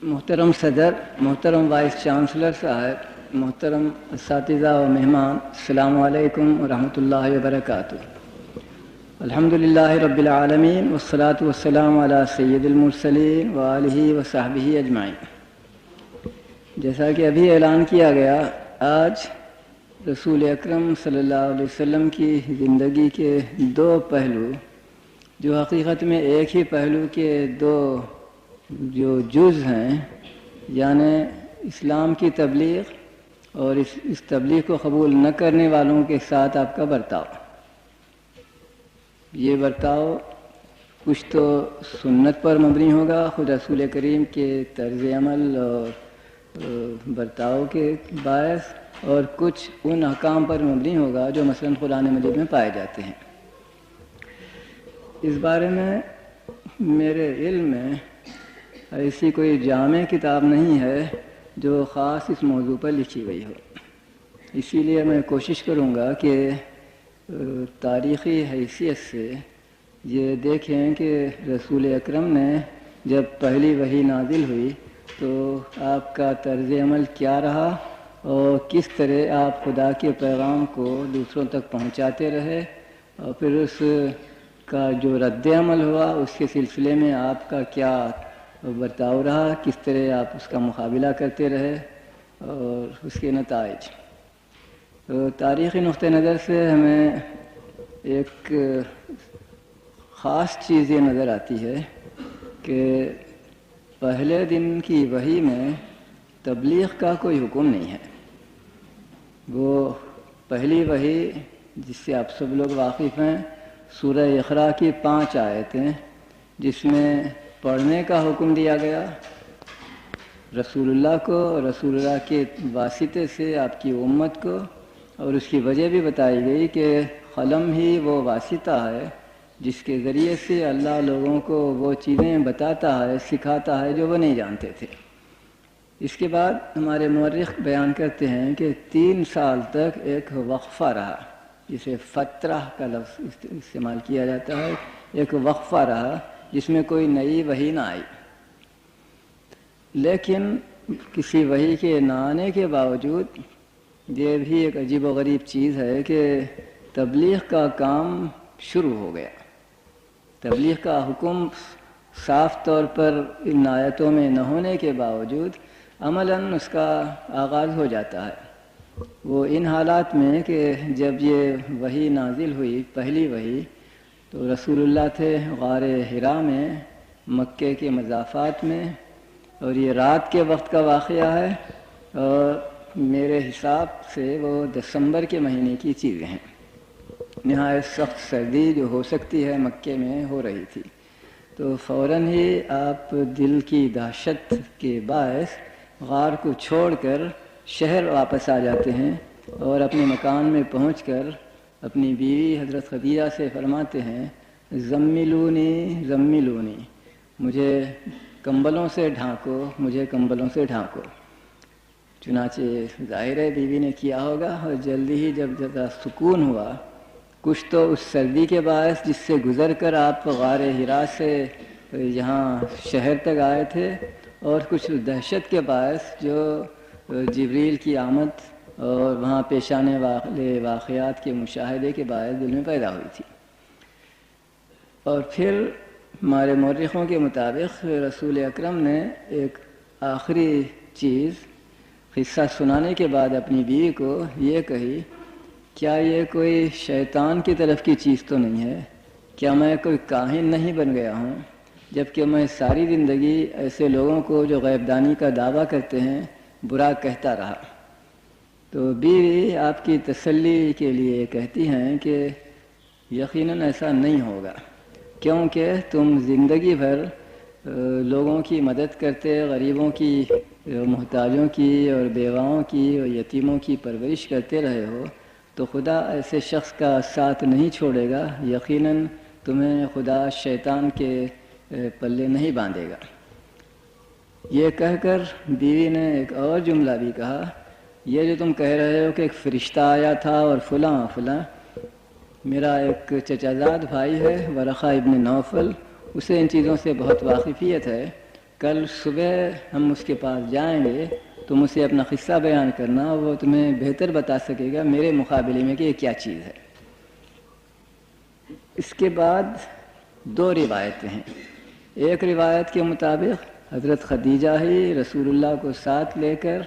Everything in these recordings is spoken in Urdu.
محترم صدر، محترم وائس چانسلر صاحب، محترم اساتذہ و مہمان، السلام علیکم ورحمۃ اللہ وبرکاتہ۔ الحمدللہ رب العالمین والصلاة والسلام علی سید المرسلین وآلہ وصحبہ اجمعین۔ جیسا کہ ابھی اعلان کیا گیا، آج رسول اکرم صلی اللہ علیہ وسلم کی زندگی کے دو پہلو، جو حقیقت میں ایک ہی پہلو کے دو جو جز ہیں، یعنی اسلام کی تبلیغ اور اس تبلیغ کو قبول نہ کرنے والوں کے ساتھ آپ کا برتاؤ۔ یہ برتاؤ کچھ تو سنت پر مبنی ہوگا، خود رسول کریم کے طرز عمل اور برتاؤ کے باعث، اور کچھ ان احکام پر مبنی ہوگا جو مثلاً قرآن مجید میں پائے جاتے ہیں۔ اس بارے میں میرے علم میں ایسی کوئی جامع کتاب نہیں ہے جو خاص اس موضوع پر لکھی گئی ہو، اسی لیے میں کوشش کروں گا کہ تاریخی حیثیت سے یہ دیکھیں کہ رسول اکرم نے جب پہلی وحی نازل ہوئی تو آپ کا طرز عمل کیا رہا اور کس طرح آپ خدا کے پیغام کو دوسروں تک پہنچاتے رہے، اور پھر اس کا جو رد عمل ہوا اس کے سلسلے میں آپ کا کیا برتاؤ رہا، کس طرح آپ اس کا مقابلہ کرتے رہے اور اس کے نتائج۔ تاریخی نقطہ نظر سے ہمیں ایک خاص چیز یہ نظر آتی ہے کہ پہلے دن کی وحی میں تبلیغ کا کوئی حکم نہیں ہے۔ وہ پہلی وحی جس سے آپ سب لوگ واقف ہیں، سورہ اقرا کی 5 آیتیں، جس میں پڑھنے کا حکم دیا گیا رسول اللہ کو، رسول اللہ کے واسطے سے آپ کی امت کو، اور اس کی وجہ بھی بتائی گئی کہ قلم ہی وہ واسطہ ہے جس کے ذریعے سے اللہ لوگوں کو وہ چیزیں بتاتا ہے، سکھاتا ہے جو وہ نہیں جانتے تھے۔ اس کے بعد ہمارے مورخ بیان کرتے ہیں کہ 3 سال تک ایک وقفہ رہا، جسے فترہ کا لفظ استعمال کیا جاتا ہے، ایک وقفہ رہا جس میں کوئی نئی وحی نہ آئی۔ لیکن کسی وحی کے نہ آنے کے باوجود یہ بھی ایک عجیب و غریب چیز ہے کہ تبلیغ کا کام شروع ہو گیا۔ تبلیغ کا حکم صاف طور پر ان آیتوں میں نہ ہونے کے باوجود عملاً اس کا آغاز ہو جاتا ہے۔ وہ ان حالات میں کہ جب یہ وحی نازل ہوئی، پہلی وحی، تو رسول اللہ تھے غار حرا میں، مکے کے مضافات میں، اور یہ رات کے وقت کا واقعہ ہے، اور میرے حساب سے وہ دسمبر کے مہینے کی چیزیں ہیں۔ نہایت سخت سردی جو ہو سکتی ہے مکے میں ہو رہی تھی، تو فوراً ہی آپ دل کی دہشت کے باعث غار کو چھوڑ کر شہر واپس آ جاتے ہیں، اور اپنے مکان میں پہنچ کر اپنی بیوی حضرت خدیجہ سے فرماتے ہیں، زملونی زملونی، مجھے کمبلوں سے ڈھانکو، مجھے کمبلوں سے ڈھانکو۔ چنانچہ ظاہر ہے بیوی نے کیا ہوگا، اور جلدی ہی جب ذرا سکون ہوا، کچھ تو اس سردی کے باعث جس سے گزر کر آپ غار حرا سے یہاں شہر تک آئے تھے، اور کچھ دہشت کے باعث جو جبریل کی آمد اور وہاں پیش آنے والے واقعات کے مشاہدے کے باعث دل میں پیدا ہوئی تھی۔ اور پھر ہمارے مورخوں کے مطابق رسول اکرم نے ایک آخری چیز قصہ سنانے کے بعد اپنی بیوی کو یہ کہی، کیا یہ کوئی شیطان کی طرف کی چیز تو نہیں ہے؟ کیا میں کوئی کاہن نہیں بن گیا ہوں؟ جبکہ میں ساری زندگی ایسے لوگوں کو جو غیب دانی کا دعویٰ کرتے ہیں برا کہتا رہا۔ تو بیوی آپ کی تسلی کے لیے کہتی ہیں کہ یقیناً ایسا نہیں ہوگا، کیونکہ تم زندگی بھر لوگوں کی مدد کرتے، غریبوں کی، محتاجوں کی اور بیواؤں کی اور یتیموں کی پرورش کرتے رہے ہو، تو خدا ایسے شخص کا ساتھ نہیں چھوڑے گا، یقیناً تمہیں خدا شیطان کے پلے نہیں باندھے گا۔ یہ کہہ کر بیوی نے ایک اور جملہ بھی کہا، یہ جو تم کہہ رہے ہو کہ ایک فرشتہ آیا تھا اور فلاں فلاں، میرا ایک چچا زاد بھائی ہے ورقہ ابن نوفل، اسے ان چیزوں سے بہت واقفیت ہے، کل صبح ہم اس کے پاس جائیں گے، تم اسے اپنا قصہ بیان کرنا، وہ تمہیں بہتر بتا سکے گا میرے مقابلے میں کہ یہ کیا چیز ہے۔ اس کے بعد 2 روایتیں ہیں۔ ایک روایت کے مطابق حضرت خدیجہ ہی رسول اللہ کو ساتھ لے کر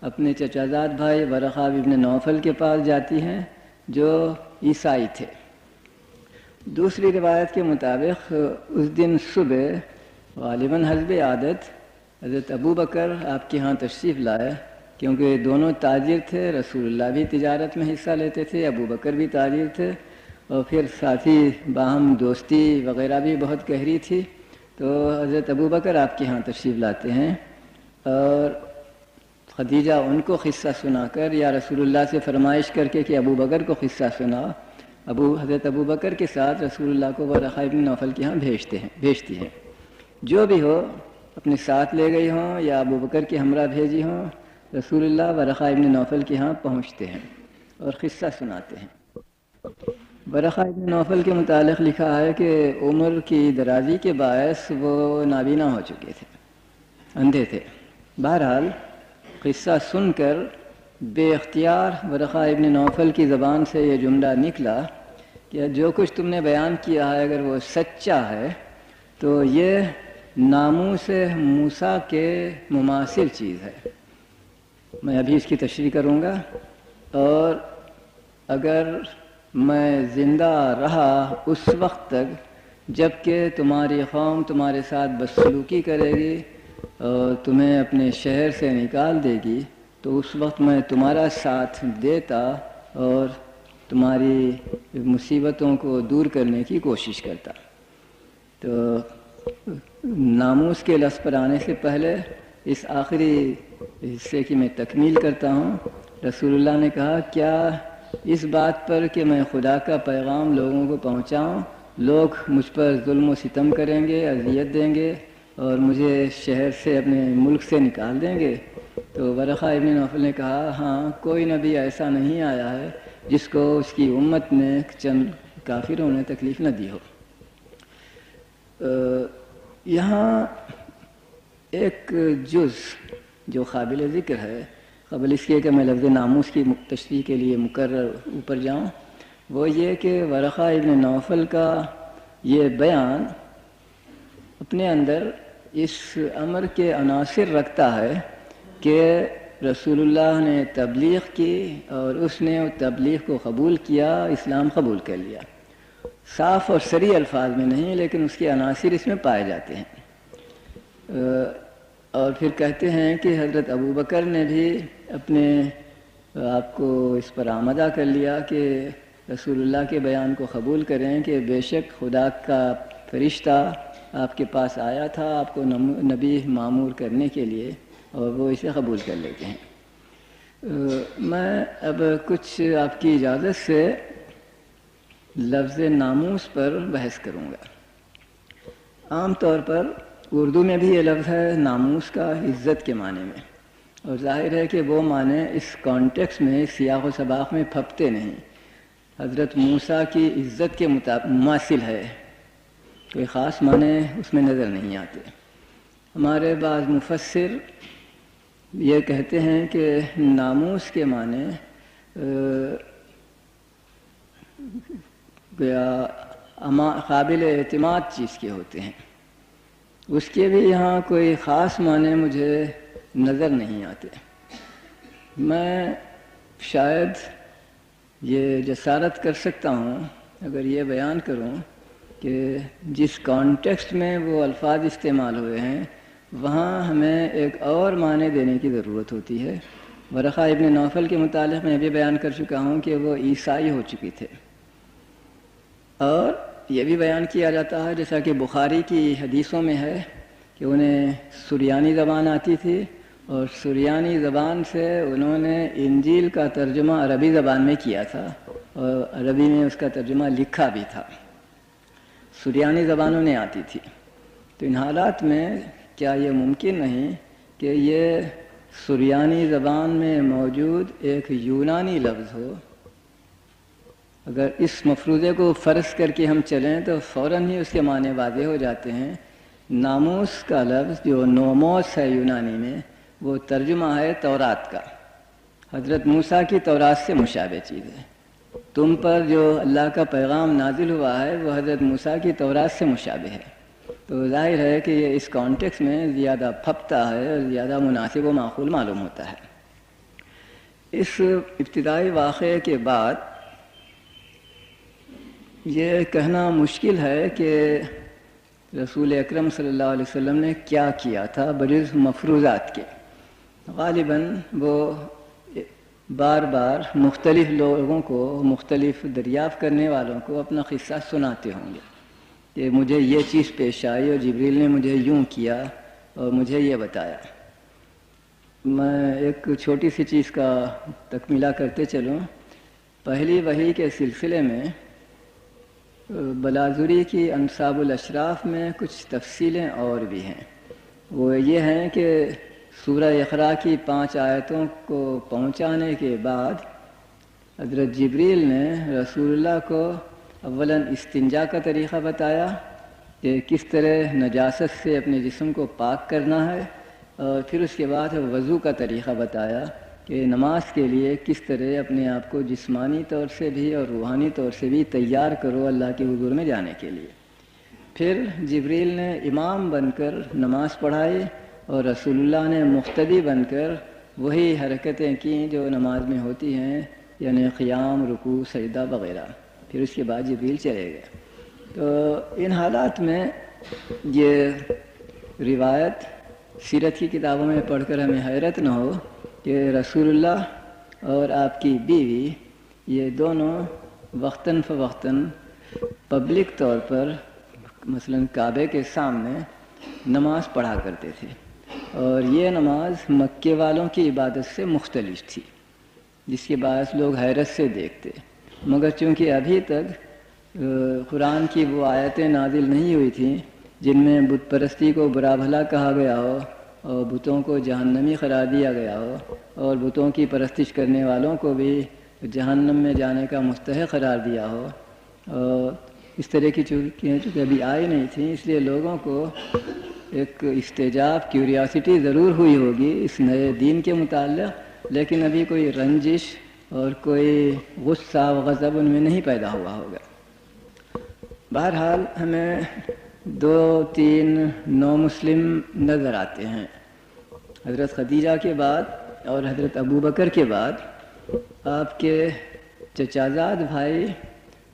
اپنے چچا زاد بھائی ورقہ ابن نوفل کے پاس جاتی ہیں جو عیسائی تھے۔ دوسری روایت کے مطابق اس دن صبح غالباً حسب عادت حضرت ابو بکر آپ کے ہاں تشریف لائے، کیونکہ دونوں تاجر تھے، رسول اللہ بھی تجارت میں حصہ لیتے تھے، ابو بکر بھی تاجر تھے، اور پھر ساتھی باہم دوستی وغیرہ بھی بہت گہری تھی، تو حضرت ابو بکر آپ کے ہاں تشریف لاتے ہیں اور خدیجہ ان کو قصہ سنا کر یا رسول اللہ سے فرمائش کر کے کہ ابو بکر کو قصہ سنا، حضرت ابو بکر کے ساتھ رسول اللہ کو ورقہ ابن نوفل کے ہاں بھیجتی ہیں۔ جو بھی ہو اپنے ساتھ لے گئی ہوں یا ابو بکر کے ہمراہ بھیجی ہوں، رسول اللہ ورقہ ابن نوفل کے ہاں پہنچتے ہیں اور قصہ سناتے ہیں۔ ورقہ ابن نوفل کے متعلق لکھا ہے کہ عمر کی درازی کے باعث وہ نابینا ہو چکے تھے، اندھے تھے۔ بہرحال قصہ سن کر بے اختیار ورقہ ابن نوفل کی زبان سے یہ جملہ نکلا کہ جو کچھ تم نے بیان کیا ہے اگر وہ سچا ہے تو یہ ناموس موسیٰ کے مماثل چیز ہے۔ میں ابھی اس کی تشریح کروں گا، اور اگر میں زندہ رہا اس وقت تک جب کہ تمہاری قوم تمہارے ساتھ بدسلوکی کرے گی اور تمہیں اپنے شہر سے نکال دے گی، تو اس وقت میں تمہارا ساتھ دیتا اور تمہاری مصیبتوں کو دور کرنے کی کوشش کرتا۔ تو ناموس کے لفظ پر آنے سے پہلے اس آخری حصے کی میں تکمیل کرتا ہوں۔ رسول اللہ نے کہا کیا اس بات پر کہ میں خدا کا پیغام لوگوں کو پہنچاؤں لوگ مجھ پر ظلم و ستم کریں گے، اذیت دیں گے اور مجھے شہر سے اپنے ملک سے نکال دیں گے؟ تو ورقہ ابن نوفل نے کہا ہاں، کوئی نبی ایسا نہیں آیا ہے جس کو اس کی امت نے چند کافروں نے تکلیف نہ دی ہو۔ یہاں ایک جز جو قابل ذکر ہے، قبل اس کے کہ میں لفظ ناموس کی تشریح کے لیے مقرر اوپر جاؤں، وہ یہ کہ ورقہ ابن نوفل کا یہ بیان اپنے اندر اس امر کے عناصر رکھتا ہے کہ رسول اللہ نے تبلیغ کی اور اس نے تبلیغ کو قبول کیا، اسلام قبول کر لیا۔ صاف اور صریح الفاظ میں نہیں، لیکن اس کے عناصر اس میں پائے جاتے ہیں۔ اور پھر کہتے ہیں کہ حضرت ابو بکر نے بھی اپنے آپ کو اس پر آمادہ کر لیا کہ رسول اللہ کے بیان کو قبول کریں کہ بے شک خدا کا فرشتہ آپ کے پاس آیا تھا آپ کو نبی معمور کرنے کے لیے، اور وہ اسے قبول کر لیتے ہیں۔ میں اب کچھ آپ کی اجازت سے لفظ ناموس پر بحث کروں گا۔ عام طور پر اردو میں بھی یہ لفظ ہے ناموس کا عزت کے معنی میں، اور ظاہر ہے کہ وہ معنی اس کانٹیکس میں سیاق و سباق میں پھپتے نہیں۔ حضرت موسیٰ کی عزت کے مماثل ہے، کوئی خاص معنی اس میں نظر نہیں آتے۔ ہمارے بعض مفسر یہ کہتے ہیں کہ ناموس کے معنی قابل اعتماد چیز کے ہوتے ہیں، اس کے بھی یہاں کوئی خاص معنی مجھے نظر نہیں آتے۔ میں شاید یہ جسارت کر سکتا ہوں اگر یہ بیان کروں کہ جس کانٹیکسٹ میں وہ الفاظ استعمال ہوئے ہیں وہاں ہمیں ایک اور معنی دینے کی ضرورت ہوتی ہے۔ ورقہ ابن نوفل کے متعلق میں بھی بیان کر چکا ہوں کہ وہ عیسائی ہو چکی تھے، اور یہ بھی بیان کیا جاتا ہے جیسا کہ بخاری کی حدیثوں میں ہے کہ انہیں سریانی زبان آتی تھی، اور سریانی زبان سے انہوں نے انجیل کا ترجمہ عربی زبان میں کیا تھا، اور عربی میں اس کا ترجمہ لکھا بھی تھا۔ سریانی زبان انہیں آتی تھی، تو ان حالات میں کیا یہ ممکن نہیں کہ یہ سریانی زبان میں موجود ایک یونانی لفظ ہو؟ اگر اس مفروضے کو فرض کر کے ہم چلیں تو فوراً ہی اس کے معنی واضح ہو جاتے ہیں ناموس کا لفظ جو نوموس ہے یونانی میں، وہ ترجمہ ہے تورات کا۔ حضرت موسیٰ کی تورات سے مشابہ چیز ہے۔ تم پر جو اللہ کا پیغام نازل ہوا ہے وہ حضرت موسیٰ کی تورات سے مشابہ ہے، تو ظاہر ہے کہ یہ اس کانٹیکس میں زیادہ پھپتا ہے اور زیادہ مناسب و معقول معلوم ہوتا ہے۔ اس ابتدائی واقعے کے بعد یہ کہنا مشکل ہے کہ رسول اکرم صلی اللہ علیہ وسلم نے کیا کیا تھا بجز مفروضات کے۔ غالباً وہ بار بار مختلف لوگوں کو، مختلف دریافت کرنے والوں کو اپنا قصہ سناتے ہوں گے کہ مجھے یہ چیز پیش آئی اور جبریل نے مجھے یوں کیا اور مجھے یہ بتایا۔ میں ایک چھوٹی سی چیز کا تکملہ کرتے چلوں۔ پہلی وحی کے سلسلے میں بلازوری کی انصاب الاشراف میں کچھ تفصیلیں اور بھی ہیں۔ وہ یہ ہیں کہ سورہ اقرا کی 5 آیتوں کو پہنچانے کے بعد حضرت جبریل نے رسول اللہ کو اولاً استنجا کا طریقہ بتایا کہ کس طرح نجاست سے اپنے جسم کو پاک کرنا ہے، اور پھر اس کے بعد وضو کا طریقہ بتایا کہ نماز کے لیے کس طرح اپنے آپ کو جسمانی طور سے بھی اور روحانی طور سے بھی تیار کرو اللہ کے حضور میں جانے کے لیے۔ پھر جبریل نے امام بن کر نماز پڑھائی اور رسول اللہ نے مقتدی بن کر وہی حرکتیں کیں جو نماز میں ہوتی ہیں، یعنی قیام، رکوع، سجدہ وغیرہ۔ پھر اس کے بعد جبریل چلے گئے۔ تو ان حالات میں یہ روایت سیرت کی کتابوں میں پڑھ کر ہمیں حیرت نہ ہو کہ رسول اللہ اور آپ کی بیوی یہ دونوں وقتاً فوقتاً پبلک طور پر مثلا کعبے کے سامنے نماز پڑھا کرتے تھے، اور یہ نماز مکے والوں کی عبادت سے مختلف تھی، جس کے باعث لوگ حیرت سے دیکھتے۔ مگر چونکہ ابھی تک قرآن کی وہ آیتیں نازل نہیں ہوئی تھیں جن میں بت پرستی کو برا بھلا کہا گیا ہو اور بتوں کو جہنمی قرار دیا گیا ہو اور بتوں کی پرستش کرنے والوں کو بھی جہنم میں جانے کا مستحق قرار دیا ہو، اور اس طرح کی چونکہ ابھی آئی نہیں تھیں، اس لیے لوگوں کو ایک استعجاب، کیوریاسٹی ضرور ہوئی ہوگی اس نئے دین کے متعلق، لیکن ابھی کوئی رنجش اور کوئی غصہ و غضب ان میں نہیں پیدا ہوا ہوگا۔ بہرحال ہمیں 2-3 نو مسلم نظر آتے ہیں۔ حضرت خدیجہ کے بعد اور حضرت ابو بکر کے بعد آپ کے چچازاد بھائی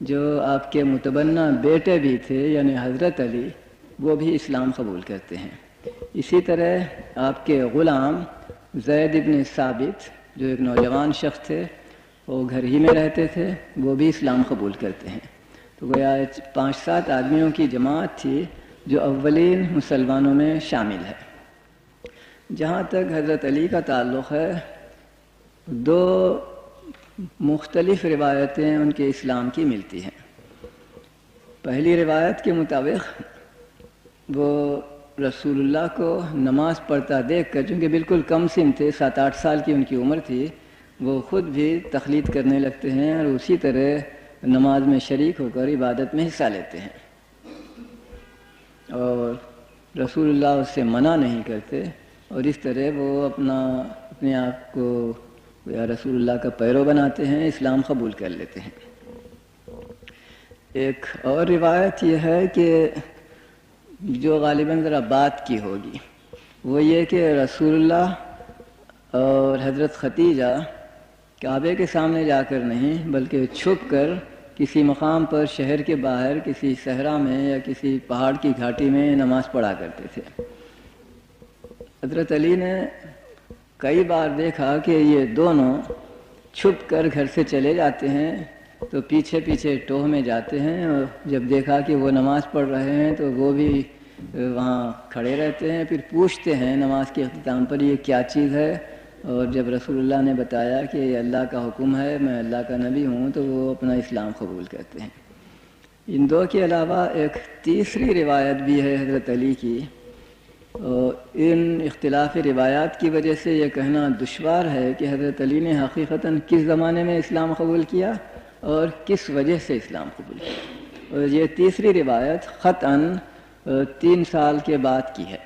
جو آپ کے متبنہ بیٹے بھی تھے، یعنی حضرت علی، وہ بھی اسلام قبول کرتے ہیں۔ اسی طرح آپ کے غلام زید ابن ثابت جو ایک نوجوان شخص تھے، وہ گھر ہی میں رہتے تھے، وہ بھی اسلام قبول کرتے ہیں۔ تو گویا 5-7 آدمیوں کی جماعت تھی جو اولین مسلمانوں میں شامل ہے۔ جہاں تک حضرت علی کا تعلق ہے، 2 مختلف روایتیں ان کے اسلام کی ملتی ہیں۔ پہلی روایت کے مطابق وہ رسول اللہ کو نماز پڑھتا دیکھ کر، چونکہ بالکل کم سن تھے، 7-8 سال کی ان کی عمر تھی، وہ خود بھی تقلید کرنے لگتے ہیں اور اسی طرح نماز میں شریک ہو کر عبادت میں حصہ لیتے ہیں، اور رسول اللہ اس سے منع نہیں کرتے، اور اس طرح وہ اپنے آپ کو رسول اللہ کا پیرو بناتے ہیں، اسلام قبول کر لیتے ہیں۔ ایک اور روایت یہ ہے کہ جو غالباً ذرا بات کی ہوگی، وہ یہ کہ رسول اللہ اور حضرت ختیجہ کعبے کے سامنے جا کر نہیں بلکہ چھپ کر کسی مقام پر شہر کے باہر کسی صحرا میں یا کسی پہاڑ کی گھاٹی میں نماز پڑھا کرتے تھے۔ حضرت علی نے کئی بار دیکھا کہ یہ دونوں چھپ کر گھر سے چلے جاتے ہیں تو پیچھے پیچھے ٹوہ میں جاتے ہیں، اور جب دیکھا کہ وہ نماز پڑھ رہے ہیں تو وہ بھی وہاں کھڑے رہتے ہیں، پھر پوچھتے ہیں نماز کے اختتام پر یہ کیا چیز ہے، اور جب رسول اللہ نے بتایا کہ یہ اللہ کا حکم ہے، میں اللہ کا نبی ہوں، تو وہ اپنا اسلام قبول کرتے ہیں۔ ان 2 کے علاوہ ایک تیسری روایت بھی ہے حضرت علی کی، اور ان اختلاف روایات کی وجہ سے یہ کہنا دشوار ہے کہ حضرت علی نے حقیقتاً کس زمانے میں اسلام قبول کیا اور کس وجہ سے اسلام قبول کیا، اور یہ تیسری روایت قطعاً 3 سال کے بعد کی ہے،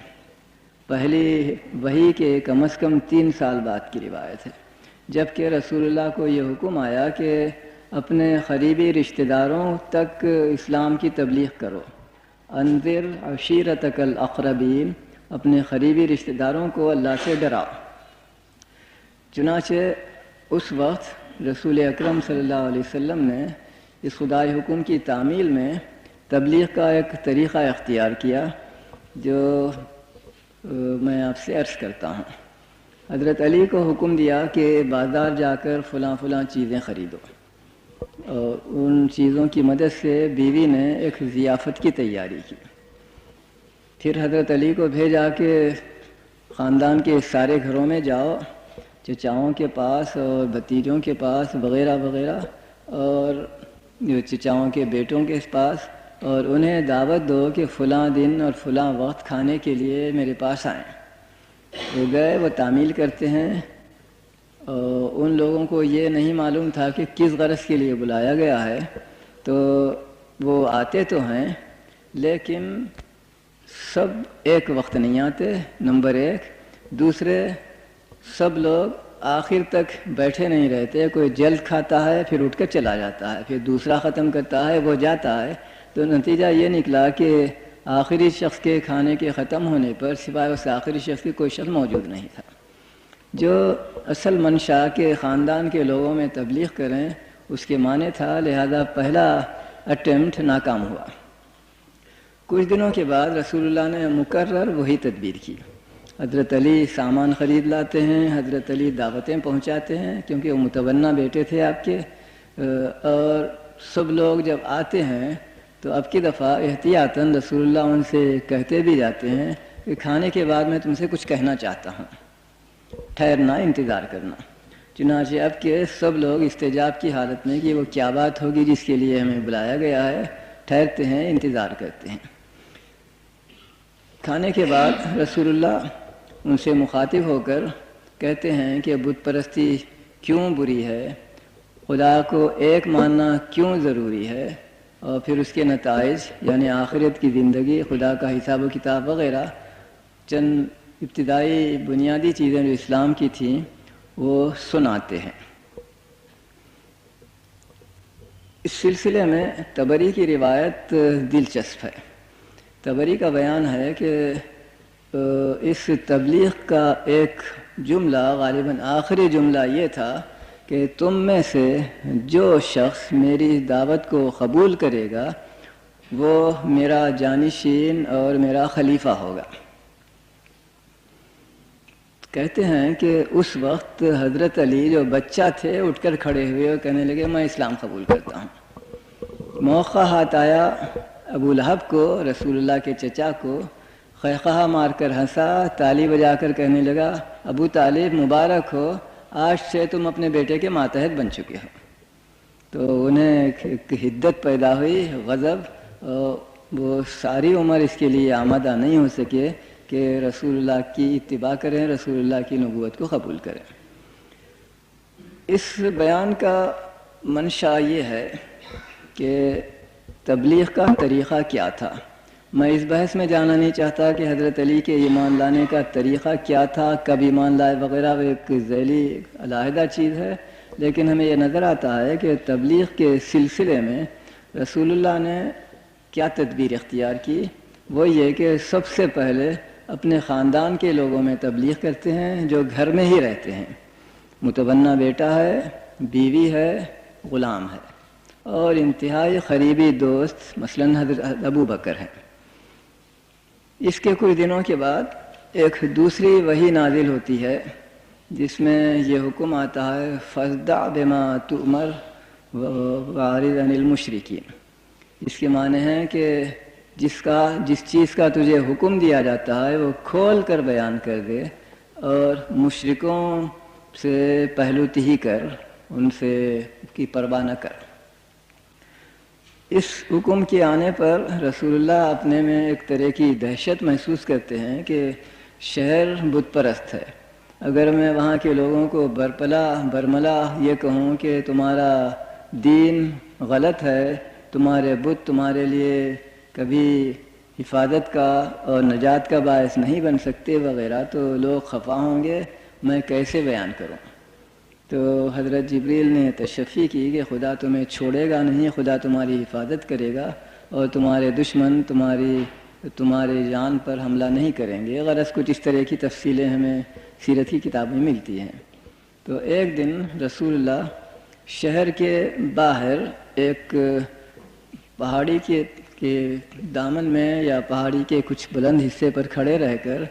پہلی وحی کے کم از کم 3 سال بعد کی روایت ہے، جبکہ رسول اللہ کو یہ حکم آیا کہ اپنے قریبی رشتہ داروں تک اسلام کی تبلیغ کرو، انذر عشیرتک الاقربین، اپنے قریبی رشتہ داروں کو اللہ سے ڈراؤ۔ چنانچہ اس وقت رسول اکرم صلی اللہ علیہ وسلم نے اس خدائی حکم کی تعمیل میں تبلیغ کا ایک طریقہ اختیار کیا جو میں آپ سے عرض کرتا ہوں۔ حضرت علی کو حکم دیا کہ بازار جا کر فلاں فلاں چیزیں خریدو، اور ان چیزوں کی مدد سے بیوی نے ایک ضیافت کی تیاری کی۔ پھر حضرت علی کو بھیجا کہ خاندان کے سارے گھروں میں جاؤ، چچاؤں کے پاس اور بھتیجوں کے پاس وغیرہ وغیرہ، اور چچاؤں کے بیٹوں کے پاس، اور انہیں دعوت دو کہ فلاں دن اور فلاں وقت کھانے کے لیے میرے پاس آئیں۔ وہ گئے، وہ تعمیل کرتے ہیں، اور ان لوگوں کو یہ نہیں معلوم تھا کہ کس غرض کے لیے بلایا گیا ہے، تو وہ آتے تو ہیں لیکن سب ایک وقت نہیں آتے، نمبر 1۔ دوسرے، سب لوگ آخر تک بیٹھے نہیں رہتے، کوئی جلد کھاتا ہے پھر اٹھ کر چلا جاتا ہے، پھر دوسرا ختم کرتا ہے، وہ جاتا ہے، تو نتیجہ یہ نکلا کہ آخری شخص کے کھانے کے ختم ہونے پر سوائے اس آخری شخص کے کوئی شخص موجود نہیں تھا۔ جو اصل منشا کے خاندان کے لوگوں میں تبلیغ کریں اس کے معنی تھا، لہذا پہلا اٹیمپٹ ناکام ہوا۔ کچھ دنوں کے بعد رسول اللہ نے مکرر وہی تدبیر کی۔ حضرت علی سامان خرید لاتے ہیں، حضرت علی دعوتیں پہنچاتے ہیں، کیونکہ وہ متبنہ بیٹے تھے آپ کے، اور سب لوگ جب آتے ہیں تو اب کی دفعہ احتیاطاً رسول اللہ ان سے کہتے بھی جاتے ہیں کہ کھانے کے بعد میں تم سے کچھ کہنا چاہتا ہوں، ٹھہرنا، انتظار کرنا۔ چنانچہ اب کے سب لوگ استجاب کی حالت میں کہ وہ کیا بات ہوگی جس کے لیے ہمیں بلایا گیا ہے، ٹھہرتے ہیں، انتظار کرتے ہیں۔ کھانے کے بعد رسول اللہ ان سے مخاطب ہو کر کہتے ہیں کہ بت پرستی کیوں بری ہے، خدا کو ایک ماننا کیوں ضروری ہے، اور پھر اس کے نتائج یعنی آخرت کی زندگی، خدا کا حساب و کتاب وغیرہ، چند ابتدائی بنیادی چیزیں جو اسلام کی تھیں وہ سناتے ہیں۔ اس سلسلے میں طبری کی روایت دلچسپ ہے۔ طبری کا بیان ہے کہ اس تبلیغ کا ایک جملہ، غالباً آخری جملہ یہ تھا کہ تم میں سے جو شخص میری دعوت کو قبول کرے گا وہ میرا جانشین اور میرا خلیفہ ہوگا۔ کہتے ہیں کہ اس وقت حضرت علی جو بچہ تھے اٹھ کر کھڑے ہوئے اور کہنے لگے میں اسلام قبول کرتا ہوں۔ موقع ہاتھ آیا، ابو لہب کو، رسول اللہ کے چچا کو، خیخہ مار کر ہنسا، تالی بجا کر کہنے لگا ابو طالب مبارک ہو، آج سے تم اپنے بیٹے کے ماتحت بن چکے ہو۔ تو انہیں ایک حدت پیدا ہوئی، غضب، وہ ساری عمر اس کے لیے آمادہ نہیں ہو سکے کہ رسول اللہ کی اتباع کریں، رسول اللہ کی نبوت کو قبول کریں۔ اس بیان کا منشا یہ ہے کہ تبلیغ کا طریقہ کیا تھا۔ میں اس بحث میں جانا نہیں چاہتا کہ حضرت علی کے ایمان لانے کا طریقہ کیا تھا، کب ایمان لائے وغیرہ، وہ ایک ذیلی علیحدہ چیز ہے، لیکن ہمیں یہ نظر آتا ہے کہ تبلیغ کے سلسلے میں رسول اللہ نے کیا تدبیر اختیار کی۔ وہ یہ کہ سب سے پہلے اپنے خاندان کے لوگوں میں تبلیغ کرتے ہیں جو گھر میں ہی رہتے ہیں، متبنہ بیٹا ہے، بیوی ہے، غلام ہے، اور انتہائی قریبی دوست مثلاً حضرت ابو بکر ہیں۔ اس کے کچھ دنوں کے بعد ایک دوسری وحی نازل ہوتی ہے جس میں یہ حکم آتا ہے فاصدع بما تؤمر واعرض عن المشرکین۔ اس کے معنی ہے کہ جس چیز کا تجھے حکم دیا جاتا ہے وہ کھول کر بیان کر دے، اور مشرکوں سے پہلو تہی کر، ان سے کی پرواہ نہ کر۔ اس حکم کے آنے پر رسول اللہ اپنے میں ایک طرح کی دہشت محسوس کرتے ہیں کہ شہر بت پرست ہے، اگر میں وہاں کے لوگوں کو برملا یہ کہوں کہ تمہارا دین غلط ہے، تمہارے بت تمہارے لیے کبھی حفاظت کا اور نجات کا باعث نہیں بن سکتے وغیرہ تو لوگ خفا ہوں گے، میں کیسے بیان کروں؟ تو حضرت جبریل نے تشفی کی کہ خدا تمہیں چھوڑے گا نہیں، خدا تمہاری حفاظت کرے گا اور تمہارے دشمن تمہارے جان پر حملہ نہیں کریں گے۔ غرض کچھ اس طرح کی تفصیلیں ہمیں سیرت کی کتابیں ملتی ہیں۔ تو ایک دن رسول اللہ شہر کے باہر ایک پہاڑی کے دامن میں یا پہاڑی کے کچھ بلند حصے پر کھڑے رہ کر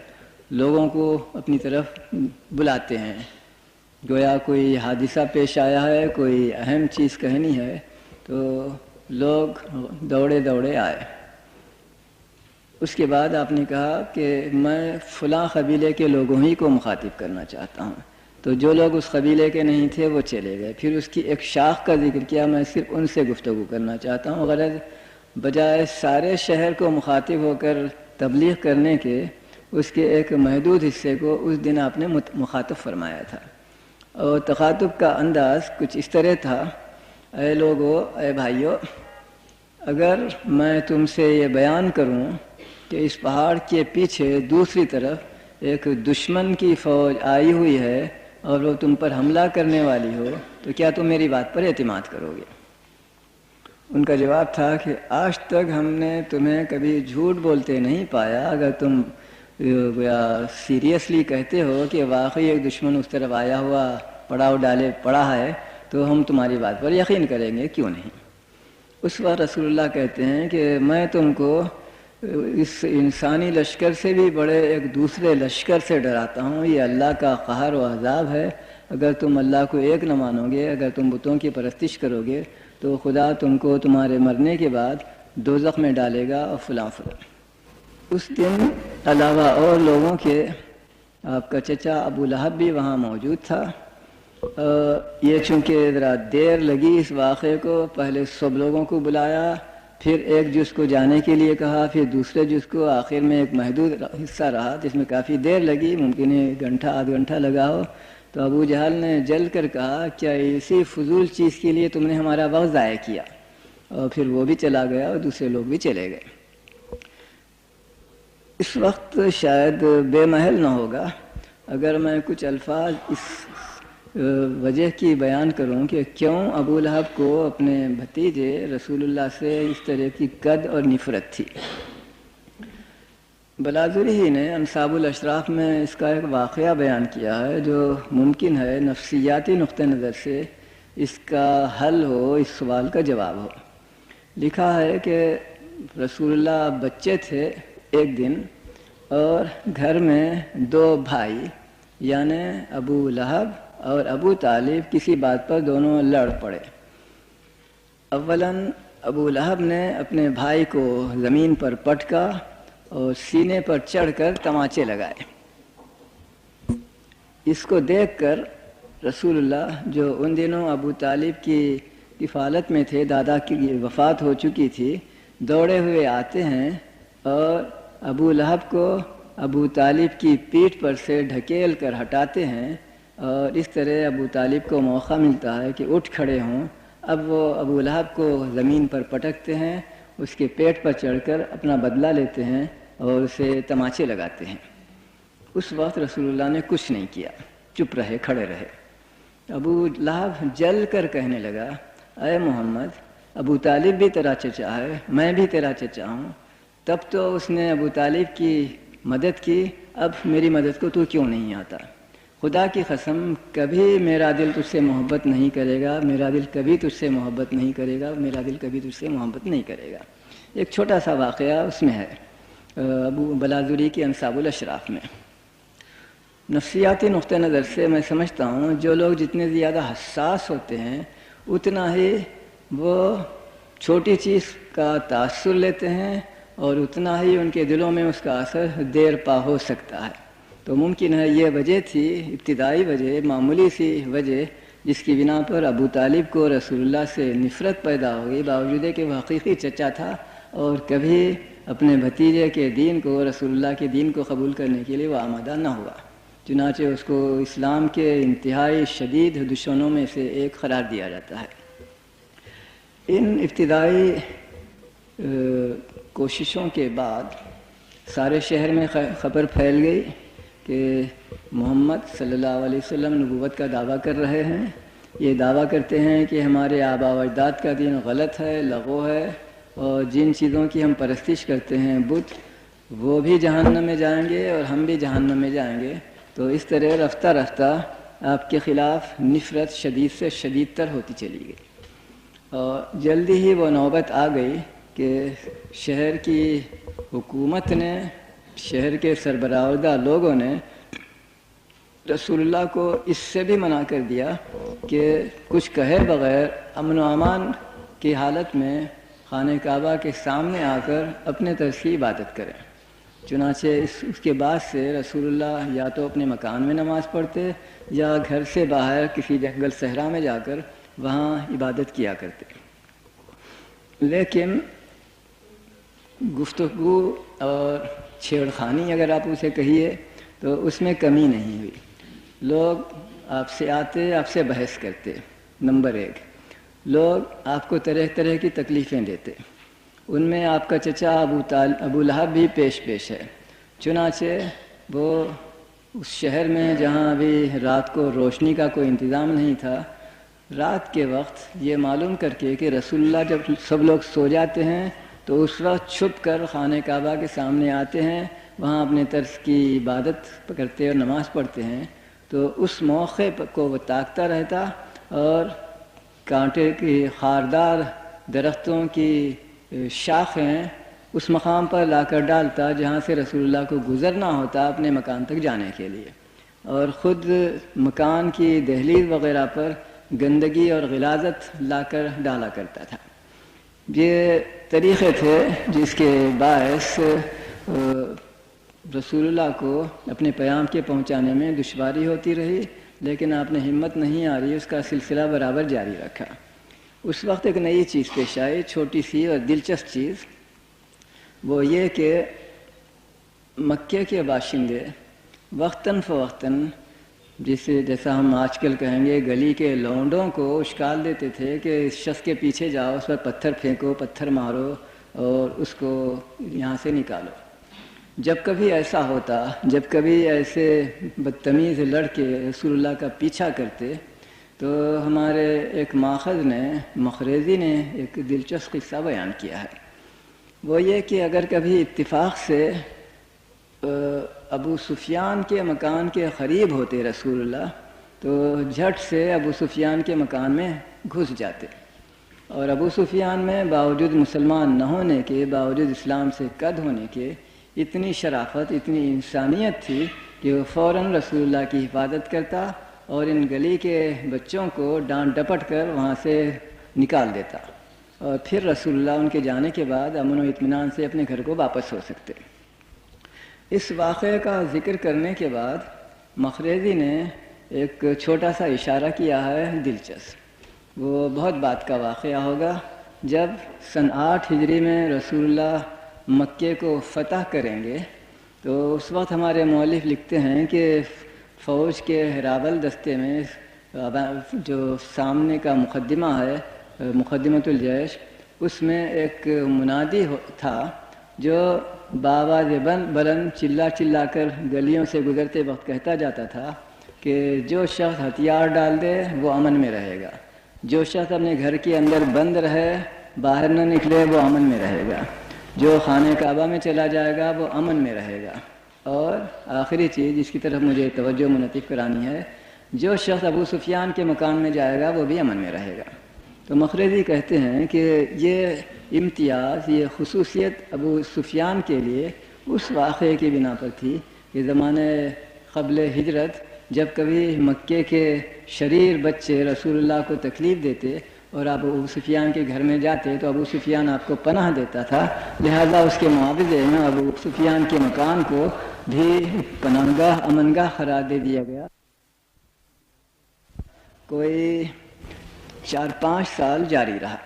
لوگوں کو اپنی طرف بلاتے ہیں، گویا کوئی حادثہ پیش آیا ہے، کوئی اہم چیز کہنی ہے، تو لوگ دوڑے دوڑے آئے۔ اس کے بعد آپ نے کہا کہ میں فلاں قبیلے کے لوگوں ہی کو مخاطب کرنا چاہتا ہوں، تو جو لوگ اس قبیلے کے نہیں تھے وہ چلے گئے۔ پھر اس کی ایک شاخ کا ذکر کیا، میں صرف ان سے گفتگو کرنا چاہتا ہوں، غرض بجائے سارے شہر کو مخاطب ہو کر تبلیغ کرنے کے اس کے ایک محدود حصے کو اس دن آپ نے مخاطب فرمایا تھا۔ اور تخاطب کا انداز کچھ اس طرح تھا، اے لوگو، اے بھائیو، اگر میں تم سے یہ بیان کروں کہ اس پہاڑ کے پیچھے دوسری طرف ایک دشمن کی فوج آئی ہوئی ہے اور وہ تم پر حملہ کرنے والی ہو، تو کیا تم میری بات پر اعتماد کرو گے؟ ان کا جواب تھا کہ آج تک ہم نے تمہیں کبھی جھوٹ بولتے نہیں پایا، اگر تم سیریسلی کہتے ہو کہ واقعی ایک دشمن اس طرف آیا ہوا پڑا ہے تو ہم تمہاری بات پر یقین کریں گے، کیوں نہیں؟ اس وقت رسول اللہ کہتے ہیں کہ میں تم کو اس انسانی لشکر سے بھی بڑے ایک دوسرے لشکر سے ڈراتا ہوں، یہ اللہ کا قہر و عذاب ہے۔ اگر تم اللہ کو ایک نہ مانو گے، اگر تم بتوں کی پرستش کرو گے تو خدا تم کو تمہارے مرنے کے بعد دوزخ میں ڈالے گا اور فلاں فلاں۔ اس دن علاوہ اور لوگوں کے آپ کا چچا ابو لہب بھی وہاں موجود تھا۔ یہ چونکہ ذرا دیر لگی اس واقعے کو، پہلے سب لوگوں کو بلایا، پھر ایک جز کو جانے کے لیے کہا، پھر دوسرے جز کو، آخر میں ایک محدود حصہ رہا جس میں کافی دیر لگی، ممکن ہے گھنٹہ آدھ گھنٹہ لگا ہو۔ تو ابو جہل نے جل کر کہا، کیا اسی فضول چیز کے لیے تم نے ہمارا وقت ضائع کیا؟ اور پھر وہ بھی چلا گیا اور دوسرے لوگ بھی چلے گئے۔ اس وقت شاید بے محل نہ ہوگا اگر میں کچھ الفاظ اس وجہ کی بیان کروں کہ کیوں ابو لہب کو اپنے بھتیجے رسول اللہ سے اس طرح کی قد اور نفرت تھی۔ بلاذری ہی نے انصاب الاشراف میں اس کا ایک واقعہ بیان کیا ہے جو ممکن ہے نفسیاتی نقطہ نظر سے اس کا حل ہو، اس سوال کا جواب ہو۔ لکھا ہے کہ رسول اللہ بچے تھے ایک دن، اور گھر میں دو بھائی یعنی ابو لہب اور ابو طالب کسی بات پر دونوں لڑ پڑے۔ اولاً ابو لہب نے اپنے بھائی کو زمین پر پٹکا اور سینے پر چڑھ کر تماچے لگائے۔ اس کو دیکھ کر رسول اللہ، جو ان دنوں ابو طالب کی کفالت میں تھے، دادا کی وفات ہو چکی تھی، دوڑے ہوئے آتے ہیں اور ابو لہب کو ابو طالب کی پیٹھ پر سے ڈھکیل کر ہٹاتے ہیں، اور اس طرح ابو طالب کو موقع ملتا ہے کہ اٹھ کھڑے ہوں۔ اب وہ ابو لہب کو زمین پر پٹکتے ہیں، اس کے پیٹ پر چڑھ کر اپنا بدلہ لیتے ہیں اور اسے تماچے لگاتے ہیں۔ اس وقت رسول اللہ نے کچھ نہیں کیا، چپ رہے، کھڑے رہے۔ ابو لہب جل کر کہنے لگا، اے محمد، ابو طالب بھی تیرا چچا ہے، میں بھی تیرا چچا ہوں، تب تو اس نے ابو طالب کی مدد کی، اب میری مدد کو تو کیوں نہیں آتا؟ خدا کی قسم، کبھی میرا دل تجھ سے محبت نہیں کرے گا، میرا دل کبھی تجھ سے محبت نہیں کرے گا، میرا دل کبھی تجھ سے محبت نہیں کرے گا۔ ایک چھوٹا سا واقعہ اس میں ہے، ابو بلاذری کی انصاب الاشراف میں۔ نفسیاتی نقطہ نظر سے میں سمجھتا ہوں جو لوگ جتنے زیادہ حساس ہوتے ہیں اتنا ہی وہ چھوٹی چیز کا تاثر لیتے ہیں اور اتنا ہی ان کے دلوں میں اس کا اثر دیر پا ہو سکتا ہے۔ تو ممکن ہے یہ وجہ تھی، ابتدائی وجہ، معمولی سی وجہ، جس کی بنا پر ابو طالب کو رسول اللہ سے نفرت پیدا ہو گئی، باوجود کہ وہ حقیقی چچا تھا اور کبھی اپنے بھتیجے کے دین کو، رسول اللہ کے دین کو قبول کرنے کے لیے وہ آمادہ نہ ہوا، چنانچہ اس کو اسلام کے انتہائی شدید دشمنوں میں سے ایک قرار دیا جاتا ہے۔ ان ابتدائی کوششوں کے بعد سارے شہر میں خبر پھیل گئی کہ محمد صلی اللہ علیہ وسلم نبوت کا دعویٰ کر رہے ہیں. یہ دعویٰ کرتے ہیں کہ ہمارے آبا و اجداد کا دین غلط ہے، لغو ہے، اور جن چیزوں کی ہم پرستش کرتے ہیں بت، وہ بھی جہنم میں جائیں گے اور ہم بھی جہنم میں جائیں گے. تو اس طرح رفتہ رفتہ آپ کے خلاف نفرت شدید سے شدید تر ہوتی چلی گئی، اور جلدی ہی وہ نوبت آ گئی کہ شہر کی حکومت نے، شہر کے سربراہدہ لوگوں نے رسول اللہ کو اس سے بھی منع کر دیا کہ کچھ کہے بغیر امن و امان کی حالت میں خانہ کعبہ کے سامنے آ کر اپنے طرز کی عبادت کریں. چنانچہ اس کے بعد سے رسول اللہ یا تو اپنے مکان میں نماز پڑھتے یا گھر سے باہر کسی جنگل صحرا میں جا کر وہاں عبادت کیا کرتے. لیکن گفتگو اور چھیڑخانی اگر آپ اسے کہیے تو اس میں کمی نہیں ہوئی. لوگ آپ سے آتے، آپ سے بحث کرتے. نمبر 1، لوگ آپ کو طرح طرح کی تکلیفیں دیتے. ان میں آپ کا چچا ابو لہب بھی پیش ہے. چنانچہ وہ اس شہر میں جہاں ابھی رات کو روشنی کا کوئی انتظام نہیں تھا، رات کے وقت یہ معلوم کر کے کہ رسول اللہ جب سب لوگ سو جاتے ہیں تو اس وقت چھپ کر خانہ کعبہ کے سامنے آتے ہیں، وہاں اپنے طرز کی عبادت کرتے اور نماز پڑھتے ہیں. تو اس موقع کو وہ تاکتا رہتا اور کانٹے کی خاردار درختوں کی شاخیں اس مقام پر لا کر ڈالتا جہاں سے رسول اللہ کو گزرنا ہوتا اپنے مکان تک جانے کے لیے، اور خود مکان کی دہلیز وغیرہ پر گندگی اور غلاظت لا کر ڈالا کرتا تھا. یہ طریقے تھے جس کے باعث رسول اللہ کو اپنے پیام کے پہنچانے میں دشواری ہوتی رہی، لیکن آپ نے ہمت نہیں آ رہی، اس کا سلسلہ برابر جاری رکھا. اس وقت ایک نئی چیز پیش آئی، چھوٹی سی اور دلچسپ چیز، وہ یہ کہ مکے کے باشندے وقتاً فوقتاً جیسا ہم آج کل کہیں گے گلی کے لونڈوں کو اشکال دیتے تھے کہ اس شخص کے پیچھے جاؤ، اس پر پتھر پھینکو، پتھر مارو اور اس کو یہاں سے نکالو. جب کبھی ایسا ہوتا، جب کبھی ایسے بدتمیز لڑکے رسول اللہ کا پیچھا کرتے، تو ہمارے ایک مخریزی نے ایک دلچسپ قصہ بیان کیا ہے. وہ یہ کہ اگر کبھی اتفاق سے ابو سفیان کے مکان کے قریب ہوتے رسول اللہ، تو جھٹ سے ابو سفیان کے مکان میں گھس جاتے، اور ابو سفیان میں باوجود مسلمان نہ ہونے کے، باوجود اسلام سے قد ہونے کے، اتنی شرافت، اتنی انسانیت تھی کہ وہ فوراً رسول اللہ کی حفاظت کرتا اور ان گلی کے بچوں کو ڈانٹ ڈپٹ کر وہاں سے نکال دیتا، اور پھر رسول اللہ ان کے جانے کے بعد امن و اطمینان سے اپنے گھر کو واپس ہو سکتے. اس واقعے کا ذکر کرنے کے بعد مخریزی نے ایک چھوٹا سا اشارہ کیا ہے دلچسپ. وہ بہت بات کا واقعہ ہوگا. جب سن 8 ہجری میں رسول اللہ مکے کو فتح کریں گے تو اس وقت ہمارے مؤلف لکھتے ہیں کہ فوج کے ہراول دستے میں جو سامنے کا مقدمہ ہے، مقدمۃ الجیش، اس میں ایک منادی تھا جو بآواز بلند چلا کر گلیوں سے گزرتے وقت کہتا جاتا تھا کہ جو شخص ہتھیار ڈال دے وہ امن میں رہے گا، جو شخص اپنے گھر کے اندر بند رہے، باہر نہ نکلے، وہ امن میں رہے گا، جو خانہ کعبہ میں چلا جائے گا وہ امن میں رہے گا، اور آخری چیز جس کی طرف مجھے توجہ منعطف کرانی ہے، جو شخص ابو سفیان کے مکان میں جائے گا وہ بھی امن میں رہے گا. تو مخریزی کہتے ہیں کہ یہ امتیاز، یہ خصوصیت ابو سفیان کے لیے اس واقعے کی بنا پر تھی کہ زمانے قبل ہجرت جب کبھی مکے کے شریر بچے رسول اللہ کو تکلیف دیتے اور آپ ابو سفیان کے گھر میں جاتے تو ابو سفیان آپ کو پناہ دیتا تھا، لہذا اس کے معاوضے میں ابو سفیان کے مکان کو بھی پناہ گاہ، امن گاہ قرار دے دیا گیا. کوئی 4-5 سال جاری رہا،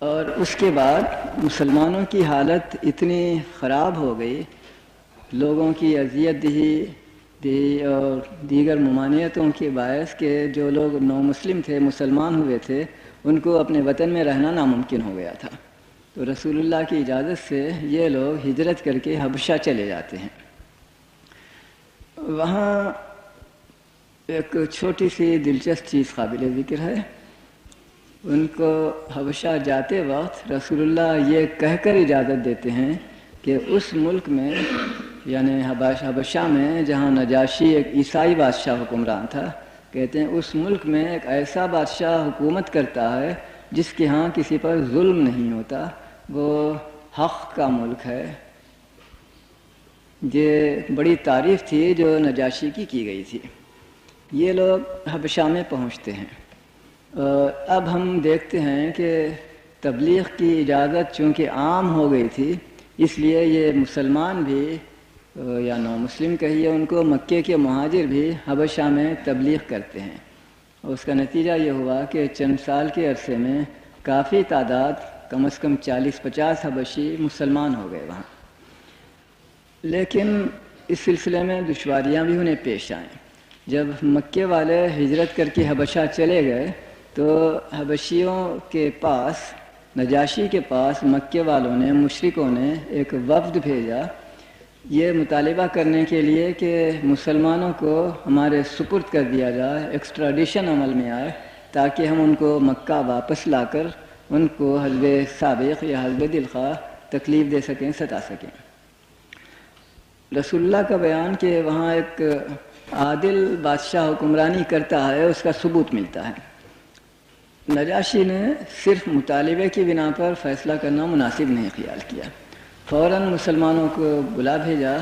اور اس کے بعد مسلمانوں کی حالت اتنی خراب ہو گئی، لوگوں کی اذیت دی اور دیگر ممانعتوں کے باعث کہ جو لوگ نو مسلم تھے، مسلمان ہوئے تھے، ان کو اپنے وطن میں رہنا ناممکن ہو گیا تھا. تو رسول اللہ کی اجازت سے یہ لوگ ہجرت کر کے حبشہ چلے جاتے ہیں۔ وہاں ایک چھوٹی سی دلچسپ چیز قابل ذکر ہے، ان کو حبشہ جاتے وقت رسول اللہ یہ کہہ کر اجازت دیتے ہیں کہ اس ملک میں یعنی حبشہ میں جہاں نجاشی ایک عیسائی بادشاہ حکمران تھا، کہتے ہیں اس ملک میں ایک ایسا بادشاہ حکومت کرتا ہے جس کے ہاں کسی پر ظلم نہیں ہوتا، وہ حق کا ملک ہے۔ یہ بڑی تعریف تھی جو نجاشی کی گئی تھی۔ یہ لوگ حبشہ میں پہنچتے ہیں، اور اب ہم دیکھتے ہیں کہ تبلیغ کی اجازت چونکہ عام ہو گئی تھی، اس لیے یہ مسلمان بھی یا نو مسلم کہیے ان کو، مکے کے مہاجر بھی حبشہ میں تبلیغ کرتے ہیں، اور اس کا نتیجہ یہ ہوا کہ چند سال کے عرصے میں کافی تعداد، کم از کم 40-50 حبشی مسلمان ہو گئے وہاں۔ لیکن اس سلسلے میں دشواریاں بھی انہیں پیش آئیں۔ جب مکے والے ہجرت کر کے حبشہ چلے گئے تو حبشیوں کے پاس، نجاشی کے پاس مکے والوں نے، مشرکوں نے ایک وفد بھیجا یہ مطالبہ کرنے کے لیے کہ مسلمانوں کو ہمارے سپرد کر دیا جائے، ایکسٹراڈیشن عمل میں آئے، تاکہ ہم ان کو مکہ واپس لا کر ان کو حسب سابق یا حسب دلخواہ تکلیف دے سکیں، ستا سکیں۔ رسول اللہ کا بیان کہ وہاں ایک عادل بادشاہ حکمرانی کرتا ہے، اس کا ثبوت ملتا ہے۔ نجاشی نے صرف مطالبے کی بنا پر فیصلہ کرنا مناسب نہیں خیال کیا، فوراً مسلمانوں کو بلا بھیجا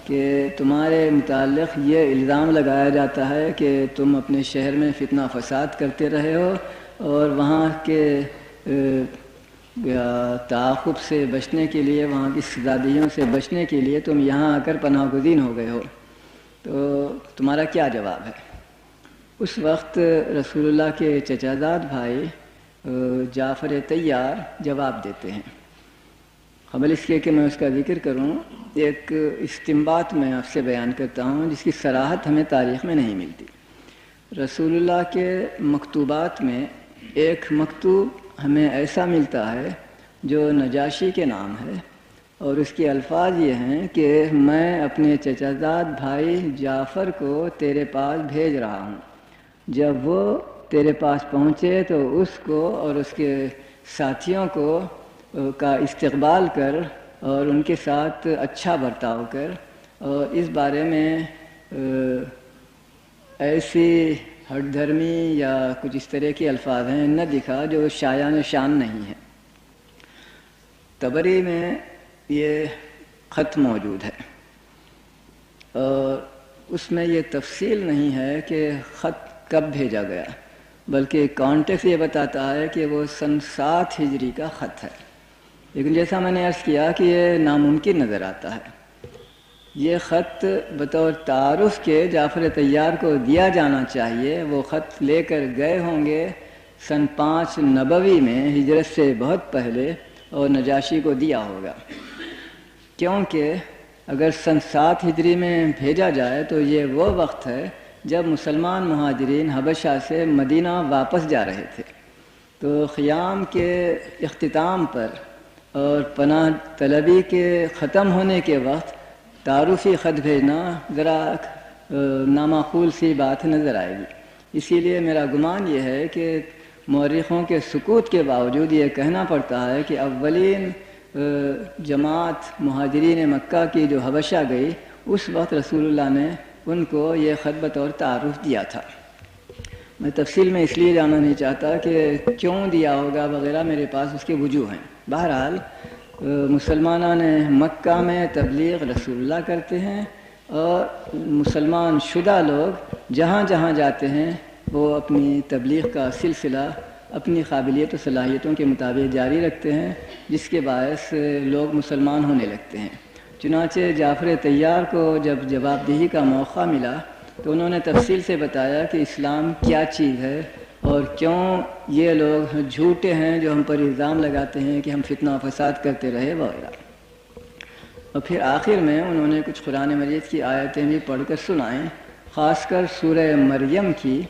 کہ تمہارے متعلق یہ الزام لگایا جاتا ہے کہ تم اپنے شہر میں فتنہ فساد کرتے رہے ہو، اور وہاں کے تعاقب سے بچنے کے لیے، وہاں کی سزادیوں سے بچنے کے لیے تم یہاں آ کر پناہ گزین ہو گئے ہو، تو تمہارا کیا جواب ہے؟ اس وقت رسول اللہ کے چچا زاد بھائی جعفر طیار جواب دیتے ہیں۔ قبل اس کے کہ میں اس کا ذکر کروں، ایک استنباط میں آپ سے بیان کرتا ہوں جس کی صراحت ہمیں تاریخ میں نہیں ملتی۔ رسول اللہ کے مکتوبات میں ایک مکتوب ہمیں ایسا ملتا ہے جو نجاشی کے نام ہے، اور اس کے الفاظ یہ ہیں کہ میں اپنے چچا زاد بھائی جعفر کو تیرے پاس بھیج رہا ہوں، جب وہ تیرے پاس پہنچے تو اس کو اور اس کے ساتھیوں کو کا استقبال کر اور ان کے ساتھ اچھا برتاؤ کر، اور اس بارے میں ایسی ہٹ دھرمی یا کچھ اس طرح کے الفاظ ہیں نہ دکھا جو شایان شان نہیں ہے۔ طبری میں یہ خط موجود ہے، اور اس میں یہ تفصیل نہیں ہے کہ خط کب بھیجا گیا، بلکہ کانٹیکس یہ بتاتا ہے کہ وہ سن 7 ہجری کا خط ہے۔ لیکن جیسا میں نے عرض کیا کہ یہ ناممکن نظر آتا ہے۔ یہ خط بطور تعارف کے جعفر طیار کو دیا جانا چاہیے، وہ خط لے کر گئے ہوں گے سن 5 نبوی میں، ہجرت سے بہت پہلے، اور نجاشی کو دیا ہوگا، کیونکہ اگر سن 7 ہجری میں بھیجا جائے تو یہ وہ وقت ہے جب مسلمان مہاجرین حبشہ سے مدینہ واپس جا رہے تھے، تو قیام کے اختتام پر اور پناہ طلبی کے ختم ہونے کے وقت تعارفی خط بھیجنا ذرا نامعقول سی بات نظر آئے گی۔ اسی لیے میرا گمان یہ ہے کہ مورخوں کے سکوت کے باوجود یہ کہنا پڑتا ہے کہ اولین جماعت مہاجرین مکہ کی جو حبشہ گئی، اس وقت رسول اللہ نے ان کو یہ خط بطور تعارف دیا تھا۔ میں تفصیل میں اس لیے جانا نہیں چاہتا کہ کیوں دیا ہوگا وغیرہ، میرے پاس اس کے وجوہ ہیں۔ بہرحال مسلمانوں نے مکہ میں تبلیغ رسول اللہ کرتے ہیں، اور مسلمان شدہ لوگ جہاں جہاں جاتے ہیں وہ اپنی تبلیغ کا سلسلہ اپنی قابلیت و صلاحیتوں کے مطابق جاری رکھتے ہیں، جس کے باعث لوگ مسلمان ہونے لگتے ہیں۔ چنانچہ جعفر طیار کو جب جواب دہی کا موقع ملا تو انہوں نے تفصیل سے بتایا کہ اسلام کیا چیز ہے، اور کیوں یہ لوگ جھوٹے ہیں جو ہم پر الزام لگاتے ہیں کہ ہم فتنہ و فساد کرتے رہے وغیرہ۔ اور پھر آخر میں انہوں نے کچھ قرآن مجید کی آیتیں بھی پڑھ کر سنائیں، خاص کر سورہ مریم کی،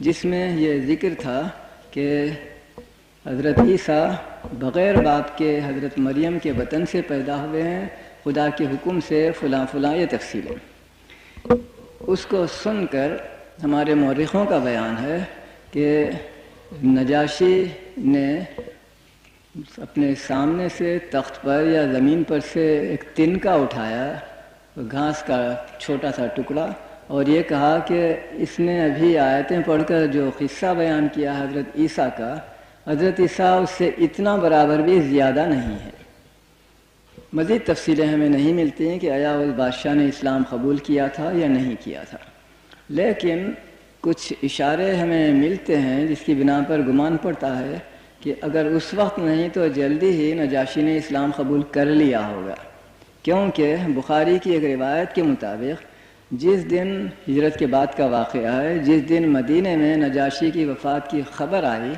جس میں یہ ذکر تھا کہ حضرت عیسیٰ بغیر باپ کے حضرت مریم کے بطن سے پیدا ہوئے ہیں، خدا کے حکم سے فلاں فلاں یہ تفصیلیں۔ اس کو سن کر ہمارے مورخوں کا بیان ہے کہ نجاشی نے اپنے سامنے سے تخت پر یا زمین پر سے ایک تنکا اٹھایا، گھاس کا چھوٹا سا ٹکڑا، اور یہ کہا کہ اس نے ابھی آیتیں پڑھ کر جو قصہ بیان کیا حضرت عیسیٰ کا، حضرت عیسیٰ اس سے اتنا برابر بھی زیادہ نہیں ہے۔ مزید تفصیلیں ہمیں نہیں ملتی ہیں کہ آیا اس بادشاہ نے اسلام قبول کیا تھا یا نہیں کیا تھا، لیکن کچھ اشارے ہمیں ملتے ہیں جس کی بنا پر گمان پڑتا ہے کہ اگر اس وقت نہیں تو جلدی ہی نجاشی نے اسلام قبول کر لیا ہوگا، کیونکہ بخاری کی ایک روایت کے مطابق جس دن ہجرت کے بعد کا واقعہ ہے، جس دن مدینے میں نجاشی کی وفات کی خبر آئی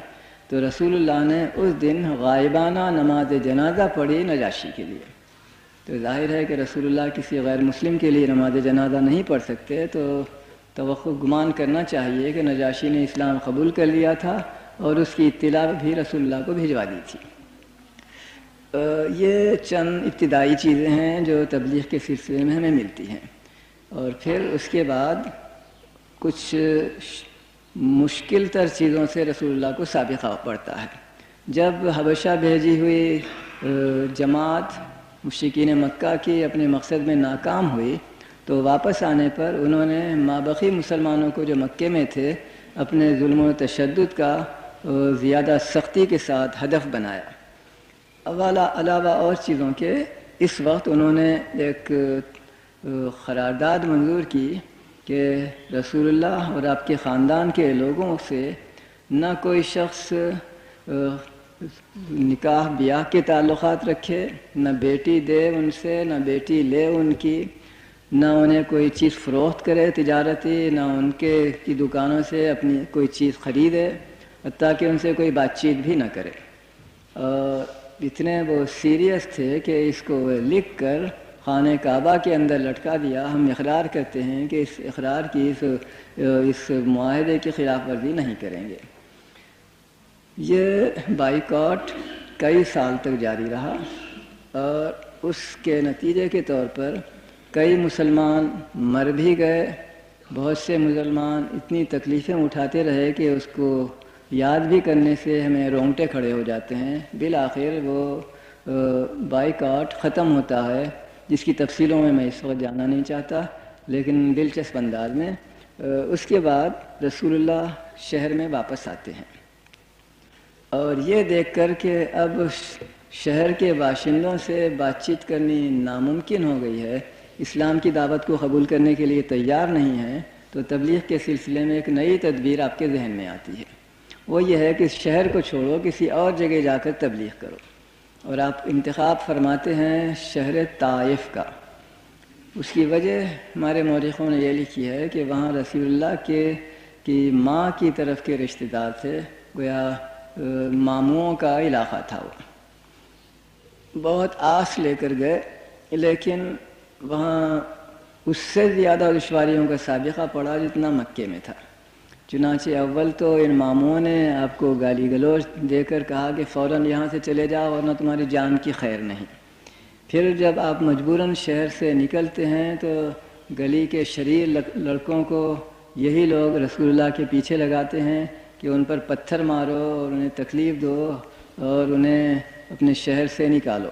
تو رسول اللہ نے اس دن غائبانہ نماز جنازہ پڑھی نجاشی کے لیے۔ تو ظاہر ہے کہ رسول اللہ کسی غیر مسلم کے لیے نماز جنازہ نہیں پڑھ سکتے، تو توقع گمان کرنا چاہیے کہ نجاشی نے اسلام قبول کر لیا تھا اور اس کی اطلاع بھی رسول اللہ کو بھجوا دی تھی۔ یہ چند ابتدائی چیزیں ہیں جو تبلیغ کے سلسلے میں ہمیں ملتی ہیں، اور پھر اس کے بعد کچھ مشکل تر چیزوں سے رسول اللہ کو سابقہ پڑتا ہے۔ جب حبشہ بھیجی ہوئی جماعت مشرکین مکہ کی اپنے مقصد میں ناکام ہوئی تو واپس آنے پر انہوں نے مابقی مسلمانوں کو جو مکے میں تھے اپنے ظلم و تشدد کا زیادہ سختی کے ساتھ ہدف بنایا۔ علاوہ اور چیزوں کے اس وقت انہوں نے ایک قرارداد منظور کی کہ رسول اللہ اور آپ کے خاندان کے لوگوں سے نہ کوئی شخص نکاح بیاہ کے تعلقات رکھے، نہ بیٹی دے ان سے، نہ بیٹی لے ان کی، نہ انہیں کوئی چیز فروخت کرے تجارتی، نہ ان کی دکانوں سے اپنی کوئی چیز خریدے، حتیٰ کہ ان سے کوئی بات چیت بھی نہ کرے۔ اتنے وہ سیریس تھے کہ اس کو لکھ کر خانہ کعبہ کے اندر لٹکا دیا۔ ہم اقرار کرتے ہیں کہ اس اقرار کی اس معاہدے کی خلاف ورزی نہیں کریں گے۔ یہ بائیکاٹ کئی سال تک جاری رہا اور اس کے نتیجے کے طور پر کئی مسلمان مر بھی گئے، بہت سے مسلمان اتنی تکلیفیں اٹھاتے رہے کہ اس کو یاد بھی کرنے سے ہمیں رونگٹے کھڑے ہو جاتے ہیں۔ بالآخر وہ بائیکاٹ ختم ہوتا ہے، جس کی تفصیلوں میں اس وقت جانا نہیں چاہتا، لیکن دلچسپ انداز میں اس کے بعد رسول اللہ شہر میں واپس آتے ہیں، اور یہ دیکھ کر کہ اب شہر کے باشندوں سے بات چیت کرنی ناممکن ہو گئی ہے، اسلام کی دعوت کو قبول کرنے کے لیے تیار نہیں ہے، تو تبلیغ کے سلسلے میں ایک نئی تدبیر آپ کے ذہن میں آتی ہے۔ وہ یہ ہے کہ اس شہر کو چھوڑو، کسی اور جگہ جا کر تبلیغ کرو، اور آپ انتخاب فرماتے ہیں شہر طائف کا۔ اس کی وجہ ہمارے مورخوں نے یہ لکھی ہے کہ وہاں رسول اللہ کی ماں کی طرف کے رشتہ دار تھے، گویا ماموں کا علاقہ تھا۔ وہ بہت آس لے کر گئے، لیکن وہاں اس سے زیادہ دشواریوں کا سابقہ پڑا جتنا مکے میں تھا۔ چنانچہ اول تو ان ماموں نے آپ کو گالی گلوچ دے کر کہا کہ فوراً یہاں سے چلے جاؤ ورنہ تمہاری جان کی خیر نہیں۔ پھر جب آپ مجبوراً شہر سے نکلتے ہیں تو گلی کے شریر لڑکوں کو یہی لوگ رسول اللہ کے پیچھے لگاتے ہیں کہ ان پر پتھر مارو اور انہیں تکلیف دو اور انہیں اپنے شہر سے نکالو۔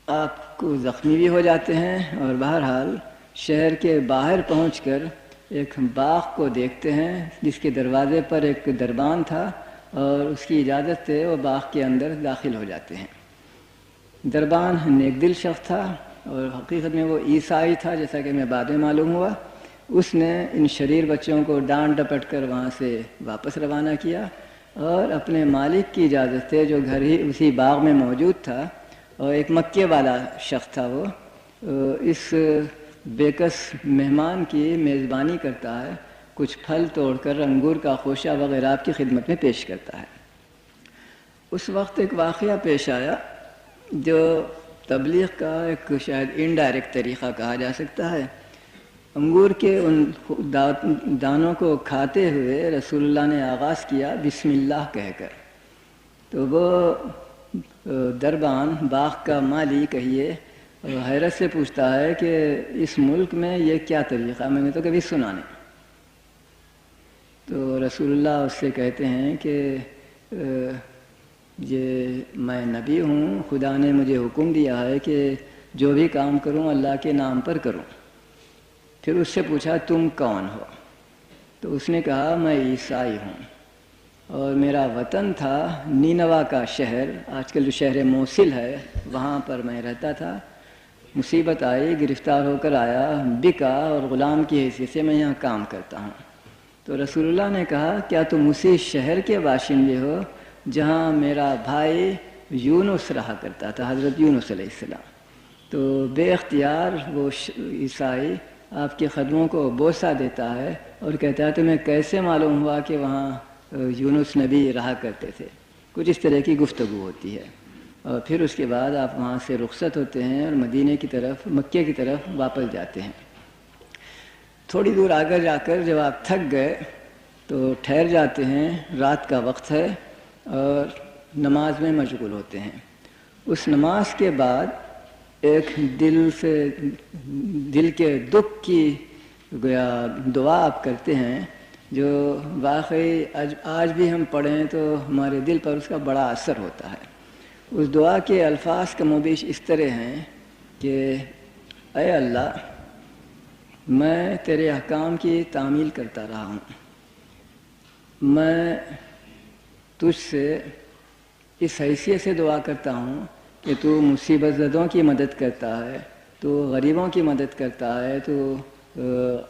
آپ کو زخمی بھی ہو جاتے ہیں، اور بہرحال شہر کے باہر پہنچ کر ایک باغ کو دیکھتے ہیں جس کے دروازے پر ایک دربان تھا، اور اس کی اجازت سے وہ باغ کے اندر داخل ہو جاتے ہیں۔ دربان نیک دل شخص تھا، اور حقیقت میں وہ عیسائی تھا، جیسا کہ ہمیں بعد میں معلوم ہوا۔ اس نے ان شریر بچوں کو ڈانٹ ڈپٹ کر وہاں سے واپس روانہ کیا، اور اپنے مالک کی اجازت سے جو گھر ہی اسی باغ میں موجود تھا، اور ایک مکے والا شخص تھا، وہ اس بےکس مہمان کی میزبانی کرتا ہے، کچھ پھل توڑ کر انگور کا خوشہ وغیرہ آپ کی خدمت میں پیش کرتا ہے۔ اس وقت ایک واقعہ پیش آیا جو تبلیغ کا ایک شاید انڈائریکٹ طریقہ کہا جا سکتا ہے۔ انگور کے ان دانوں کو کھاتے ہوئے رسول اللہ نے آغاز کیا بسم اللہ کہہ کر، تو وہ دربان باغ کا مالی کہیے حیرت سے پوچھتا ہے کہ اس ملک میں یہ کیا طریقہ، میں نے تو کبھی سنا نہیں۔ تو رسول اللہ اس سے کہتے ہیں کہ یہ میں نبی ہوں، خدا نے مجھے حکم دیا ہے کہ جو بھی کام کروں اللہ کے نام پر کروں۔ پھر اس سے پوچھا تم کون ہو؟ تو اس نے کہا میں عیسائی ہوں اور میرا وطن تھا نینوا کا شہر، آج کل جو شہر موصل ہے وہاں پر میں رہتا تھا۔ مصیبت آئی، گرفتار ہو کر آیا، بکا اور غلام کی حیثیت سے میں یہاں کام کرتا ہوں۔ تو رسول اللہ نے کہا کیا تم اسی شہر کے باشندے ہو جہاں میرا بھائی یونس رہا کرتا تھا، حضرت یونس علیہ السلام؟ تو بے اختیار وہ عیسائی آپ کے قدموں کو بوسہ دیتا ہے اور کہتا ہے تمہیں کیسے معلوم ہوا کہ وہاں یونس نبی رہا کرتے تھے؟ کچھ اس طرح کی گفتگو ہوتی ہے، اور پھر اس کے بعد آپ وہاں سے رخصت ہوتے ہیں اور مدینے کی طرف، مکے کی طرف واپس جاتے ہیں۔ تھوڑی دور آگے جا کر جب آپ تھک گئے تو ٹھہر جاتے ہیں، رات کا وقت ہے اور نماز میں مشغول ہوتے ہیں۔ اس نماز کے بعد ایک دل کے دکھ کی گویا دعا آپ کرتے ہیں جو واقعی آج بھی ہم پڑھیں تو ہمارے دل پر اس کا بڑا اثر ہوتا ہے۔ اس دعا کے الفاظ کم و بیش اس طرح ہیں کہ اے اللہ، میں تیرے احکام کی تعمیل کرتا رہا ہوں، میں تجھ سے اس حیثیت سے دعا کرتا ہوں کہ تو مصیبت زدوں کی مدد کرتا ہے، تو غریبوں کی مدد کرتا ہے، تو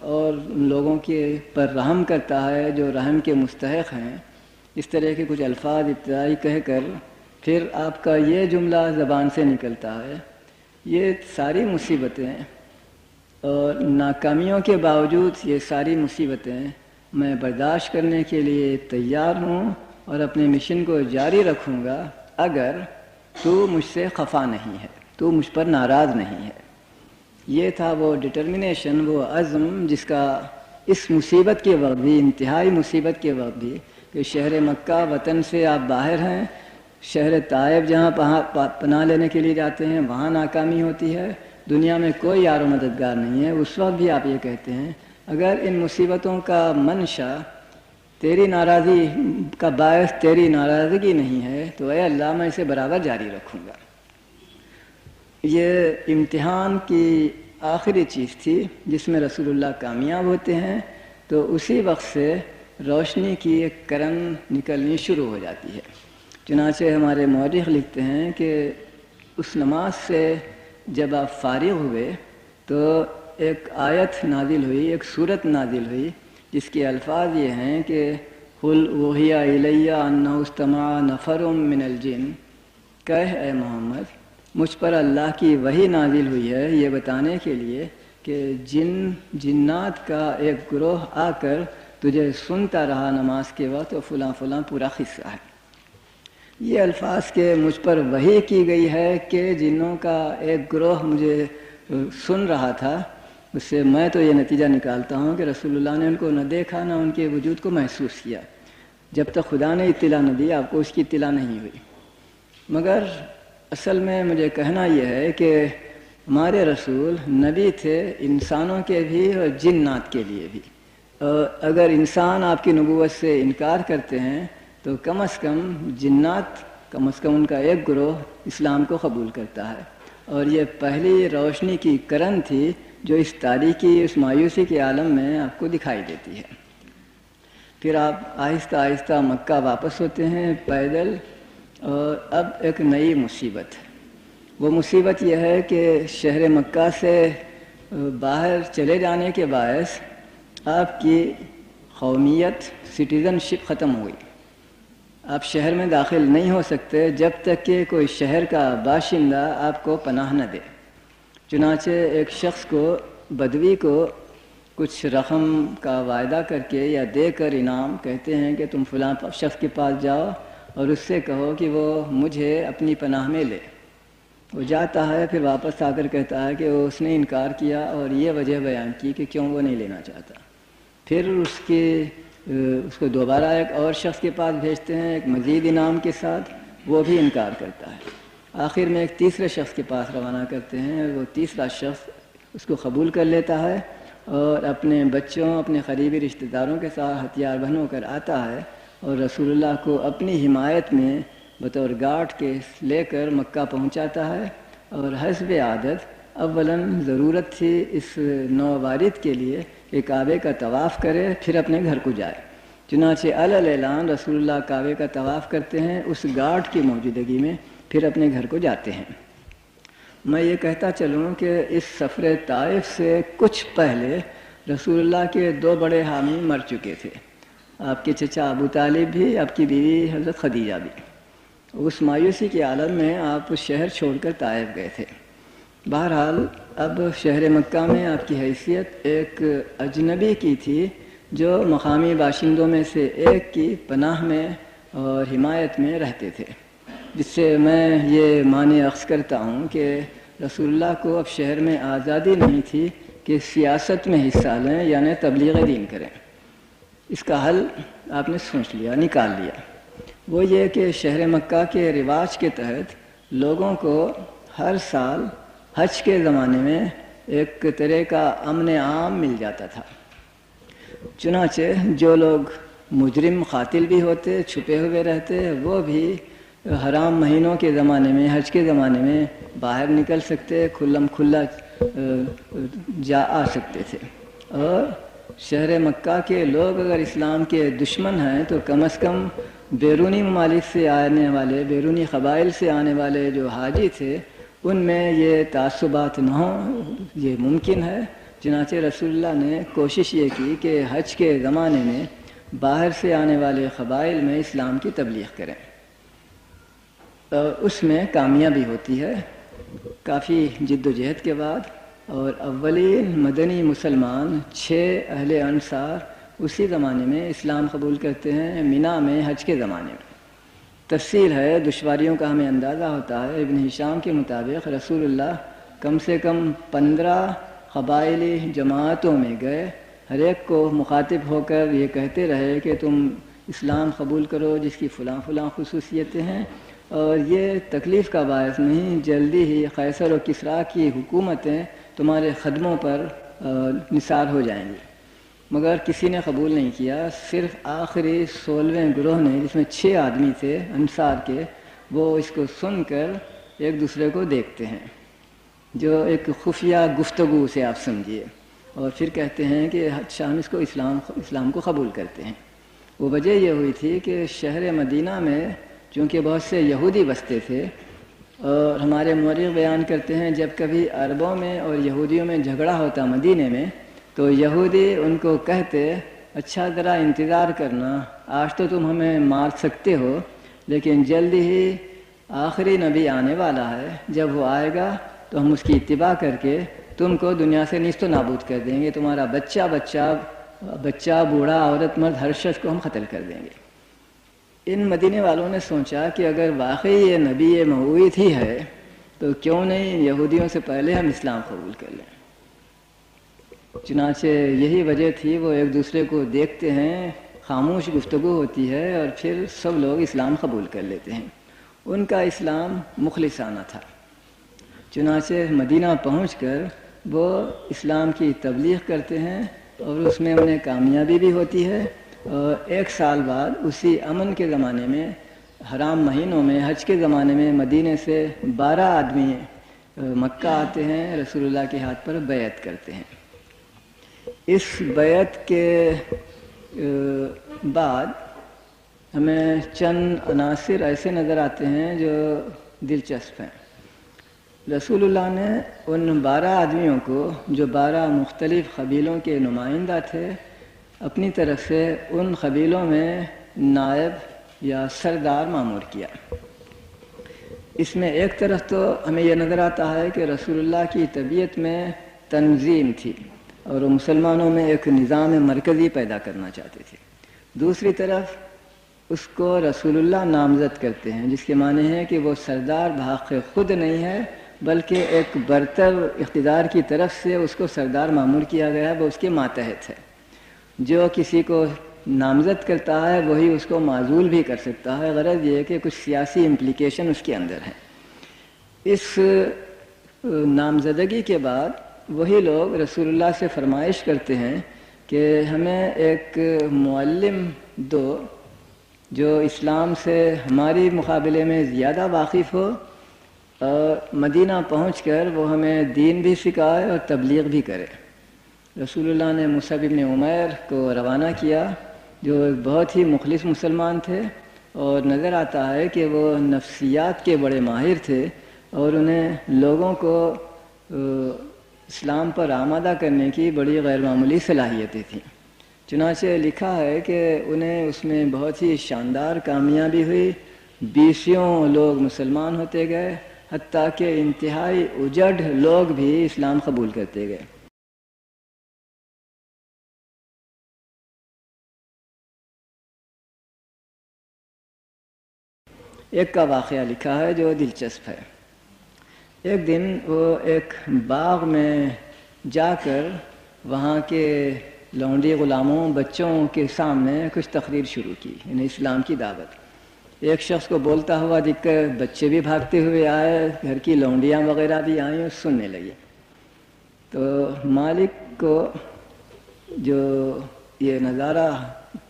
اور لوگوں کے پر رحم کرتا ہے جو رحم کے مستحق ہیں۔ اس طرح کے کچھ الفاظ ابتدائی کہہ کر پھر آپ کا یہ جملہ زبان سے نکلتا ہے، یہ ساری مصیبتیں اور ناکامیوں کے باوجود یہ ساری مصیبتیں میں برداشت کرنے کے لیے تیار ہوں اور اپنے مشن کو جاری رکھوں گا اگر تو مجھ سے خفا نہیں ہے، تو مجھ پر ناراض نہیں ہے۔ یہ تھا وہ ڈٹرمنیشن، وہ عزم جس کا اس مصیبت کے وقت بھی، انتہائی مصیبت کے وقت بھی، کہ شہر مکہ وطن سے آپ باہر ہیں، شہر طائف جہاں پناہ لینے کے لیے جاتے ہیں وہاں ناکامی ہوتی ہے، دنیا میں کوئی یار و مددگار نہیں ہے، اس وقت بھی آپ یہ کہتے ہیں اگر ان مصیبتوں کا منشا تیری ناراضی کا باعث تیری ناراضگی نہیں ہے تو اے اللہ میں اسے برابر جاری رکھوں گا۔ یہ امتحان کی آخری چیز تھی جس میں رسول اللہ کامیاب ہوتے ہیں، تو اسی وقت سے روشنی کی ایک کرن نکلنی شروع ہو جاتی ہے۔ چنانچہ ہمارے مورخ لکھتے ہیں کہ اس نماز سے جب آپ فارغ ہوئے تو ایک آیت نازل ہوئی، ایک سورت نازل ہوئی جس کے الفاظ یہ ہیں کہ قُلْ أُوحِیَ إِلَیَّ أَنَّهُ اسْتَمَعَ نَفَرٌ مِّنَ الْجِنِّ، کہہ اے محمد مجھ پر اللہ کی وحی نازل ہوئی ہے یہ بتانے کے لیے کہ جنات کا ایک گروہ آ کر تجھے سنتا رہا نماز کے وقت، اور فلاں فلاں پورا قصہ ہے۔ یہ الفاظ کہ مجھ پر وحی کی گئی ہے کہ جنوں کا ایک گروہ مجھے سن رہا تھا، اس سے میں تو یہ نتیجہ نکالتا ہوں کہ رسول اللہ نے ان کو نہ دیکھا نہ ان کے وجود کو محسوس کیا۔ جب تک خدا نے اطلاع نہ دی آپ کو اس کی اطلاع نہیں ہوئی۔ مگر اصل میں مجھے کہنا یہ ہے کہ ہمارے رسول نبی تھے انسانوں کے بھی اور جنات کے لیے بھی، اور اگر انسان آپ کی نبوت سے انکار کرتے ہیں تو کم از کم جنات، کم از کم ان کا ایک گروہ اسلام کو قبول کرتا ہے، اور یہ پہلی روشنی کی کرن تھی جو اس تاریکی، اس مایوسی کے عالم میں آپ کو دکھائی دیتی ہے۔ پھر آپ آہستہ آہستہ مکہ واپس ہوتے ہیں پیدل، اور اب ایک نئی مصیبت، وہ مصیبت یہ ہے کہ شہر مکہ سے باہر چلے جانے کے باعث آپ کی قومیت، سٹیزن شپ ختم ہو گئی۔ آپ شہر میں داخل نہیں ہو سکتے جب تک کہ کوئی شہر کا باشندہ آپ کو پناہ نہ دے۔ چنانچہ ایک شخص کو، بدوی کو کچھ رقم کا وعدہ کر کے یا دے کر انعام، کہتے ہیں کہ تم فلاں شخص کے پاس جاؤ اور اس سے کہو کہ وہ مجھے اپنی پناہ میں لے۔ وہ جاتا ہے، پھر واپس آ کر کہتا ہے کہ اس نے انکار کیا اور یہ وجہ بیان کی کہ کیوں وہ نہیں لینا چاہتا۔ پھر اس کو دوبارہ ایک اور شخص کے پاس بھیجتے ہیں ایک مزید انعام کے ساتھ، وہ بھی انکار کرتا ہے۔ آخر میں ایک تیسرے شخص کے پاس روانہ کرتے ہیں، وہ تیسرا شخص اس کو قبول کر لیتا ہے اور اپنے بچوں، اپنے قریبی رشتہ داروں کے ساتھ ہتھیار بند ہو کر آتا ہے اور رسول اللہ کو اپنی حمایت میں بطور گارڈ کے لے کر مکہ پہنچاتا ہے۔ اور حسب عادت اولاً ضرورت تھی اس نووارد کے لیے کہ کعبے کا طواف کرے، پھر اپنے گھر کو جائے۔ چنانچہ اعلان رسول اللہ کعبے کا طواف کرتے ہیں، اس گارڈ کی موجودگی میں پھر اپنے گھر کو جاتے ہیں۔ میں یہ کہتا چلوں کہ اس سفر طائف سے کچھ پہلے رسول اللہ کے 2 بڑے حامی مر چکے تھے، آپ کے چچا ابو طالب بھی، آپ کی بیوی حضرت خدیجہ بھی۔ اس مایوسی کے عالم میں آپ شہر چھوڑ کر طائف گئے تھے۔ بہرحال اب شہر مکہ میں آپ کی حیثیت ایک اجنبی کی تھی جو مقامی باشندوں میں سے ایک کی پناہ میں اور حمایت میں رہتے تھے، جس سے میں یہ معنی اخذ کرتا ہوں کہ رسول اللہ کو اب شہر میں آزادی نہیں تھی کہ سیاست میں حصہ لیں یعنی تبلیغ دین کریں۔ اس کا حل آپ نے سوچ لیا، نکال لیا، وہ یہ کہ شہر مکہ کے رواج کے تحت لوگوں کو ہر سال حج کے زمانے میں ایک طرح کا امن عام مل جاتا تھا۔ چنانچہ جو لوگ مجرم قاتل بھی ہوتے، چھپے ہوئے رہتے، وہ بھی حرام مہینوں کے زمانے میں، حج کے زمانے میں باہر نکل سکتے، کھلم کھلا جا آ سکتے تھے۔ اور شہر مکہ کے لوگ اگر اسلام کے دشمن ہیں تو کم از کم بیرونی ممالک سے آنے والے، بیرونی قبائل سے آنے والے جو حاجی تھے ان میں یہ تعصبات نہ ہوں، یہ ممکن ہے۔ چنانچہ رسول اللہ نے کوشش یہ کی کہ حج کے زمانے میں باہر سے آنے والے قبائل میں اسلام کی تبلیغ کریں، اور اس میں کامیابی ہوتی ہے کافی جد و جہد کے بعد۔ اور اولین مدنی مسلمان 6 اہل انصار اسی زمانے میں اسلام قبول کرتے ہیں، مینا میں حج کے زمانے میں۔ تفصیل ہے، دشواریوں کا ہمیں اندازہ ہوتا ہے۔ ابن ہشام کے مطابق رسول اللہ کم سے کم 15 قبائلی جماعتوں میں گئے، ہر ایک کو مخاطب ہو کر یہ کہتے رہے کہ تم اسلام قبول کرو جس کی فلاں فلاں خصوصیتیں ہیں، اور یہ تکلیف کا باعث نہیں، جلدی ہی قیصر و کسریٰ کی حکومتیں تمہارے قدموں پر نثار ہو جائیں گی۔ مگر کسی نے قبول نہیں کیا، صرف آخری 16ویں گروہ نے، جس میں 6 آدمی تھے انصار کے، وہ اس کو سن کر ایک دوسرے کو دیکھتے ہیں، جو ایک خفیہ گفتگو سے آپ سمجھیے، اور پھر کہتے ہیں کہ ہم اس کو اسلام کو قبول کرتے ہیں۔ وہ وجہ یہ ہوئی تھی کہ شہر مدینہ میں چونکہ بہت سے یہودی بستے تھے، اور ہمارے مورخ بیان کرتے ہیں جب کبھی عربوں میں اور یہودیوں میں جھگڑا ہوتا مدینے میں تو یہودی ان کو کہتے اچھا ذرا انتظار کرنا، آج تو تم ہمیں مار سکتے ہو لیکن جلدی ہی آخری نبی آنے والا ہے، جب وہ آئے گا تو ہم اس کی اتباع کر کے تم کو دنیا سے نیست و نابود کر دیں گے، تمہارا بچہ بوڑھا عورت مرد ہر شخص کو ہم قتل کر دیں گے۔ ان مدینے والوں نے سوچا کہ اگر واقعی یہ نبی موعود ہی ہے تو کیوں نہیں یہودیوں سے پہلے ہم اسلام قبول کر لیں۔ چنانچہ یہی وجہ تھی، وہ ایک دوسرے کو دیکھتے ہیں، خاموش گفتگو ہوتی ہے اور پھر سب لوگ اسلام قبول کر لیتے ہیں۔ ان کا اسلام مخلصانہ تھا۔ چنانچہ مدینہ پہنچ کر وہ اسلام کی تبلیغ کرتے ہیں اور اس میں انہیں کامیابی بھی ہوتی ہے، اور 1 سال بعد اسی امن کے زمانے میں، حرام مہینوں میں، حج کے زمانے میں مدینے سے 12 آدمی مکہ آتے ہیں، رسول اللہ کے ہاتھ پر بیعت کرتے ہیں۔ اس بیعت کے بعد ہمیں چند عناصر ایسے نظر آتے ہیں جو دلچسپ ہیں۔ رسول اللہ نے ان 12 آدمیوں کو، جو 12 مختلف قبیلوں کے نمائندہ تھے، اپنی طرف سے ان قبیلوں میں نائب یا سردار مامور کیا۔ اس میں ایک طرف تو ہمیں یہ نظر آتا ہے کہ رسول اللہ کی طبیعت میں تنظیم تھی اور وہ مسلمانوں میں ایک نظام مرکزی پیدا کرنا چاہتے تھے۔ دوسری طرف اس کو رسول اللہ نامزد کرتے ہیں، جس کے معنی ہے کہ وہ سردار بحق خود نہیں ہے بلکہ ایک برتر اقتدار کی طرف سے اس کو سردار مامور کیا گیا ہے، وہ اس کے ماتحت ہے۔ جو کسی کو نامزد کرتا ہے وہی اس کو معزول بھی کر سکتا ہے. غرض یہ ہے کہ کچھ سیاسی امپلیکیشن اس کے اندر ہیں. اس نامزدگی کے بعد وہی لوگ رسول اللہ سے فرمائش کرتے ہیں کہ ہمیں ایک معلم دو جو اسلام سے ہماری مقابلے میں زیادہ واقف ہو اور مدینہ پہنچ کر وہ ہمیں دین بھی سکھائے اور تبلیغ بھی کرے. رسول اللہ نے مصعب بن عمیر کو روانہ کیا جو ایک بہت ہی مخلص مسلمان تھے اور نظر آتا ہے کہ وہ نفسیات کے بڑے ماہر تھے اور انہیں لوگوں کو اسلام پر آمادہ کرنے کی بڑی غیر معمولی صلاحیتیں تھیں. چنانچہ لکھا ہے کہ انہیں اس میں بہت ہی شاندار کامیابی ہوئی. 20 لوگ مسلمان ہوتے گئے حتیٰ کہ انتہائی اجڑ لوگ بھی اسلام قبول کرتے گئے. ایک کا واقعہ لکھا ہے جو دلچسپ ہے. ایک دن وہ ایک باغ میں جا کر وہاں کے لونڈی غلاموں بچوں کے سامنے کچھ تقریر شروع کی، یعنی اسلام کی دعوت. ایک شخص کو بولتا ہوا دیکھ کر بچے بھی بھاگتے ہوئے آئے، گھر کی لونڈیاں وغیرہ بھی آئیں اور سننے لگے. تو مالک کو جو یہ نظارہ،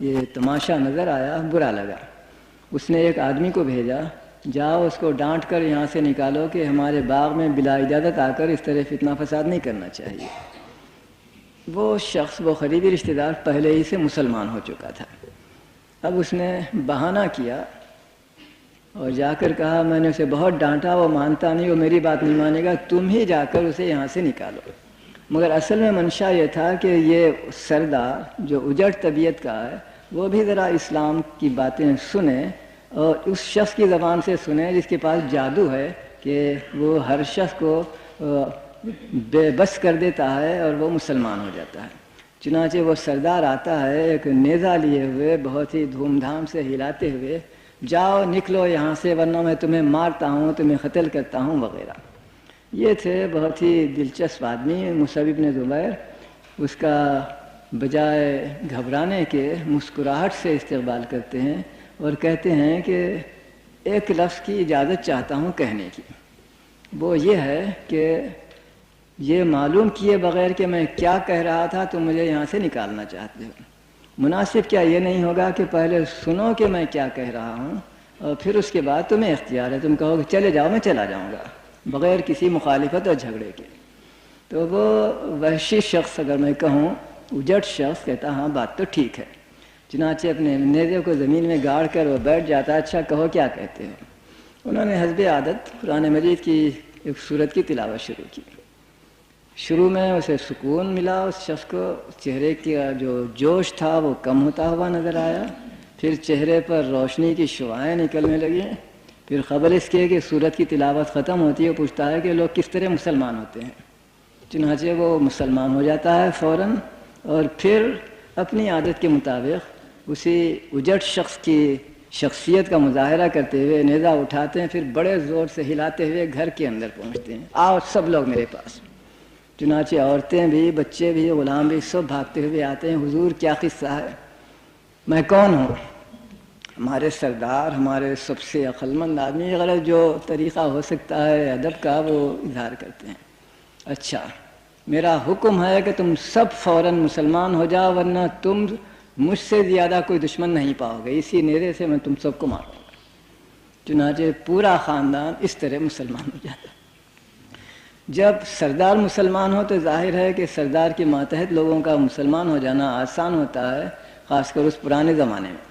یہ تماشا نظر آیا، برا لگا. اس نے ایک آدمی کو بھیجا، جاؤ اس کو ڈانٹ کر یہاں سے نکالو کہ ہمارے باغ میں بلا اجازت آ کر اس طرح فتنہ فساد نہیں کرنا چاہیے. وہ شخص، وہ قریبی رشتہ دار پہلے ہی سے مسلمان ہو چکا تھا. اب اس نے بہانہ کیا اور جا کر کہا میں نے اسے بہت ڈانٹا، وہ مانتا نہیں، وہ میری بات نہیں مانے گا، تم ہی جا کر اسے یہاں سے نکالو. مگر اصل میں منشا یہ تھا کہ یہ سردار جو اجڑ طبیعت کا ہے وہ بھی ذرا اسلام کی باتیں سنے اور اس شخص کی زبان سے سنے جس کے پاس جادو ہے کہ وہ ہر شخص کو بے بس کر دیتا ہے اور وہ مسلمان ہو جاتا ہے. چنانچہ وہ سردار آتا ہے ایک نیزہ لیے ہوئے، بہت ہی دھوم دھام سے ہلاتے ہوئے، جاؤ نکلو یہاں سے ورنہ میں تمہیں مارتا ہوں، تمہیں قتل کرتا ہوں وغیرہ. یہ تھے بہت ہی دلچسپ آدمی مصعب بن زبیر. اس کا بجائے گھبرانے کے مسکراہٹ سے استقبال کرتے ہیں اور کہتے ہیں کہ ایک لفظ کی اجازت چاہتا ہوں کہنے کی. وہ یہ ہے کہ یہ معلوم کیے بغیر کہ میں کیا کہہ رہا تھا تم مجھے یہاں سے نکالنا چاہتے ہو. مناسب کیا یہ نہیں ہوگا کہ پہلے سنو کہ میں کیا کہہ رہا ہوں اور پھر اس کے بعد تمہیں اختیار ہے، تم کہو کہ چلے جاؤ، میں چلا جاؤں گا بغیر کسی مخالفت اور جھگڑے کے. تو وہ وحشی شخص، اگر میں کہوں اجڑ شخص، کہتا ہاں بات تو ٹھیک ہے. چنانچہ اپنے نیزے کو زمین میں گاڑ کر وہ بیٹھ جاتا. اچھا کہو کیا کہتے ہو. انہوں نے حسب عادت قرآن مجید کی ایک سورت کی تلاوت شروع کی. شروع میں اسے سکون ملا، اس شخص کو چہرے کا جو جوش تھا وہ کم ہوتا ہوا نظر آیا. پھر چہرے پر روشنی کی شعاعیں نکلنے لگیں. پھر خبر اس کے کہ سورت کی تلاوت ختم ہوتی ہے، پوچھتا ہے کہ لوگ کس طرح مسلمان ہوتے ہیں. چنانچہ وہ مسلمان ہو جاتا ہے فوراً اور پھر اپنی عادت کے مطابق اسی اجڑ شخص کی شخصیت کا مظاہرہ کرتے ہوئے نیزہ اٹھاتے ہیں، پھر بڑے زور سے ہلاتے ہوئے گھر کے اندر پہنچتے ہیں. آؤ سب لوگ میرے پاس. چنانچہ عورتیں بھی، بچے بھی، غلام بھی سب بھاگتے ہوئے آتے ہیں. حضور کیا قصہ ہے؟ میں کون ہوں؟ ہمارے سردار، ہمارے سب سے عقل مند آدمی، غلط جو طریقہ ہو سکتا ہے ادب کا وہ اظہار کرتے ہیں. اچھا میرا حکم ہے کہ تم سب فوراً مسلمان ہو جاؤ ورنہ تم مجھ سے زیادہ کوئی دشمن نہیں پاؤ گے، اسی نیزے سے میں تم سب کو ماروں گا. چنانچہ پورا خاندان اس طرح مسلمان ہو جاتا. جب سردار مسلمان ہو تو ظاہر ہے کہ سردار کے ماتحت لوگوں کا مسلمان ہو جانا آسان ہوتا ہے، خاص کر اس پرانے زمانے میں.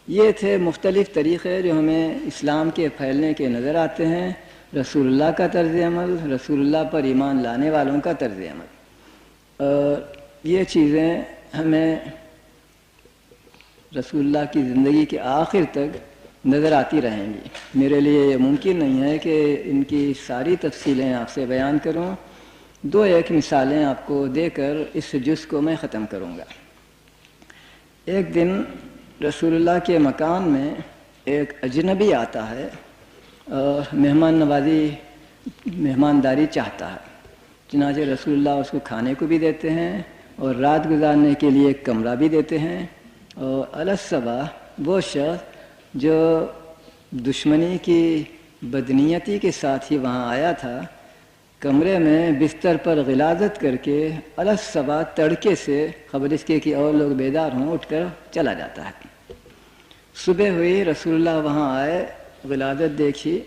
یہ تھے مختلف طریقے جو ہمیں اسلام کے پھیلنے کے نظر آتے ہیں. رسول اللہ کا طرز عمل، رسول اللہ پر ایمان لانے والوں کا طرز عمل، اور یہ چیزیں ہمیں رسول اللہ کی زندگی کے آخر تک نظر آتی رہیں گی. میرے لیے یہ ممکن نہیں ہے کہ ان کی ساری تفصیلیں آپ سے بیان کروں. 2 مثالیں آپ کو دے کر اس جز کو میں ختم کروں گا. ایک دن رسول اللہ کے مکان میں ایک اجنبی آتا ہے اور مہمانداری چاہتا ہے. چنانچہ رسول اللہ اس کو کھانے کو بھی دیتے ہیں اور رات گزارنے کے لیے ایک کمرہ بھی دیتے ہیں. اور الصبا وہ شخص جو دشمنی کی بدنیتی کے ساتھ ہی وہاں آیا تھا، کمرے میں بستر پر غلاظت کر کے الصبا تڑکے سے خبر اس کے کہ اور لوگ بیدار ہوں اٹھ کر چلا جاتا ہے۔ صبح ہوئی، رسول اللہ وہاں آئے، غلاظت دیکھی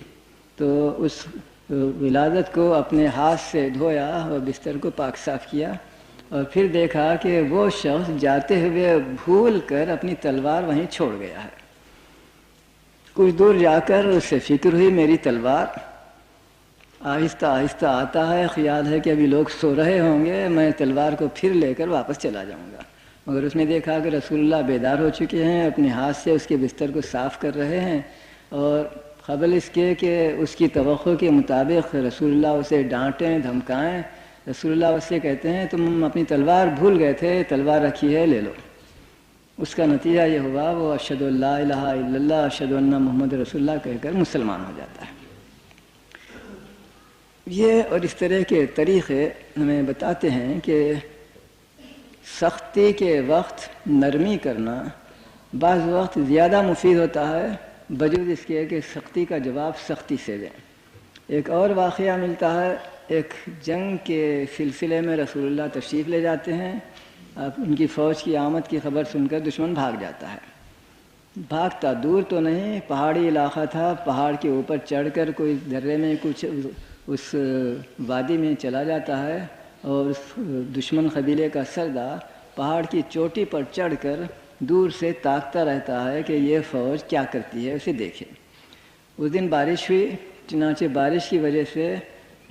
تو اس غلاظت کو اپنے ہاتھ سے دھویا اور بستر کو پاک صاف کیا، اور پھر دیکھا کہ وہ شخص جاتے ہوئے بھول کر اپنی تلوار وہیں چھوڑ گیا ہے۔ کچھ دور جا کر اسے فکر ہوئی میری تلوار، آہستہ آہستہ آتا ہے، خیال ہے کہ ابھی لوگ سو رہے ہوں گے، میں تلوار کو پھر لے کر واپس چلا جاؤں گا، مگر اس نے دیکھا کہ رسول اللہ بیدار ہو چکے ہیں، اپنے ہاتھ سے اس کے بستر کو صاف کر رہے ہیں، اور قبل اس کے کہ اس کی توقع کے مطابق رسول اللہ اسے ڈانٹیں دھمکائیں، رسول اللہ اس سے کہتے ہیں تم اپنی تلوار بھول گئے تھے، تلوار رکھی ہے، لے لو۔ اس کا نتیجہ یہ ہوا وہ اشہد ان لا الہ الا اللہ اشہد ان محمد رسول اللہ کہہ کر مسلمان ہو جاتا ہے۔ یہ اور اس طرح کے طریقے ہمیں بتاتے ہیں کہ سختی کے وقت نرمی کرنا بعض وقت زیادہ مفید ہوتا ہے بجوز اس کے کہ سختی کا جواب سختی سے دیں۔ ایک اور واقعہ ملتا ہے، ایک جنگ کے سلسلے میں رسول اللہ تشریف لے جاتے ہیں، اب ان کی فوج کی آمد کی خبر سن کر دشمن بھاگ جاتا ہے۔ بھاگتا دور تو نہیں، پہاڑی علاقہ تھا، پہاڑ کے اوپر چڑھ کر کوئی درے میں کچھ اس وادی میں چلا جاتا ہے، اور اس دشمن قبیلے کا سردار پہاڑ کی چوٹی پر چڑھ کر دور سے تاکتا رہتا ہے کہ یہ فوج کیا کرتی ہے، اسے دیکھے۔ اس دن بارش ہوئی، چنانچہ بارش کی وجہ سے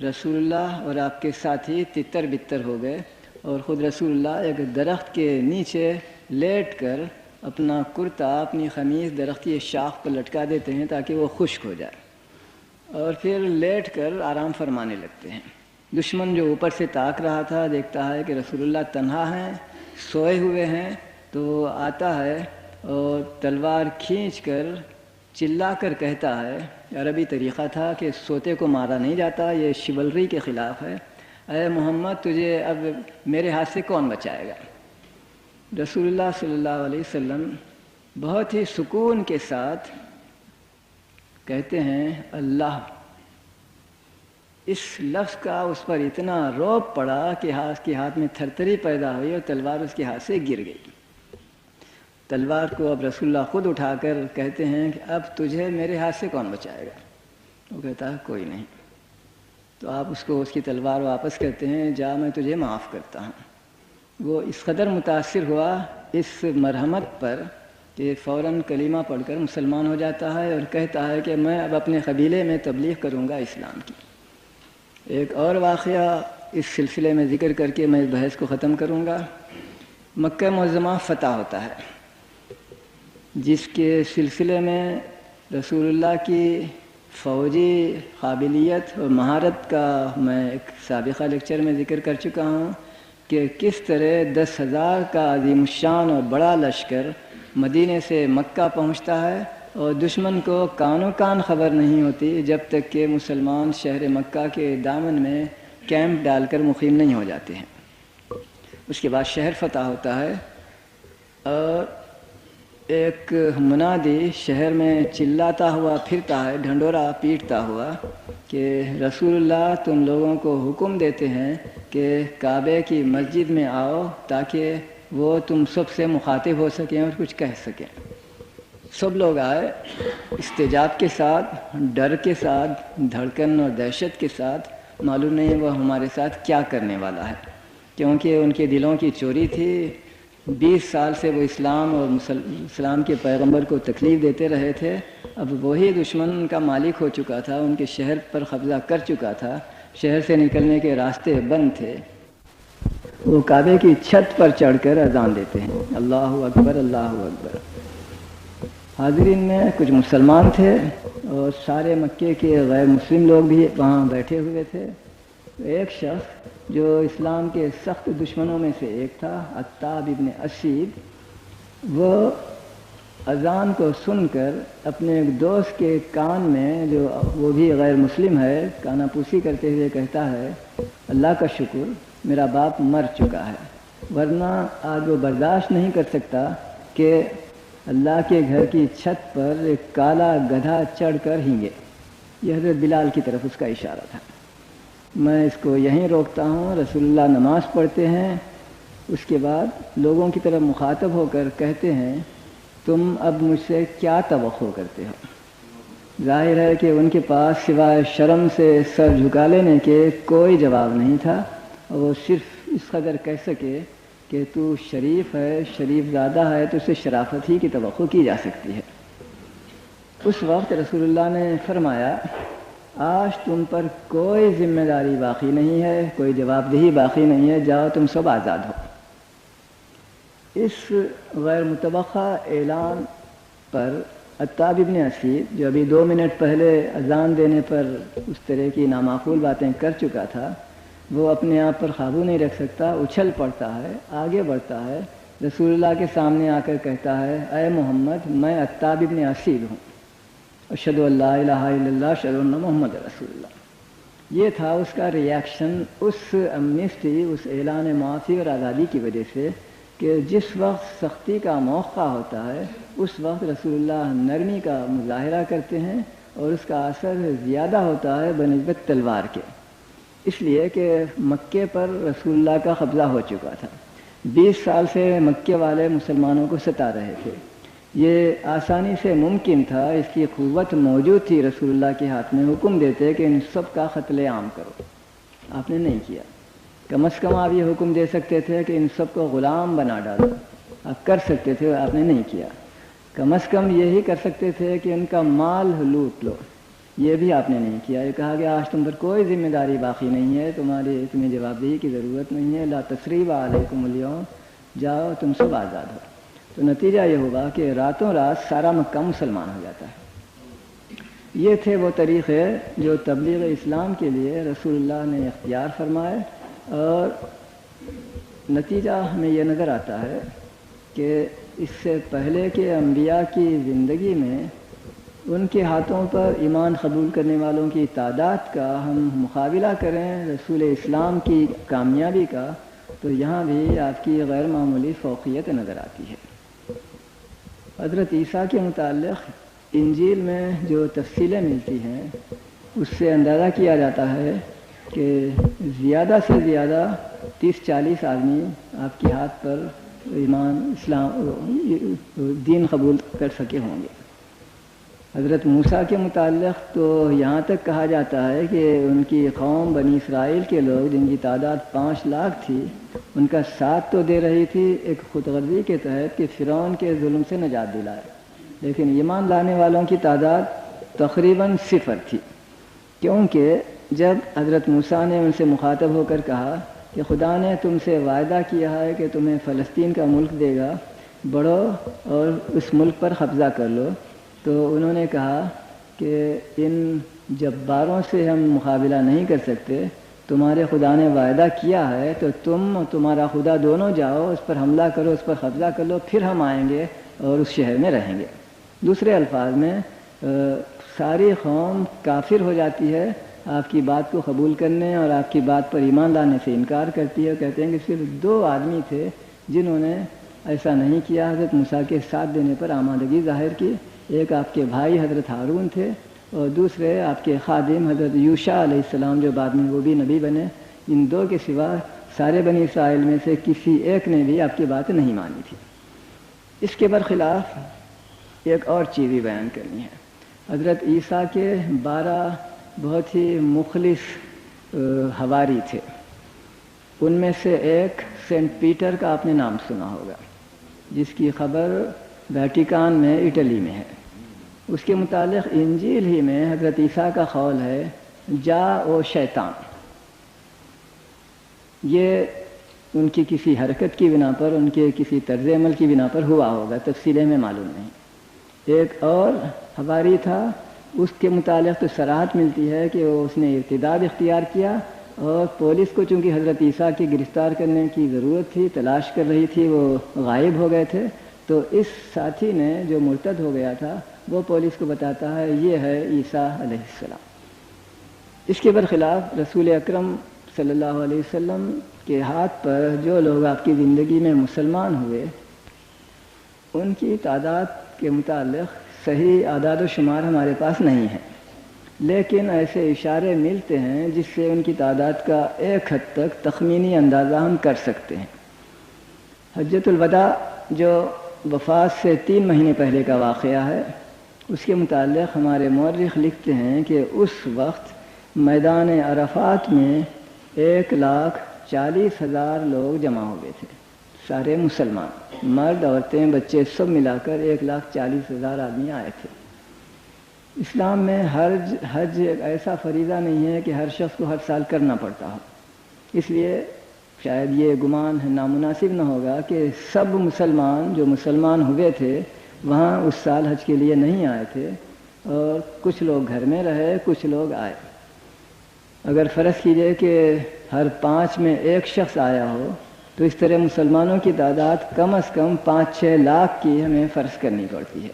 رسول اللہ اور آپ کے ساتھی تتر بتر ہو گئے، اور خود رسول اللہ ایک درخت کے نیچے لیٹ کر اپنا کرتا اپنی قمیص درخت کی شاخ پر لٹکا دیتے ہیں تاکہ وہ خشک ہو جائے، اور پھر لیٹ کر آرام فرمانے لگتے ہیں۔ دشمن جو اوپر سے تاک رہا تھا دیکھتا ہے کہ رسول اللہ تنہا ہیں، سوئے ہوئے ہیں، تو آتا ہے اور تلوار کھینچ کر چلا کر کہتا ہے، عربی طریقہ تھا کہ سوتے کو مارا نہیں جاتا، یہ شیولری کے خلاف ہے، اے محمد تجھے اب میرے ہاتھ سے کون بچائے گا؟ رسول اللہ صلی اللہ علیہ وسلم بہت ہی سکون کے ساتھ کہتے ہیں اللہ۔ اس لفظ کا اس پر اتنا رعب پڑا کہ ہاتھ میں تھرتھری پیدا ہوئی اور تلوار اس کے ہاتھ سے گر گئی۔ تلوار کو اب رسول اللہ خود اٹھا کر کہتے ہیں کہ اب تجھے میرے ہاتھ سے کون بچائے گا؟ وہ کہتا ہے کوئی نہیں۔ تو آپ اس کو اس کی تلوار واپس کرتے ہیں، جا میں تجھے معاف کرتا ہوں۔ وہ اس قدر متاثر ہوا اس مرحمت پر کہ فوراً کلمہ پڑھ کر مسلمان ہو جاتا ہے، اور کہتا ہے کہ میں اب اپنے قبیلے میں تبلیغ کروں گا اسلام کی۔ ایک اور واقعہ اس سلسلے میں ذکر کر کے میں اس بحث کو ختم کروں گا۔ مکہ معظمہ فتح ہوتا ہے، جس کے سلسلے میں رسول اللہ کی فوجی قابلیت اور مہارت کا میں ایک سابقہ لیکچر میں ذکر کر چکا ہوں کہ کس طرح 10,000 کا عظیم الشان اور بڑا لشکر مدینے سے مکہ پہنچتا ہے، اور دشمن کو کانوں کان خبر نہیں ہوتی جب تک کہ مسلمان شہر مکہ کے دامن میں کیمپ ڈال کر مقیم نہیں ہو جاتے ہیں۔ اس کے بعد شہر فتح ہوتا ہے، اور ایک منادی شہر میں چلاتا ہوا پھرتا ہے، ڈھنڈورا پیٹتا ہوا کہ رسول اللہ تم لوگوں کو حکم دیتے ہیں کہ کعبے کی مسجد میں آؤ تاکہ وہ تم سب سے مخاطب ہو سکیں اور کچھ کہہ سکیں۔ سب لوگ آئے استجاب کے ساتھ، ڈر کے ساتھ، دھڑکن اور دہشت کے ساتھ، معلوم نہیں وہ ہمارے ساتھ کیا کرنے والا ہے، کیونکہ ان کے دلوں کی چوری تھی۔ 20 سال سے وہ اسلام اور اسلام کے پیغمبر کو تکلیف دیتے رہے تھے، اب وہی دشمن کا مالک ہو چکا تھا، ان کے شہر پر قبضہ کر چکا تھا، شہر سے نکلنے کے راستے بند تھے۔ وہ کعبے کی چھت پر چڑھ کر اذان دیتے ہیں، اللہ اکبر اللہ اکبر۔ حاضرین میں کچھ مسلمان تھے اور سارے مکے کے غیر مسلم لوگ بھی وہاں بیٹھے ہوئے تھے۔ ایک شخص جو اسلام کے سخت دشمنوں میں سے ایک تھا، عتاب ابن اسید، وہ اذان کو سن کر اپنے ایک دوست کے کان میں، جو وہ بھی غیر مسلم ہے، کانا پوسی کرتے ہوئے کہتا ہے اللہ کا شکر میرا باپ مر چکا ہے، ورنہ آج وہ برداشت نہیں کر سکتا کہ اللہ کے گھر کی چھت پر ایک کالا گدھا چڑھ کر ہینگے۔ یہ حضرت بلال کی طرف اس کا اشارہ تھا۔ میں اس کو یہیں روکتا ہوں۔ رسول اللہ نماز پڑھتے ہیں، اس کے بعد لوگوں کی طرف مخاطب ہو کر کہتے ہیں تم اب مجھ سے کیا توقع کرتے ہو؟ ظاہر ہے کہ ان کے پاس سوائے شرم سے سر جھکا لینے کے کوئی جواب نہیں تھا، اور وہ صرف اس قدر کہہ سکے کہ تو شریف ہے، شریف زادہ ہے، تو اسے شرافت ہی کی توقع کی جا سکتی ہے۔ اس وقت رسول اللہ نے فرمایا آج تم پر کوئی ذمہ داری باقی نہیں ہے، کوئی جواب دہی باقی نہیں ہے، جاؤ تم سب آزاد ہو۔ اس غیر متوقع اعلان پر عتاب ابن اسید، جو ابھی 2 منٹ پہلے اذان دینے پر اس طرح کی نامعقول باتیں کر چکا تھا، وہ اپنے آپ پر قابو نہیں رکھ سکتا، اچھل پڑتا ہے، آگے بڑھتا ہے، رسول اللہ کے سامنے آ کر کہتا ہے اے محمد میں عتاب ابن اسید ہوں، اشہد ان لا الہ الا اللہ اشہد ان محمد رسول اللہ۔ یہ تھا اس کا ریاکشن اس امنسٹی، اس اعلان معافی اور آزادی کی وجہ سے، کہ جس وقت سختی کا موقع ہوتا ہے اس وقت رسول اللہ نرمی کا مظاہرہ کرتے ہیں، اور اس کا اثر زیادہ ہوتا ہے بنسبت تلوار کے، اس لیے کہ مکے پر رسول اللہ کا قبضہ ہو چکا تھا۔ 20 سال سے مکے والے مسلمانوں کو ستا رہے تھے، یہ آسانی سے ممکن تھا، اس کی قوت موجود تھی، رسول اللہ کے ہاتھ میں حکم دیتے کہ ان سب کا قتل عام کرو، آپ نے نہیں کیا۔ کم از کم آپ یہ حکم دے سکتے تھے کہ ان سب کو غلام بنا ڈالو، آپ کر سکتے تھے، آپ نے نہیں کیا۔ کم از کم یہی کر سکتے تھے کہ ان کا مال لوٹ لو، یہ بھی آپ نے نہیں کیا۔ یہ کہا کہ آج تم پر کوئی ذمہ داری باقی نہیں ہے، تمہیں جواب دہی کی ضرورت نہیں ہے، لا تثریب علیکم اليوم، جاؤ تم سب آزاد ہو۔ تو نتیجہ یہ ہوا کہ راتوں رات سارا مکہ مسلمان ہو جاتا ہے۔ یہ تھے وہ طریقے جو تبلیغ اسلام کے لیے رسول اللہ نے اختیار فرمائے، اور نتیجہ ہمیں یہ نظر آتا ہے کہ اس سے پہلے کے انبیاء کی زندگی میں ان کے ہاتھوں پر ایمان قبول کرنے والوں کی تعداد کا ہم مقابلہ کریں رسول اسلام کی کامیابی کا، تو یہاں بھی آپ کی غیر معمولی فوقیت نظر آتی ہے۔ حضرت عیسیٰ کے متعلق انجیل میں جو تفصیلیں ملتی ہیں اس سے اندازہ کیا جاتا ہے کہ زیادہ سے زیادہ 30-40 آدمی آپ کے ہاتھ پر ایمان اسلام دین قبول کر سکے ہوں گے۔ حضرت موسیٰ کے متعلق تو یہاں تک کہا جاتا ہے کہ ان کی قوم بنی اسرائیل کے لوگ، جن کی تعداد 5 لاکھ تھی، ان کا ساتھ تو دے رہی تھی ایک خود غرضی کے تحت کہ فرعون کے ظلم سے نجات دلائے، لیکن ایمان لانے والوں کی تعداد تقریباً 0 تھی، کیونکہ جب حضرت موسیٰ نے ان سے مخاطب ہو کر کہا کہ خدا نے تم سے وعدہ کیا ہے کہ تمہیں فلسطین کا ملک دے گا، بڑھو اور اس ملک پر قبضہ کر لو، تو انہوں نے کہا کہ ان جباروں سے ہم مقابلہ نہیں کر سکتے، تمہارے خدا نے وعدہ کیا ہے تو تم اور تمہارا خدا دونوں جاؤ، اس پر حملہ کرو، اس پر قبضہ کر لو، پھر ہم آئیں گے اور اس شہر میں رہیں گے۔ دوسرے الفاظ میں ساری قوم کافر ہو جاتی ہے، آپ کی بات کو قبول کرنے اور آپ کی بات پر ایمان لانے سے انکار کرتی ہے، کہتے ہیں کہ صرف 2 آدمی تھے جنہوں نے ایسا نہیں کیا، حضرت موسیٰ کے ساتھ دینے پر آمادگی ظاہر کی۔ ایک آپ کے بھائی حضرت ہارون تھے، اور دوسرے آپ کے خادم حضرت یوشع علیہ السلام، جو بعد میں وہ بھی نبی بنے۔ ان 2 کے سوا سارے بنی اسرائیل میں سے کسی ایک نے بھی آپ کی بات نہیں مانی تھی۔ اس کے برخلاف ایک اور چیز بھی بیان کرنی ہے۔ حضرت عیسیٰ کے 12 بہت ہی مخلص حواری تھے، ان میں سے ایک سینٹ پیٹر کا آپ نے نام سنا ہوگا، جس کی خبر ویٹیکان میں اٹلی میں ہے۔ اس کے متعلق انجیل ہی میں حضرت عیسیٰ کا قول ہے جا او شیطان۔ یہ ان کی کسی حرکت کی بنا پر، ان کے کسی طرز عمل کی بنا پر ہوا ہوگا، تفصیلیں میں معلوم نہیں۔ ایک اور حواری تھا، اس کے متعلق تو صراحت ملتی ہے کہ اس نے ارتداد اختیار کیا، اور پولیس کو چونکہ حضرت عیسیٰ کی گرفتار کرنے کی ضرورت تھی، تلاش کر رہی تھی، وہ غائب ہو گئے تھے، تو اس ساتھی نے جو مرتد ہو گیا تھا وہ پولیس کو بتاتا ہے یہ ہے عیسیٰ علیہ السلام۔ اس کے برخلاف رسول اکرم صلی اللہ علیہ وسلم کے ہاتھ پر جو لوگ آپ کی زندگی میں مسلمان ہوئے، ان کی تعداد کے متعلق صحیح اعداد و شمار ہمارے پاس نہیں ہے، لیکن ایسے اشارے ملتے ہیں جس سے ان کی تعداد کا ایک حد تک تخمینی اندازہ ہم کر سکتے ہیں۔ حجۃ الوداع جو وفات سے 3 مہینے پہلے کا واقعہ ہے، اس کے متعلق ہمارے مورخ لکھتے ہیں کہ اس وقت میدان عرفات میں 1,40,000 لوگ جمع ہوئے تھے، سارے مسلمان، مرد عورتیں بچے سب ملا کر 1,40,000 آدمی آئے تھے۔ اسلام میں حج ایک ایسا فریضہ نہیں ہے کہ ہر شخص کو ہر سال کرنا پڑتا ہو، اس لیے شاید یہ گمان نامناسب نہ ہوگا کہ سب مسلمان جو مسلمان ہوئے تھے وہاں اس سال حج کے لیے نہیں آئے تھے، اور کچھ لوگ گھر میں رہے، کچھ لوگ آئے۔ اگر فرض کیجئے کہ ہر 5 میں ایک شخص آیا ہو تو اس طرح مسلمانوں کی تعداد کم از کم 5-6 لاکھ کی ہمیں فرض کرنی پڑتی ہے۔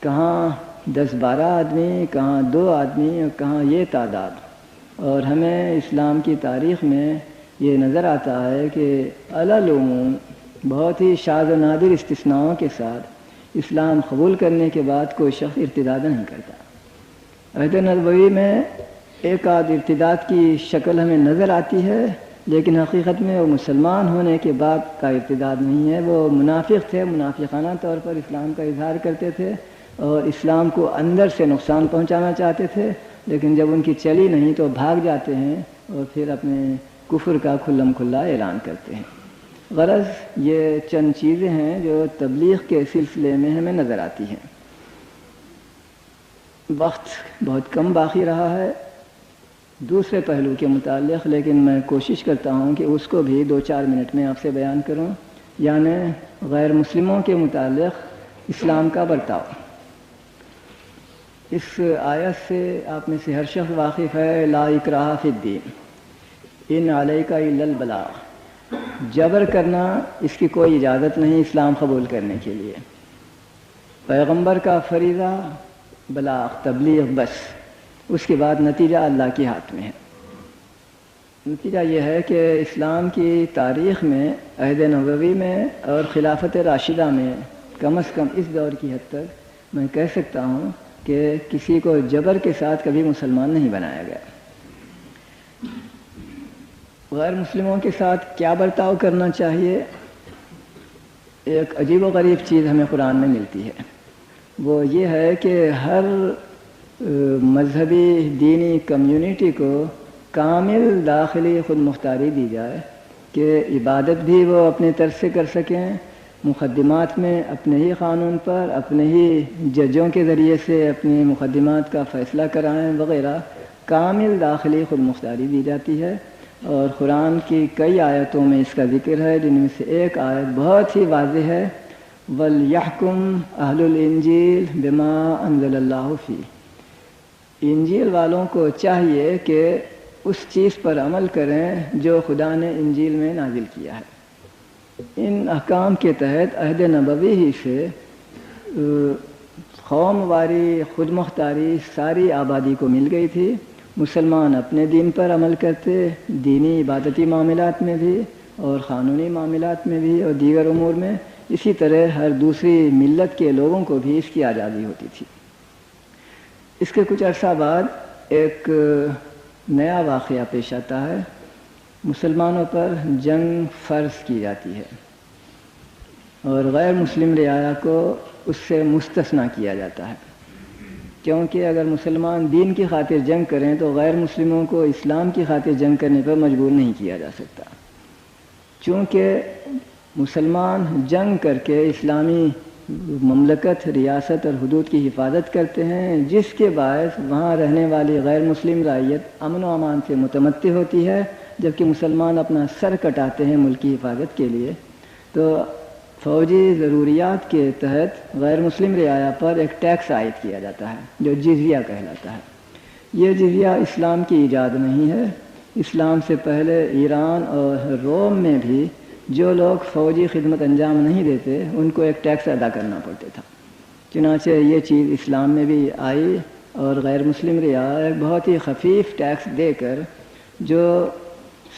کہاں 10-12 آدمی، کہاں 2 آدمی، اور کہاں یہ تعداد۔ اور ہمیں اسلام کی تاریخ میں یہ نظر آتا ہے کہ علی العموم بہت ہی شاذ و نادر استثناؤں کے ساتھ اسلام قبول کرنے کے بعد کوئی شخص ارتداد نہیں کرتا۔ عہد نبوی میں ایک آدھ ارتداد کی شکل ہمیں نظر آتی ہے، لیکن حقیقت میں وہ مسلمان ہونے کے بعد کا ارتداد نہیں ہے، وہ منافق تھے، منافقانہ طور پر اسلام کا اظہار کرتے تھے اور اسلام کو اندر سے نقصان پہنچانا چاہتے تھے، لیکن جب ان کی چلی نہیں تو بھاگ جاتے ہیں اور پھر اپنے کفر کا کھلم کھلا اعلان کرتے ہیں۔ غرض یہ چند چیزیں ہیں جو تبلیغ کے سلسلے میں ہمیں نظر آتی ہیں۔ وقت بہت کم باقی رہا ہے دوسرے پہلو کے متعلق، لیکن میں کوشش کرتا ہوں کہ اس کو بھی 2-4 منٹ میں آپ سے بیان کروں، یعنی غیر مسلموں کے متعلق اسلام کا برتاؤ۔ اس آیت سے آپ میں سے ہر شخص واقف ہے، لا اکراہ فی الدین ان علیک الا البلاغ، جبر کرنا اس کی کوئی اجازت نہیں اسلام قبول کرنے کے لیے۔ پیغمبر کا فریضہ بلاغ، تبلیغ، بس، اس کے بعد نتیجہ اللہ کے ہاتھ میں ہے۔ نتیجہ یہ ہے کہ اسلام کی تاریخ میں عہد نبوی میں اور خلافت راشدہ میں کم از کم اس دور کی حد تک میں کہہ سکتا ہوں کہ کسی کو جبر کے ساتھ کبھی مسلمان نہیں بنایا گیا۔ غیر مسلموں کے ساتھ کیا برتاؤ کرنا چاہیے؟ ایک عجیب و غریب چیز ہمیں قرآن میں ملتی ہے، وہ یہ ہے کہ ہر مذہبی دینی کمیونٹی کو کامل داخلی خود مختاری دی جائے کہ عبادت بھی وہ اپنے طرف سے کر سکیں، مقدمات میں اپنے ہی قانون پر، اپنے ہی ججوں کے ذریعے سے اپنے مقدمات کا فیصلہ کرائیں وغیرہ، کامل داخلی خود مختاری دی جاتی ہے۔ اور قرآن کی کئی آیتوں میں اس کا ذکر ہے، جن میں سے ایک آیت بہت ہی واضح ہے، وَلْيَحْكُمْ أَهْلُ الْإِنْجِيلِ بِمَا أَنزَلَ اللَّهُ فِيهِ، انجیل والوں کو چاہیے کہ اس چیز پر عمل کریں جو خدا نے انجیل میں نازل کیا ہے۔ ان احکام کے تحت عہد نبوی ہی سے قوم واری خود مختاری ساری آبادی کو مل گئی تھی۔ مسلمان اپنے دین پر عمل کرتے، دینی عبادتی معاملات میں بھی اور قانونی معاملات میں بھی اور دیگر امور میں، اسی طرح ہر دوسری ملت کے لوگوں کو بھی اس کی آزادی ہوتی تھی۔ اس کے کچھ عرصہ بعد ایک نیا واقعہ پیش آتا ہے، مسلمانوں پر جنگ فرض کی جاتی ہے اور غیر مسلم رعایا کو اس سے مستثنیٰ کیا جاتا ہے، کیونکہ اگر مسلمان دین کی خاطر جنگ کریں تو غیر مسلموں کو اسلام کی خاطر جنگ کرنے پر مجبور نہیں کیا جا سکتا۔ چونکہ مسلمان جنگ کر کے اسلامی مملکت، ریاست اور حدود کی حفاظت کرتے ہیں، جس کے باعث وہاں رہنے والی غیر مسلم رعیت امن و امان سے متمتع ہوتی ہے، جبکہ مسلمان اپنا سر کٹاتے ہیں ملک کی حفاظت کے لیے، تو فوجی ضروریات کے تحت غیر مسلم رعایا پر ایک ٹیکس عائد کیا جاتا ہے جو جزیہ کہلاتا ہے۔ یہ جزیہ اسلام کی ایجاد نہیں ہے، اسلام سے پہلے ایران اور روم میں بھی جو لوگ فوجی خدمت انجام نہیں دیتے ان کو ایک ٹیکس ادا کرنا پڑتا تھا۔ چنانچہ یہ چیز اسلام میں بھی آئی اور غیر مسلم رعایا ایک بہت ہی خفیف ٹیکس دے کر جو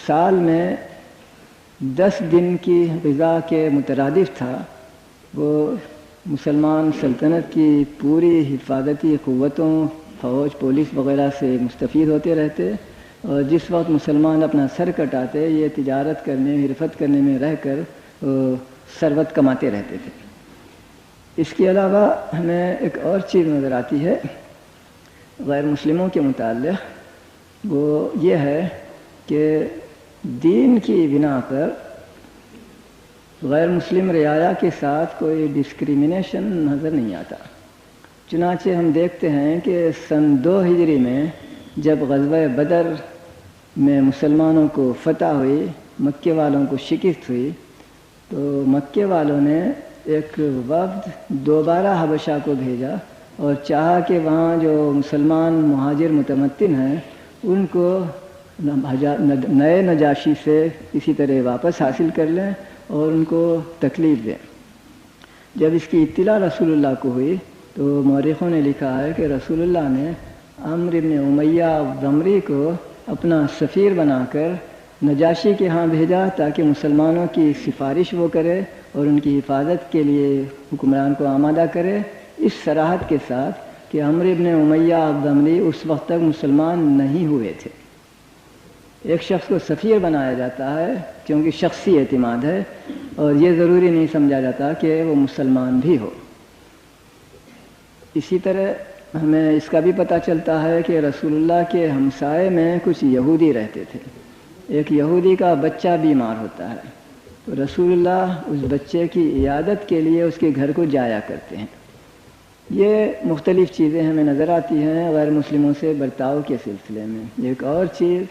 سال میں 10 دن کی غذا کے مترادف تھا، وہ مسلمان سلطنت کی پوری حفاظتی قوتوں، فوج، پولیس وغیرہ سے مستفید ہوتے رہتے، اور جس وقت مسلمان اپنا سر کٹاتے یہ تجارت کرنے، حرفت کرنے میں رہ کر ثروت کماتے رہتے تھے۔ اس کے علاوہ ہمیں ایک اور چیز نظر آتی ہے غیر مسلموں کے متعلق، وہ یہ ہے کہ دین کی بنا پر غیر مسلم رعایا کے ساتھ کوئی ڈسکریمنیشن نظر نہیں آتا۔ چنانچہ ہم دیکھتے ہیں کہ سن 2 ہجری میں جب غزوہ بدر میں مسلمانوں کو فتح ہوئی، مکے والوں کو شکست ہوئی، تو مکے والوں نے ایک وفد دوبارہ حبشہ کو بھیجا اور چاہا کہ وہاں جو مسلمان مہاجر متمتن ہیں ان کو نئے نجاشی سے اسی طرح واپس حاصل کر لیں اور ان کو تکلیف دیں۔ جب اس کی اطلاع رسول اللہ کو ہوئی تو مورخوں نے لکھا ہے کہ رسول اللہ نے عمرو بن امیہ ضمری کو اپنا سفیر بنا کر نجاشی کے ہاں بھیجا تاکہ مسلمانوں کی سفارش وہ کرے اور ان کی حفاظت کے لیے حکمران کو آمادہ کرے، اس صراحت کے ساتھ کہ عمرو بن امیہ ضمری اس وقت تک مسلمان نہیں ہوئے تھے۔ ایک شخص کو سفیر بنایا جاتا ہے کیونکہ شخصی اعتماد ہے، اور یہ ضروری نہیں سمجھا جاتا کہ وہ مسلمان بھی ہو۔ اسی طرح ہمیں اس کا بھی پتہ چلتا ہے کہ رسول اللہ کے ہمسائے میں کچھ یہودی رہتے تھے۔ ایک یہودی کا بچہ بیمار ہوتا ہے تو رسول اللہ اس بچے کی عیادت کے لیے اس کے گھر کو جایا کرتے ہیں۔ یہ مختلف چیزیں ہمیں نظر آتی ہیں غیر مسلموں سے برتاؤ کے سلسلے میں۔ ایک اور چیز،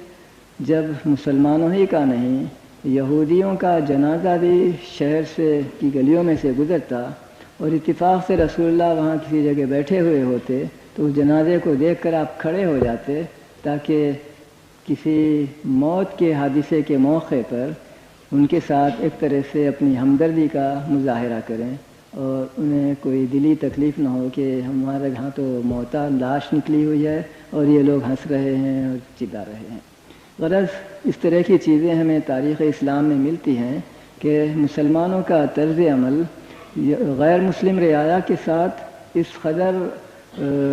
جب مسلمانوں ہی کا نہیں یہودیوں کا جنازہ بھی شہر سے کی گلیوں میں سے گزرتا اور اتفاق سے رسول اللہ وہاں کسی جگہ بیٹھے ہوئے ہوتے تو اس جنازے کو دیکھ کر آپ کھڑے ہو جاتے تاکہ کسی موت کے حادثے کے موقع پر ان کے ساتھ ایک طرح سے اپنی ہمدردی کا مظاہرہ کریں اور انہیں کوئی دلی تکلیف نہ ہو کہ ہمارے یہاں تو موتا لاش نکلی ہوئی ہے اور یہ لوگ ہنس رہے ہیں اور چلا رہے ہیں۔ غرض اس طرح کی چیزیں ہمیں تاریخ اسلام میں ملتی ہیں کہ مسلمانوں کا طرز عمل غیر مسلم رعایا کے ساتھ اس قدر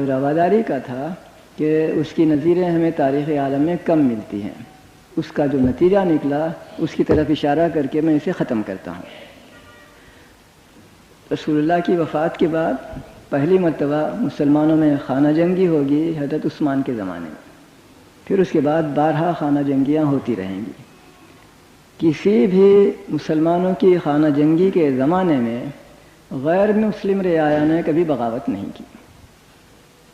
رواداری کا تھا کہ اس کی نظیریں ہمیں تاریخ عالم میں کم ملتی ہیں۔ اس کا جو نتیجہ نکلا اس کی طرف اشارہ کر کے میں اسے ختم کرتا ہوں۔ رسول اللہ کی وفات کے بعد پہلی مرتبہ مسلمانوں میں خانہ جنگی ہوگی حضرت عثمان کے زمانے میں، پھر اس کے بعد بارہا خانہ جنگیاں ہوتی رہیں گی۔ کسی بھی مسلمانوں کی خانہ جنگی کے زمانے میں غیر مسلم رعایا نے کبھی بغاوت نہیں کی۔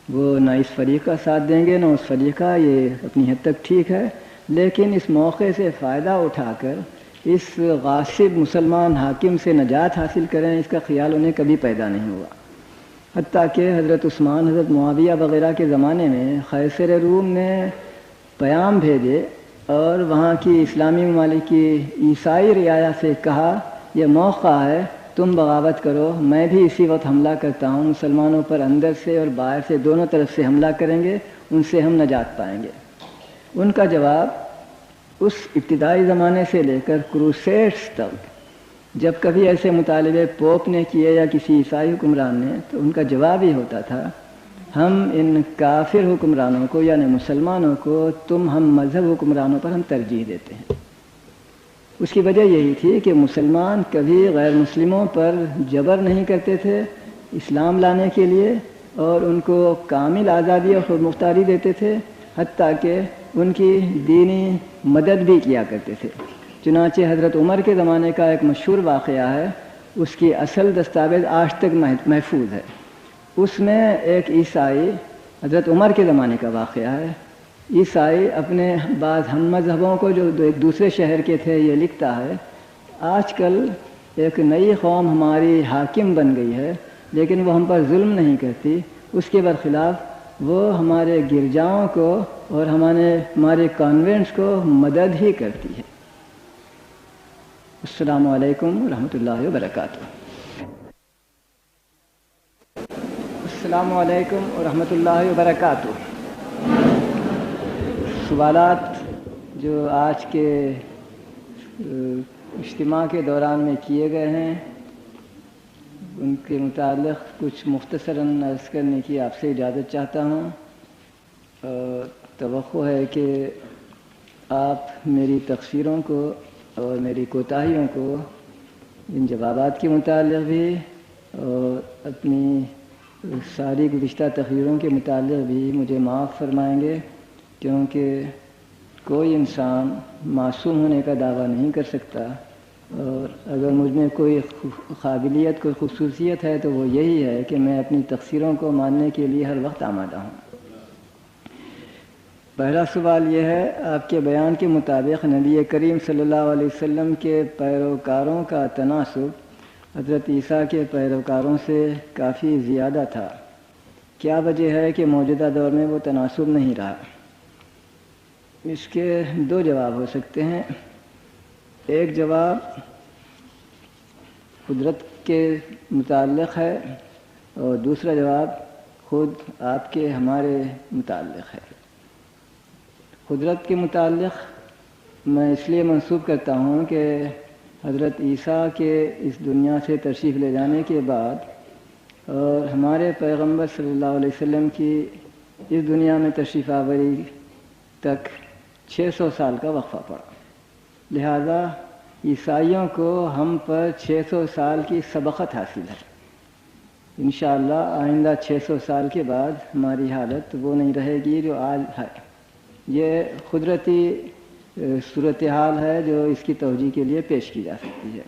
وہ نہ اس فریق کا ساتھ دیں گے نہ اس فریق کا، یہ اپنی حد تک ٹھیک ہے، لیکن اس موقع سے فائدہ اٹھا کر اس غاصب مسلمان حاکم سے نجات حاصل کریں اس کا خیال انہیں کبھی پیدا نہیں ہوا۔ حتیٰ کہ حضرت عثمان، حضرت معاویہ وغیرہ کے زمانے میں قیصر روم نے پیام بھیجے اور وہاں کی اسلامی ممالک کی عیسائی رعایا سے کہا یہ موقع ہے تم بغاوت کرو، میں بھی اسی وقت حملہ کرتا ہوں، مسلمانوں پر اندر سے اور باہر سے دونوں طرف سے حملہ کریں گے، ان سے ہم نجات پائیں گے۔ ان کا جواب اس ابتدائی زمانے سے لے کر کروسیڈز تک جب کبھی ایسے مطالبے پوپ نے کیے یا کسی عیسائی حکمران نے تو ان کا جواب ہی ہوتا تھا ہم ان کافر حکمرانوں کو یعنی مسلمانوں کو ہم مذہب حکمرانوں پر ہم ترجیح دیتے ہیں۔ اس کی وجہ یہی تھی کہ مسلمان کبھی غیر مسلموں پر جبر نہیں کرتے تھے اسلام لانے کے لیے، اور ان کو کامل آزادی اور خود مختاری دیتے تھے، حتیٰ کہ ان کی دینی مدد بھی کیا کرتے تھے۔ چنانچہ حضرت عمر کے زمانے کا ایک مشہور واقعہ ہے، اس کی اصل دستاویز آج تک محفوظ ہے۔ اس میں ایک عیسائی، حضرت عمر کے زمانے کا واقعہ ہے، عیسائی اپنے بعض ہم مذہبوں کو جو ایک دوسرے شہر کے تھے یہ لکھتا ہے آج کل ایک نئی قوم ہماری حاکم بن گئی ہے لیکن وہ ہم پر ظلم نہیں کرتی، اس کے برخلاف وہ ہمارے گرجاؤں کو اور ہمارے کانوینٹس کو مدد ہی کرتی ہے۔ السلام علیکم ورحمۃ اللہ وبرکاتہ۔ السلام علیکم ورحمۃ اللہ وبرکاتہ۔ سوالات جو آج کے اجتماع کے دوران میں کیے گئے ہیں ان کے متعلق کچھ مختصراً عرض کرنے کی آپ سے اجازت چاہتا ہوں. توقع ہے کہ آپ میری تقصیروں کو اور میری کوتاہیوں کو ان جوابات کے متعلق بھی اور اپنی ساری گزشتہ تقریروں کے متعلق بھی مجھے معاف فرمائیں گے، کیونکہ کوئی انسان معصوم ہونے کا دعویٰ نہیں کر سکتا، اور اگر مجھ میں کوئی قابلیت، کوئی خصوصیت ہے تو وہ یہی ہے کہ میں اپنی تقصیروں کو ماننے کے لیے ہر وقت آمادہ ہوں. پہلا سوال یہ ہے، آپ کے بیان کے مطابق نبی کریم صلی اللہ علیہ وسلم کے پیروکاروں کا تناسب حضرت عیسیٰ کے پیروکاروں سے کافی زیادہ تھا. کیا وجہ ہے کہ موجودہ دور میں وہ تناسب نہیں رہا؟ اس کے دو جواب ہو سکتے ہیں. ایک جواب قدرت کے متعلق ہے اور دوسرا جواب خود آپ کے ہمارے متعلق ہے. قدرت کے متعلق میں اس لیے منسوب کرتا ہوں کہ حضرت عیسیٰ کے اس دنیا سے تشریف لے جانے کے بعد اور ہمارے پیغمبر صلی اللہ علیہ وسلم کی اس دنیا میں تشریف آوری تک 600 سال کا وقفہ پڑا. لہذا عیسائیوں کو ہم پر 600 سال کی سبقت حاصل ہے. انشاءاللہ آئندہ 600 سال کے بعد ہماری حالت وہ نہیں رہے گی جو آج ہے. یہ قدرتی صورتحال ہے جو اس کی توجیہ کے لیے پیش کی جا سکتی ہے.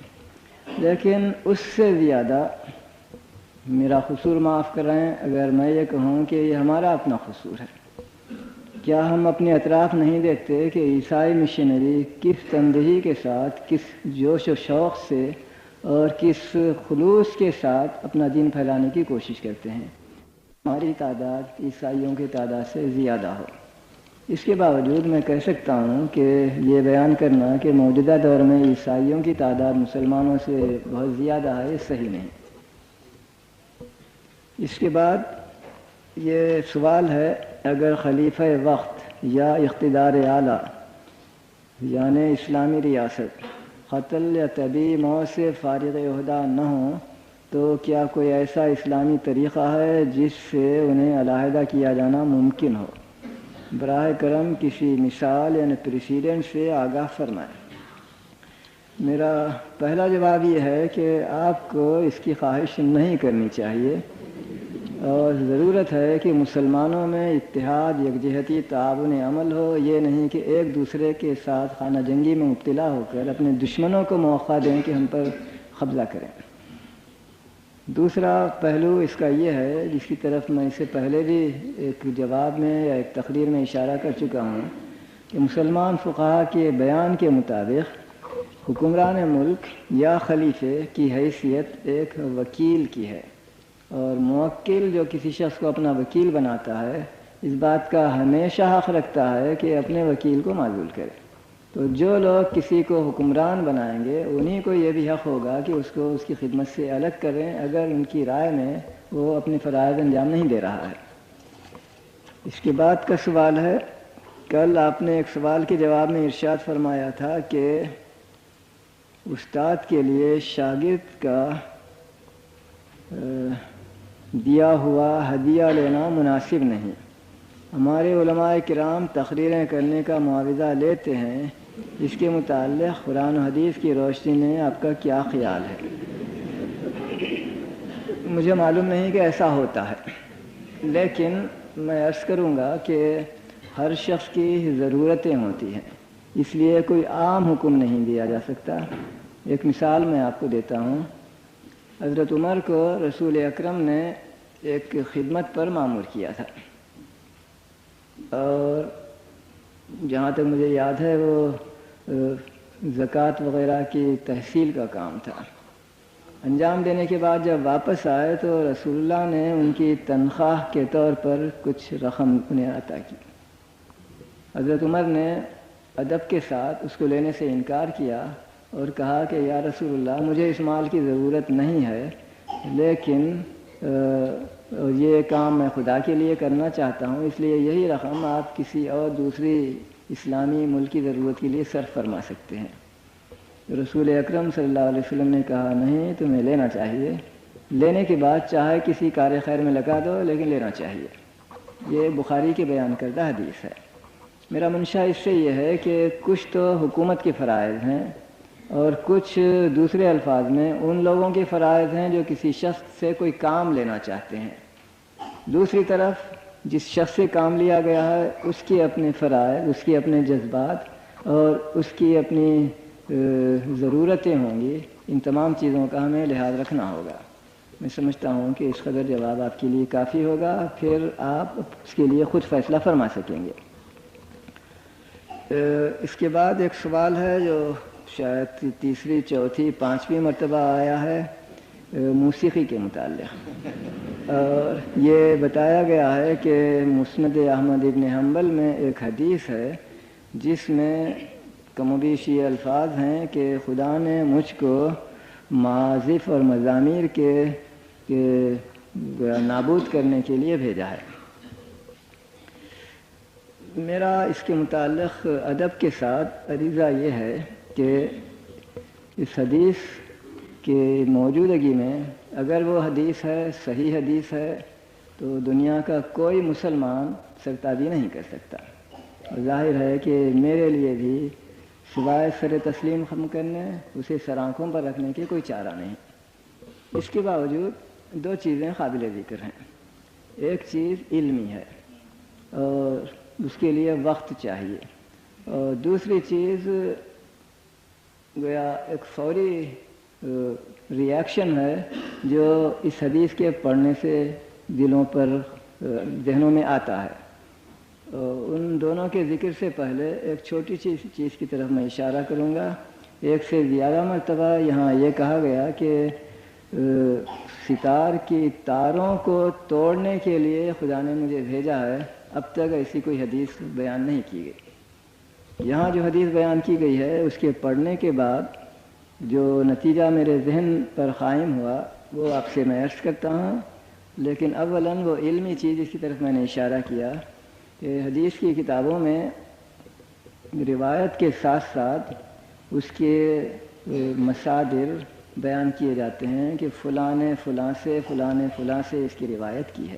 لیکن اس سے زیادہ میرا قصور معاف کریں اگر میں یہ کہوں کہ یہ ہمارا اپنا قصور ہے. کیا ہم اپنے اطراف نہیں دیکھتے کہ عیسائی مشنری کس تندہی کے ساتھ، کس جوش و شوق سے اور کس خلوص کے ساتھ اپنا دین پھیلانے کی کوشش کرتے ہیں؟ ہماری تعداد عیسائیوں کی تعداد سے زیادہ ہو. اس کے باوجود میں کہہ سکتا ہوں کہ یہ بیان کرنا کہ موجودہ دور میں عیسائیوں کی تعداد مسلمانوں سے بہت زیادہ ہے، یہ صحیح نہیں. اس کے بعد یہ سوال ہے، اگر خلیفہ وقت یا اقتدار اعلیٰ یعنی اسلامی ریاست قتل یا طبی موت سے فارغ عہدہ نہ ہوں تو کیا کوئی ایسا اسلامی طریقہ ہے جس سے انہیں علیحدہ کیا جانا ممکن ہو؟ براہ کرم کسی مثال یعنی پریسیڈنٹ سے آگاہ فرمائیں. میرا پہلا جواب یہ ہے کہ آپ کو اس کی خواہش نہیں کرنی چاہیے، اور ضرورت ہے کہ مسلمانوں میں اتحاد، یکجہتی، تعاون عمل ہو. یہ نہیں کہ ایک دوسرے کے ساتھ خانہ جنگی میں مبتلا ہو کر اپنے دشمنوں کو موقع دیں کہ ہم پر قبضہ کریں. دوسرا پہلو اس کا یہ ہے، جس کی طرف میں اس سے پہلے بھی ایک جواب میں یا ایک تقریر میں اشارہ کر چکا ہوں، کہ مسلمان فقہا کے بیان کے مطابق حکمران ملک یا خلیفے کی حیثیت ایک وکیل کی ہے، اور موکل جو کسی شخص کو اپنا وکیل بناتا ہے اس بات کا ہمیشہ حق رکھتا ہے کہ اپنے وکیل کو معزول کرے. تو جو لوگ کسی کو حکمران بنائیں گے انہی کو یہ بھی حق ہوگا کہ اس کو اس کی خدمت سے الگ کریں اگر ان کی رائے میں وہ اپنے فرائض انجام نہیں دے رہا ہے. اس کے بعد کا سوال ہے، کل آپ نے ایک سوال کے جواب میں ارشاد فرمایا تھا کہ استاد کے لیے شاگرد کا دیا ہوا ہدیہ لینا مناسب نہیں. ہمارے علماء کرام تقریریں کرنے کا معاوضہ لیتے ہیں، اس کے متعلق قرآن و حدیث کی روشنی میں آپ کا کیا خیال ہے؟ مجھے معلوم نہیں کہ ایسا ہوتا ہے، لیکن میں عرض کروں گا کہ ہر شخص کی ضرورتیں ہوتی ہیں، اس لیے کوئی عام حکم نہیں دیا جا سکتا. ایک مثال میں آپ کو دیتا ہوں. حضرت عمر کو رسول اکرم نے ایک خدمت پر مامور کیا تھا، اور جہاں تک مجھے یاد ہے وہ زکوٰۃ وغیرہ کی تحصیل کا کام تھا. انجام دینے کے بعد جب واپس آئے تو رسول اللہ نے ان کی تنخواہ کے طور پر کچھ رقم انہیں عطا کی. حضرت عمر نے ادب کے ساتھ اس کو لینے سے انکار کیا اور کہا کہ یا رسول اللہ، مجھے اس مال کی ضرورت نہیں ہے، لیکن یہ کام میں خدا کے لیے کرنا چاہتا ہوں، اس لیے یہی رقم آپ کسی اور دوسری اسلامی ملک کی ضرورت کے لیے صرف فرما سکتے ہیں. رسول اکرم صلی اللہ علیہ وسلم نے کہا نہیں، تمہیں لینا چاہیے. لینے کے بعد چاہے کسی کار خیر میں لگا دو لیکن لینا چاہیے۔ یہ بخاری کے بیان کردہ حدیث ہے۔ میرا منشا اس سے یہ ہے کہ کچھ تو حکومت کے فرائض ہیں اور کچھ دوسرے الفاظ میں ان لوگوں کے فرائض ہیں جو کسی شخص سے کوئی کام لینا چاہتے ہیں۔ دوسری طرف جس شخص سے کام لیا گیا ہے اس کے اپنے فرائض، اس کے اپنے جذبات اور اس کی اپنی ضرورتیں ہوں گی۔ ان تمام چیزوں کا ہمیں لحاظ رکھنا ہوگا۔ میں سمجھتا ہوں کہ اس قدر جواب آپ کے لیے کافی ہوگا، پھر آپ اس کے لیے خود فیصلہ فرما سکیں گے۔ اس کے بعد ایک سوال ہے جو شاید تیسری، چوتھی، پانچویں مرتبہ آیا ہے موسیقی کے متعلق، اور یہ بتایا گیا ہے کہ مسند احمد ابن حنبل میں ایک حدیث ہے جس میں کم و بیش یہ الفاظ ہیں کہ خدا نے مجھ کو معازف اور مزامیر کے نابود کرنے کے لیے بھیجا ہے۔ میرا اس کے متعلق ادب کے ساتھ عریضہ یہ ہے کہ اس حدیث کی موجودگی میں اگر وہ حدیث ہے، صحیح حدیث ہے، تو دنیا کا کوئی مسلمان سرتابی نہیں کر سکتا۔ ظاہر ہے کہ میرے لیے بھی سوائے سر تسلیم خم کرنے، اسے سر آنکھوں پر رکھنے کے کوئی چارہ نہیں۔ اس کے باوجود دو چیزیں قابل ذکر ہیں۔ ایک چیز علمی ہے اور اس کے لیے وقت چاہیے، اور دوسری چیز گویا ایک فوری ری ایکشن ہے جو اس حدیث کے پڑھنے سے دلوں پر، ذہنوں میں آتا ہے۔ ان دونوں کے ذکر سے پہلے ایک چھوٹی چیز کی طرف میں اشارہ کروں گا۔ ایک سے زیادہ مرتبہ یہاں یہ کہا گیا کہ ستار کی تاروں کو توڑنے کے لیے خدا نے مجھے بھیجا ہے۔ اب تک ایسی کوئی حدیث بیان نہیں کی گئی۔ یہاں جو حدیث بیان کی گئی ہے اس کے پڑھنے کے بعد جو نتیجہ میرے ذہن پر قائم ہوا وہ آپ سے میں عرض کرتا ہوں، لیکن اولاً وہ علمی چیز جس کی طرف میں نے اشارہ کیا کہ حدیث کی کتابوں میں روایت کے ساتھ ساتھ اس کے مصادر بیان کیے جاتے ہیں کہ فلاں نے فلاں سے، فلاں نے فلاں سے اس کی روایت کی ہے۔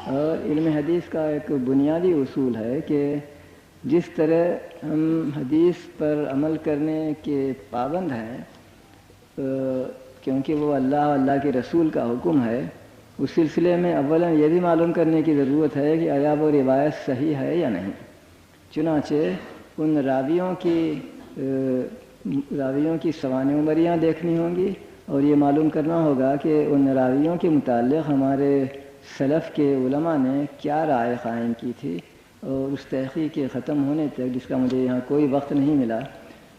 اور علم حدیث کا ایک بنیادی اصول ہے کہ جس طرح ہم حدیث پر عمل کرنے کے پابند ہیں کیونکہ وہ اللہ کے رسول کا حکم ہے، اس سلسلے میں اولاً یہ بھی معلوم کرنے کی ضرورت ہے کہ آیا وہ روایت صحیح ہے یا نہیں۔ چنانچہ ان راویوں کی سوانح عمریاں دیکھنی ہوں گی اور یہ معلوم کرنا ہوگا کہ ان راویوں کے متعلق ہمارے سلف کے علماء نے کیا رائے قائم کی تھی، اور اس تحقیق کے ختم ہونے تک، جس کا مجھے یہاں کوئی وقت نہیں ملا،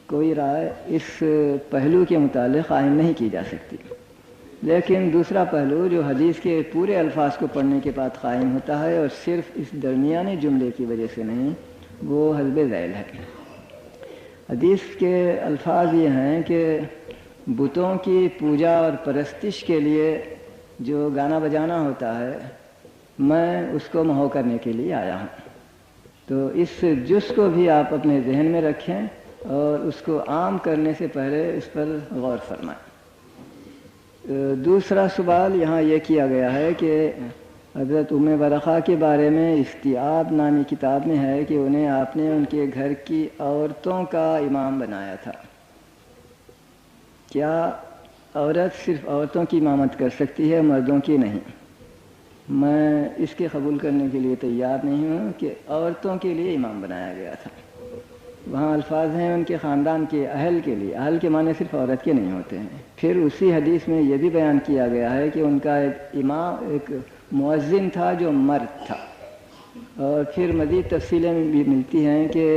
کوئی رائے اس پہلو کے متعلق قائم نہیں کی جا سکتی۔ لیکن دوسرا پہلو جو حدیث کے پورے الفاظ کو پڑھنے کے بعد قائم ہوتا ہے اور صرف اس درمیانی جملے کی وجہ سے نہیں، وہ حسب ذیل ہے۔ حدیث کے الفاظ یہ ہیں کہ بتوں کی پوجا اور پرستش کے لیے جو گانا بجانا ہوتا ہے میں اس کو محو کرنے کے لیے آیا ہوں۔ تو اس جز کو بھی آپ اپنے ذہن میں رکھیں اور اس کو عام کرنے سے پہلے اس پر غور فرمائیں۔ دوسرا سوال یہاں یہ کیا گیا ہے کہ حضرت ام ورقہ کے بارے میں استیاب نامی کتاب میں ہے کہ انہیں آپ نے ان کے گھر کی عورتوں کا امام بنایا تھا۔ کیا عورت صرف عورتوں کی امامت کر سکتی ہے، مردوں کی نہیں؟ میں اس کے قبول کرنے کے لیے تیار نہیں ہوں کہ عورتوں کے لیے امام بنایا گیا تھا۔ وہاں الفاظ ہیں ان کے خاندان کے اہل کے لیے، اہل کے معنی صرف عورت کے نہیں ہوتے ہیں۔ پھر اسی حدیث میں یہ بھی بیان کیا گیا ہے کہ ان کا ایک امام، ایک مؤذن تھا جو مرد تھا، اور پھر مزید تفصیلیں بھی ملتی ہیں کہ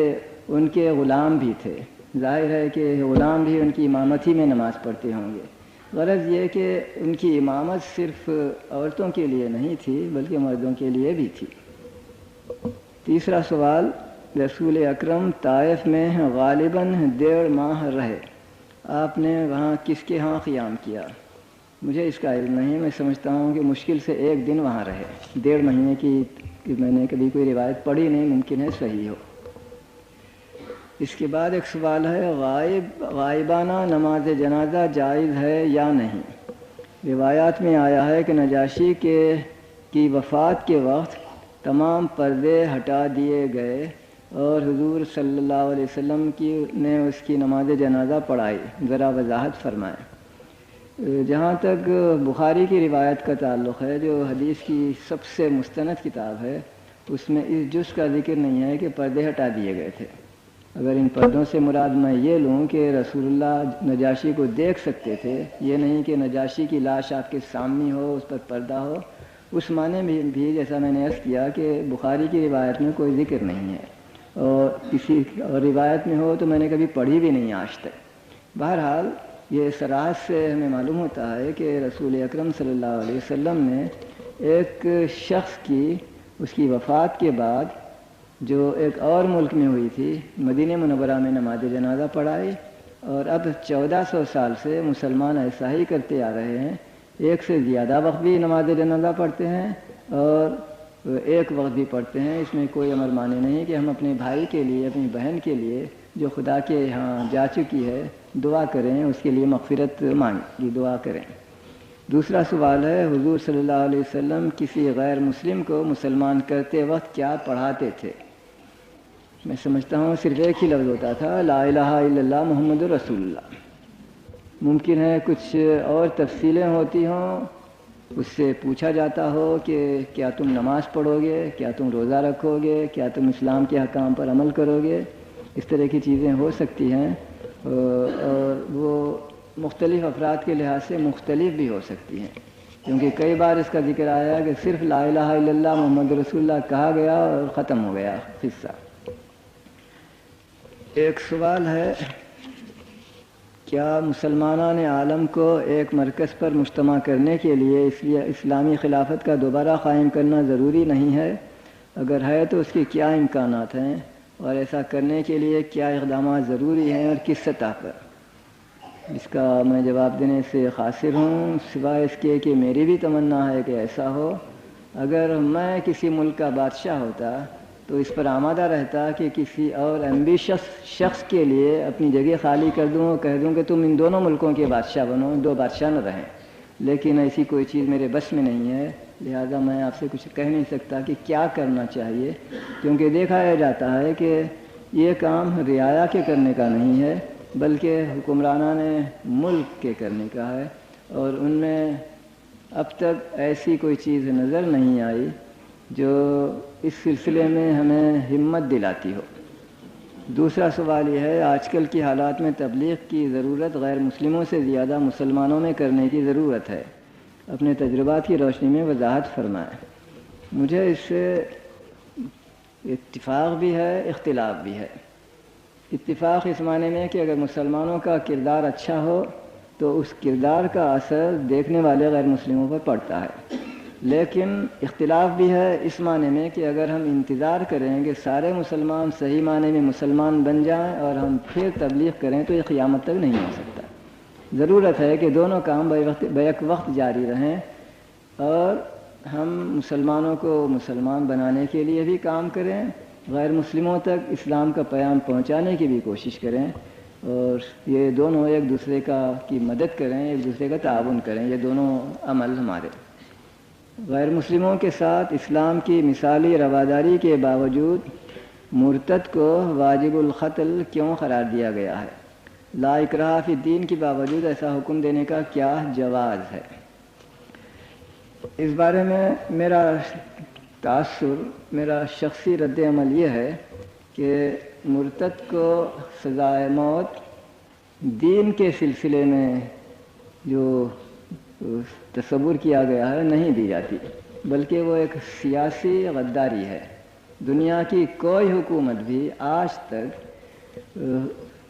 ان کے غلام بھی تھے۔ ظاہر ہے کہ غلام بھی ان کی امامت ہی میں نماز پڑھتے ہوں گے۔ غرض یہ کہ ان کی امامت صرف عورتوں کے لیے نہیں تھی بلکہ مردوں کے لیے بھی تھی۔ تیسرا سوال، رسول اکرم طائف میں غالباً 1.5 ماہ رہے، آپ نے وہاں کس کے ہاں قیام کیا؟ مجھے اس کا علم نہیں، میں سمجھتا ہوں کہ مشکل سے 1 دن وہاں رہے۔ 1.5 مہینے کی میں نے کبھی کوئی روایت پڑھی نہیں، ممکن ہے صحیح ہو۔ اس کے بعد ایک سوال ہے، غائبانہ نماز جنازہ جائز ہے یا نہیں؟ روایات میں آیا ہے کہ نجاشی کی وفات کے وقت تمام پردے ہٹا دیے گئے اور حضور صلی اللہ علیہ وسلم نے اس کی نماز جنازہ پڑھائی۔ ذرا وضاحت فرمائیں۔ جہاں تک بخاری کی روایت کا تعلق ہے، جو حدیث کی سب سے مستند کتاب ہے، اس میں اس جز کا ذکر نہیں ہے کہ پردے ہٹا دیے گئے تھے۔ اگر ان پردوں سے مراد میں یہ لوں کہ رسول اللہ نجاشی کو دیکھ سکتے تھے، یہ نہیں کہ نجاشی کی لاش آپ کے سامنے ہو، اس پر پردہ ہو، اس معنی میں بھی جیسا میں نے عرض کیا کہ بخاری کی روایت میں کوئی ذکر نہیں ہے، اور کسی اور روایت میں ہو تو میں نے کبھی پڑھی بھی نہیں آج تک۔ بہرحال یہ صراحت سے ہمیں معلوم ہوتا ہے کہ رسول اکرم صلی اللہ علیہ وسلم نے ایک شخص کی اس کی وفات کے بعد جو ایک اور ملک میں ہوئی تھی، مدینہ منورہ میں نماز جنازہ پڑھائی، اور اب 1400 سال سے مسلمان ایسا ہی کرتے آ رہے ہیں، ایک سے زیادہ وقت بھی نماز جنازہ پڑھتے ہیں اور ایک وقت بھی پڑھتے ہیں۔ اس میں کوئی امر مانی نہیں کہ ہم اپنے بھائی کے لیے، اپنی بہن کے لیے جو خدا کے یہاں جا چکی ہے دعا کریں، اس کے لیے مغفرت مانگیں، دعا کریں۔ دوسرا سوال ہے، حضور صلی اللہ علیہ وسلم کسی غیر مسلم کو مسلمان کرتے وقت کیا پڑھاتے تھے؟ میں سمجھتا ہوں صرف ایک ہی لفظ ہوتا تھا، لا الہ الا اللہ محمد رسول اللہ۔ ممکن ہے کچھ اور تفصیلیں ہوتی ہوں، اس سے پوچھا جاتا ہو کہ کیا تم نماز پڑھو گے، کیا تم روزہ رکھو گے، کیا تم اسلام کے احکام پر عمل کرو گے، اس طرح کی چیزیں ہو سکتی ہیں، اور وہ مختلف افراد کے لحاظ سے مختلف بھی ہو سکتی ہیں، کیونکہ کئی بار اس کا ذکر آیا کہ صرف لا الہ الا اللہ محمد رسول اللہ کہا گیا اور ختم ہو گیا قصہ۔ ایک سوال ہے، کیا مسلمانان عالم کو ایک مرکز پر مجتمع کرنے کے لیے اسلامی خلافت کا دوبارہ قائم کرنا ضروری نہیں ہے؟ اگر ہے تو اس کے کیا امکانات ہیں، اور ایسا کرنے کے لیے کیا اقدامات ضروری ہیں اور کس سطح پر؟ اس کا میں جواب دینے سے قاصر ہوں، سوائے اس کے کہ میری بھی تمنا ہے کہ ایسا ہو۔ اگر میں کسی ملک کا بادشاہ ہوتا تو اس پر آمادہ رہتا کہ کسی اور ایمبیشس شخص کے لیے اپنی جگہ خالی کر دوں اور کہہ دوں کہ تم ان دونوں ملکوں کے بادشاہ بنو، دو بادشاہ نہ رہیں، لیکن ایسی کوئی چیز میرے بس میں نہیں ہے، لہذا میں آپ سے کچھ کہہ نہیں سکتا کہ کیا کرنا چاہیے، کیونکہ دیکھا جاتا ہے کہ یہ کام رعایا کے کرنے کا نہیں ہے بلکہ حکمرانان ملک کے کرنے کا ہے، اور ان میں اب تک ایسی کوئی چیز نظر نہیں آئی جو اس سلسلے میں ہمیں ہمت دلاتی ہو۔ دوسرا سوال یہ ہے، آج کل کی حالات میں تبلیغ کی ضرورت غیر مسلموں سے زیادہ مسلمانوں میں کرنے کی ضرورت ہے، اپنے تجربات کی روشنی میں وضاحت فرمائیں۔ مجھے اس سے اتفاق بھی ہے، اختلاف بھی ہے۔ اتفاق اس معنی میں کہ اگر مسلمانوں کا کردار اچھا ہو تو اس کردار کا اثر دیکھنے والے غیر مسلموں پر پڑتا ہے، لیکن اختلاف بھی ہے اس معنی میں کہ اگر ہم انتظار کریں کہ سارے مسلمان صحیح معنی میں مسلمان بن جائیں اور ہم پھر تبلیغ کریں تو یہ قیامت تک نہیں ہو سکتا۔ ضرورت ہے کہ دونوں کام بیک وقت جاری رہیں، اور ہم مسلمانوں کو مسلمان بنانے کے لیے بھی کام کریں، غیر مسلموں تک اسلام کا پیام پہنچانے کی بھی کوشش کریں، اور یہ دونوں ایک دوسرے کی مدد کریں، ایک دوسرے کا تعاون کریں، یہ دونوں عمل ہمارے۔ غیر مسلموں کے ساتھ اسلام کی مثالی رواداری کے باوجود مرتد کو واجب القتل کیوں قرار دیا گیا ہے؟ لا اکراہ فی الدین کے باوجود ایسا حکم دینے کا کیا جواز ہے؟ اس بارے میں میرا تاثر، میرا شخصی رد عمل یہ ہے کہ مرتد کو سزائے موت دین کے سلسلے میں جو تصور کیا گیا ہے نہیں دی جاتی، بلکہ وہ ایک سیاسی غداری ہے۔ دنیا کی کوئی حکومت بھی آج تک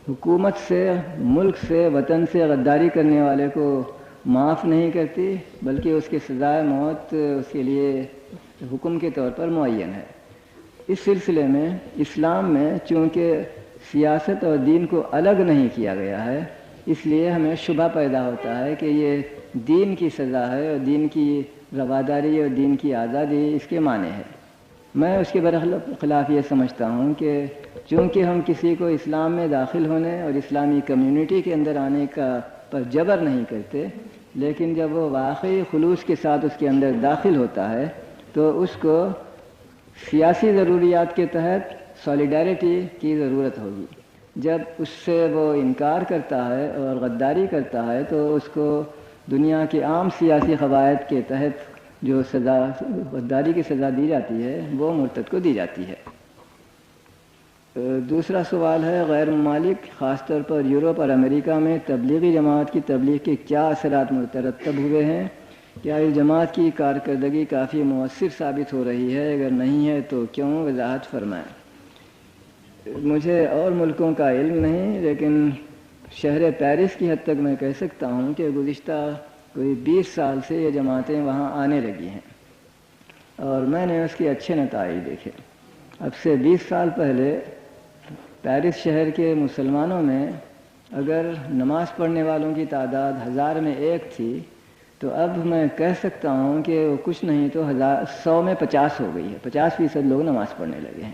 حکومت سے، ملک سے، وطن سے غداری کرنے والے کو معاف نہیں کرتی، بلکہ اس کی سزائے موت اس کے لیے حکم کے طور پر معین ہے۔ اس سلسلے میں اسلام میں چونکہ سیاست اور دین کو الگ نہیں کیا گیا ہے، اس لیے ہمیں شبہ پیدا ہوتا ہے کہ یہ دین کی سزا ہے اور دین کی رواداری اور دین کی آزادی اس کے معنی ہے۔ میں اس کے برخلاف یہ سمجھتا ہوں کہ چونکہ ہم کسی کو اسلام میں داخل ہونے اور اسلامی کمیونٹی کے اندر آنے کا پر جبر نہیں کرتے، لیکن جب وہ واقعی خلوص کے ساتھ اس کے اندر داخل ہوتا ہے تو اس کو سیاسی ضروریات کے تحت سولیڈیرٹی کی ضرورت ہوگی. جب اس سے وہ انکار کرتا ہے اور غداری کرتا ہے تو اس کو دنیا کے عام سیاسی قواعد کے تحت جو سزا غداری کی سزا دی جاتی ہے وہ مرتد کو دی جاتی ہے. دوسرا سوال ہے غیر ممالک خاص طور پر یورپ اور امریکہ میں تبلیغی جماعت کی تبلیغ کے کیا اثرات مترتب ہوئے ہیں؟ کیا اس جماعت کی کارکردگی کافی مؤثر ثابت ہو رہی ہے؟ اگر نہیں ہے تو کیوں؟ وضاحت فرمائیں. مجھے اور ملکوں کا علم نہیں، لیکن شہر پیرس کی حد تک میں کہہ سکتا ہوں کہ گزشتہ کوئی 20 سال سے یہ جماعتیں وہاں آنے لگی ہیں اور میں نے اس کے اچھے نتائج دیکھے. اب سے 20 سال پہلے پیرس شہر کے مسلمانوں میں اگر نماز پڑھنے والوں کی تعداد 1000 میں 1 تھی تو اب میں کہہ سکتا ہوں کہ وہ کچھ نہیں تو 100 میں 50 ہو گئی ہے. 50% لوگ نماز پڑھنے لگے ہیں.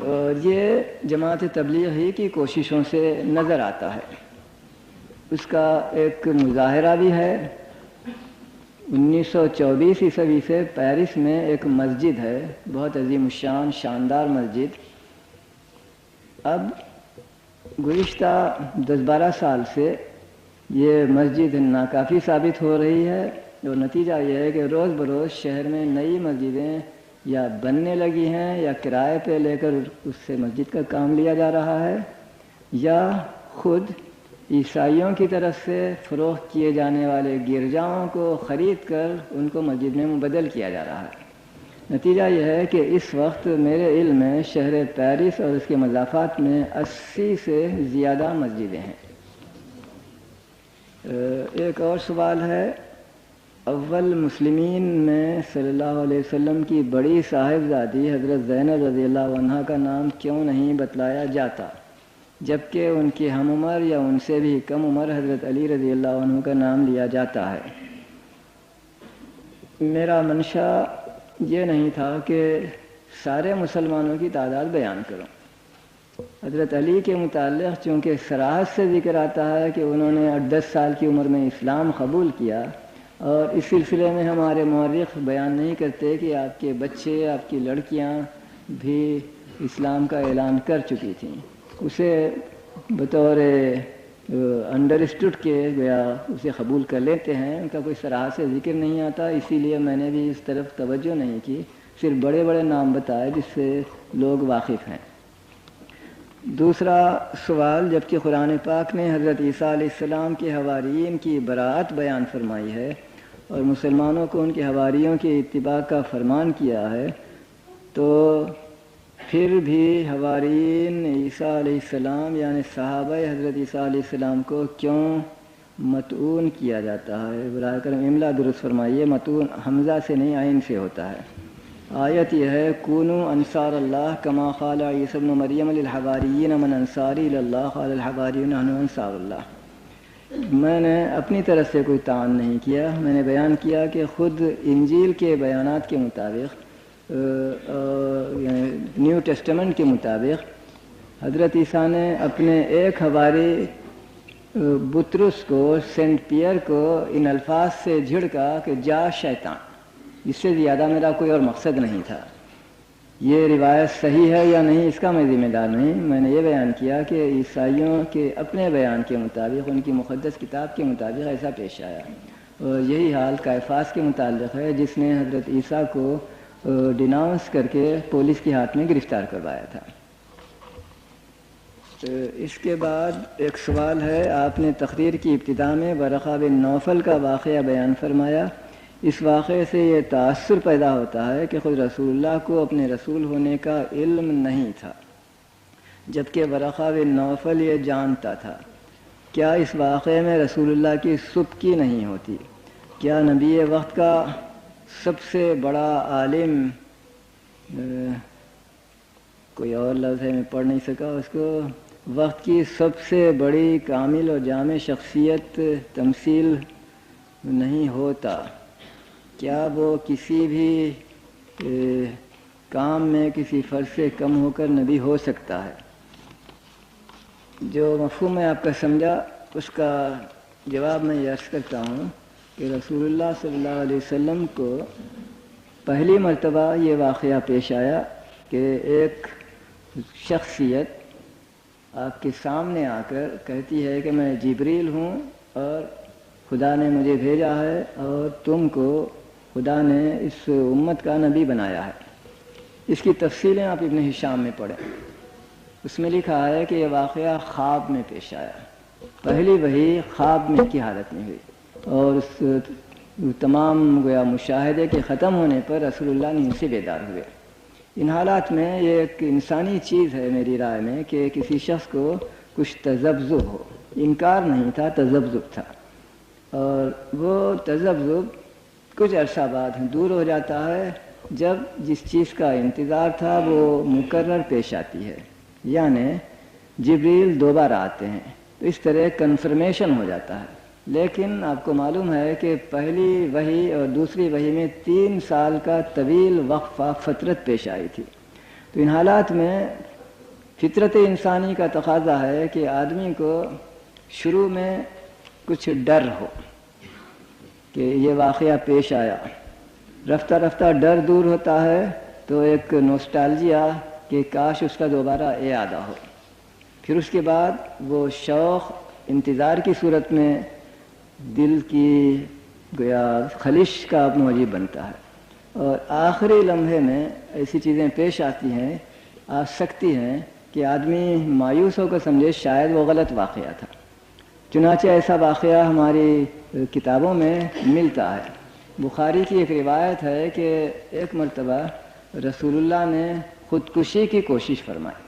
اور یہ جماعت تبلیغ ہی کی کوششوں سے نظر آتا ہے. اس کا ایک مظاہرہ بھی ہے. 1924 عیسوی سے پیرس میں ایک مسجد ہے، بہت عظیم الشان شاندار مسجد. اب گزشتہ 10-12 سال سے یہ مسجد ناکافی ثابت ہو رہی ہے اور نتیجہ یہ ہے کہ روز بروز شہر میں نئی مسجدیں یا بننے لگی ہیں یا کرائے پہ لے کر اس سے مسجد کا کام لیا جا رہا ہے، یا خود عیسائیوں کی طرف سے فروخت کیے جانے والے گرجاؤں کو خرید کر ان کو مسجد میں مبدل کیا جا رہا ہے. نتیجہ یہ ہے کہ اس وقت میرے علم میں شہر پیرس اور اس کے مضافات میں 80 سے زیادہ مسجدیں ہیں. ایک اور سوال ہے، اول مسلمین میں صلی اللہ علیہ وسلم کی بڑی صاحبزادی حضرت زینب رضی اللہ عنہا کا نام کیوں نہیں بتلایا جاتا، جبکہ ان کی ہم عمر یا ان سے بھی کم عمر حضرت علی رضی اللہ عنہ کا نام لیا جاتا ہے؟ میرا منشا یہ نہیں تھا کہ سارے مسلمانوں کی تعداد بیان کروں. حضرت علی کے متعلق چونکہ صراحت سے ذکر آتا ہے کہ انہوں نے 10 سال کی عمر میں اسلام قبول کیا، اور اس سلسلے میں ہمارے مورخ بیان نہیں کرتے کہ آپ کے بچے، آپ کی لڑکیاں بھی اسلام کا اعلان کر چکی تھیں. اسے بطور انڈرسٹوڈ کے گویا اسے قبول کر لیتے ہیں، ان کا کوئی صراحت سے ذکر نہیں آتا. اسی لیے میں نے بھی اس طرف توجہ نہیں کی، صرف بڑے بڑے نام بتائے جس سے لوگ واقف ہیں. دوسرا سوال، جبکہ قرآن پاک نے حضرت عیسیٰ علیہ السلام کے حواریین کی براءت بیان فرمائی ہے اور مسلمانوں کو ان کے حواریوں کی اتباع کا فرمان کیا ہے، تو پھر بھی حواریین عیسیٰ علیہ السلام یعنی صحابہ حضرت عیسیٰ علیہ السلام کو کیوں مطعون کیا جاتا ہے؟ براہ کرم املا درست فرمائیے. مطعون حمزہ سے نہیں عین سے ہوتا ہے. آیت یہ ہے کونوا انصار اللہ کما قال عیسی ابن مریم للحواریین من انصاری الی اللہ قال الحواریون نحن انصار اللہ. میں نے اپنی طرف سے کوئی تعان نہیں کیا، میں نے بیان کیا کہ خود انجیل کے بیانات کے مطابق، نیو ٹیسٹمنٹ کے مطابق، حضرت عیسیٰ نے اپنے ایک حواری بطرس کو، سینٹ پیئر کو ان الفاظ سے جھڑکا کہ جا شیطان. اس سے زیادہ میرا کوئی اور مقصد نہیں تھا. یہ روایت صحیح ہے یا نہیں اس کا میں ذمہ دار نہیں. میں نے یہ بیان کیا کہ عیسائیوں کے اپنے بیان کے مطابق، ان کی مقدس کتاب کے مطابق ایسا پیش آیا، اور یہی حال کائفاس کے متعلق ہے جس نے حضرت عیسیٰ کو ڈیناؤنس کر کے پولیس کے ہاتھ میں گرفتار کروایا تھا. اس کے بعد ایک سوال ہے، آپ نے تقریر کی ابتدا میں ورقہ بن نوفل کا واقعہ بیان فرمایا. اس واقعے سے یہ تاثر پیدا ہوتا ہے کہ خود رسول اللہ کو اپنے رسول ہونے کا علم نہیں تھا، جبکہ ورقہ بن نوفل یہ جانتا تھا. کیا اس واقعے میں رسول اللہ کی سبکی نہیں ہوتی؟ کیا نبی وقت کا سب سے بڑا عالم، کوئی اور لفظ ہے میں پڑھ نہیں سکا اس کو، وقت کی سب سے بڑی کامل اور جامع شخصیت تمثیل نہیں ہوتا؟ کیا وہ کسی بھی کام میں کسی فرد سے کم ہو کر نبی ہو سکتا ہے؟ جو مفہوم میں آپ کا سمجھا اس کا جواب میں یہ عرض کرتا ہوں کہ رسول اللہ صلی اللہ علیہ وسلم کو پہلی مرتبہ یہ واقعہ پیش آیا کہ ایک شخصیت آپ کے سامنے آ کر کہتی ہے کہ میں جبریل ہوں اور خدا نے مجھے بھیجا ہے اور تم کو خدا نے اس امت کا نبی بنایا ہے۔ اس کی تفصیلیں آپ ابن ہشام میں پڑھیں، اس میں لکھا ہے کہ یہ واقعہ خواب میں پیش آیا، پہلی وحی خواب میں کی حالت میں ہوئی، اور اس تمام گویا مشاہدے کے ختم ہونے پر رسول اللہ نیند سے بیدار ہوئے۔ ان حالات میں یہ ایک انسانی چیز ہے میری رائے میں کہ کسی شخص کو کچھ تذبذب ہو، انکار نہیں تھا، تذبذب تھا، اور وہ تذبذب کچھ عرصہ بعد دور ہو جاتا ہے جب جس چیز کا انتظار تھا وہ مکرر پیش آتی ہے، یعنی جبریل دوبارہ آتے ہیں، تو اس طرح کنفرمیشن ہو جاتا ہے۔ لیکن آپ کو معلوم ہے کہ پہلی وحی اور دوسری وحی میں 3 سال کا طویل وقفہ فترت پیش آئی تھی، تو ان حالات میں فطرت انسانی کا تقاضا ہے کہ آدمی کو شروع میں کچھ ڈر ہو کہ یہ واقعہ پیش آیا، رفتہ رفتہ ڈر دور ہوتا ہے تو ایک نوسٹالجیا کہ کاش اس کا دوبارہ اعادہ ہو، پھر اس کے بعد وہ شوق انتظار کی صورت میں دل کی گویا خلش کا موجب بنتا ہے، اور آخری لمحے میں ایسی چیزیں پیش آتی ہیں، آ سکتی ہیں کہ آدمی مایوس ہو کر سمجھے شاید وہ غلط واقعہ تھا۔ چنانچہ ایسا واقعہ ہماری کتابوں میں ملتا ہے۔ بخاری کی ایک روایت ہے کہ ایک مرتبہ رسول اللہ نے خودکشی کی کوشش فرمائی۔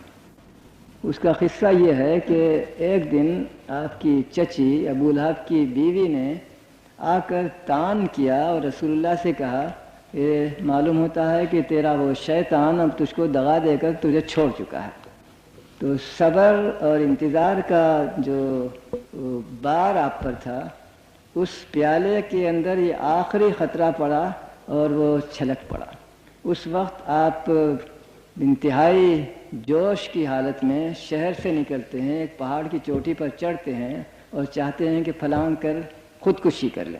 اس کا قصہ یہ ہے کہ ایک دن آپ کی چچی ابو لہب کی بیوی نے آ کر طعن کیا اور رسول اللہ سے کہا کہ معلوم ہوتا ہے کہ تیرا وہ شیطان اب تجھ کو دغا دے کر تجھے چھوڑ چکا ہے۔ تو صبر اور انتظار کا جو بار آپ پر تھا، اس پیالے کے اندر یہ آخری خطرہ پڑا اور وہ چھلک پڑا۔ اس وقت آپ انتہائی جوش کی حالت میں شہر سے نکلتے ہیں، ایک پہاڑ کی چوٹی پر چڑھتے ہیں اور چاہتے ہیں کہ پھلانگ کر خودکشی کر لیں۔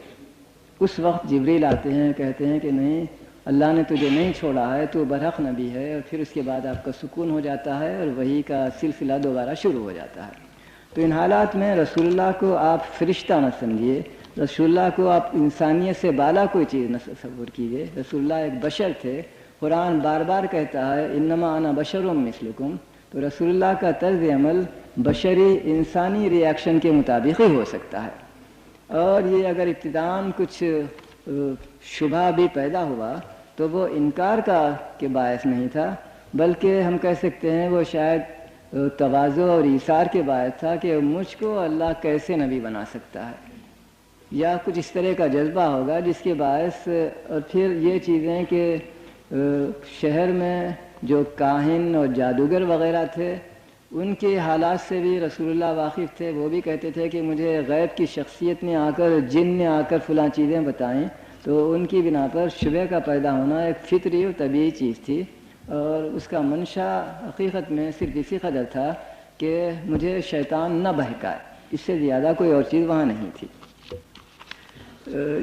اس وقت جبریل آتے ہیں، کہتے ہیں کہ نہیں، اللہ نے تجھے نہیں چھوڑا ہے، تو برحق نبی ہے، اور پھر اس کے بعد آپ کا سکون ہو جاتا ہے اور وحی کا سلسلہ دوبارہ شروع ہو جاتا ہے۔ تو ان حالات میں رسول اللہ کو آپ فرشتہ نہ سمجھیے، رسول اللہ کو آپ انسانیت سے بالا کوئی چیز نہ تصور کیجیے۔ رسول اللہ ایک بشر تھے، قرآن بار بار کہتا ہے انما انا بشر مثلکم، تو رسول اللہ کا طرز عمل بشری انسانی ریاکشن کے مطابق ہی ہو سکتا ہے، اور یہ اگر ابتداً کچھ شبہ بھی پیدا ہوا تو وہ انکار کا کے باعث نہیں تھا، بلکہ ہم کہہ سکتے ہیں وہ شاید تواضع اور ایثار کے باعث تھا کہ مجھ کو اللہ کیسے نبی بنا سکتا ہے، یا کچھ اس طرح کا جذبہ ہوگا جس کے باعث۔ اور پھر یہ چیزیں کہ شہر میں جو کاہن اور جادوگر وغیرہ تھے ان کے حالات سے بھی رسول اللہ واقف تھے، وہ بھی کہتے تھے کہ مجھے غیب کی شخصیت نے آ کر، جن نے آ کر فلاں چیزیں بتائیں، تو ان کی بنا پر شبہ کا پیدا ہونا ایک فطری اور طبیعی چیز تھی، اور اس کا منشا حقیقت میں صرف اسی قدر تھا کہ مجھے شیطان نہ بہکائے، اس سے زیادہ کوئی اور چیز وہاں نہیں تھی۔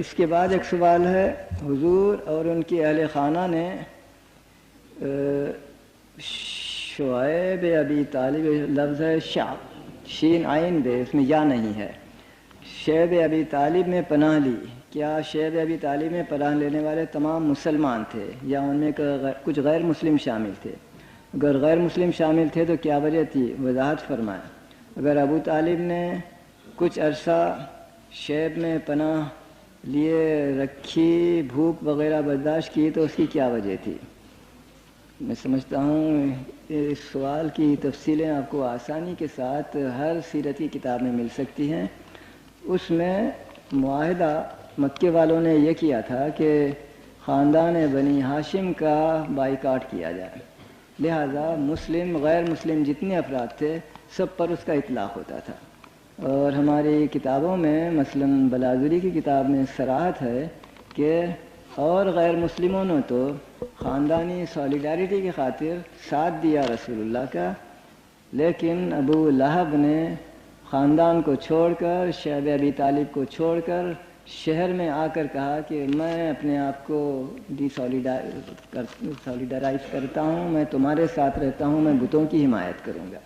اس کے بعد ایک سوال ہے، حضور اور ان کی اہل خانہ نے شعیب ابی طالب، لفظ ہے شین عین بے، اس میں یا نہیں ہے، شعیب ابی طالب میں پناہ لی، کیا شعیب ابی طالب میں پناہ لینے والے تمام مسلمان تھے یا ان میں کچھ غیر مسلم شامل تھے؟ اگر غیر مسلم شامل تھے تو کیا وجہ تھی؟ وضاحت فرمائیں۔ اگر ابو طالب نے کچھ عرصہ شعیب میں پناہ لیے رکھی، بھوک وغیرہ برداشت کی، تو اس کی کیا وجہ تھی؟ میں سمجھتا ہوں اس سوال کی تفصیلیں آپ کو آسانی کے ساتھ ہر سیرت کی کتاب میں مل سکتی ہیں۔ اس میں معاہدہ مکے والوں نے یہ کیا تھا کہ خاندان بنی ہاشم کا بائیکاٹ کیا جائے، لہذا مسلم غیر مسلم جتنے افراد تھے سب پر اس کا اطلاق ہوتا تھا، اور ہماری کتابوں میں مثلاً بلاذری کی کتاب میں صراحت ہے کہ اور غیر مسلموں نے تو خاندانی سالیڈیرٹی کی خاطر ساتھ دیا رسول اللہ کا، لیکن ابو لہب نے خاندان کو چھوڑ کر، شعب ابی طالب کو چھوڑ کر شہر میں آ کر کہا کہ میں اپنے آپ کو سولیڈرائز کرتا ہوں، میں تمہارے ساتھ رہتا ہوں، میں بتوں کی حمایت کروں گا۔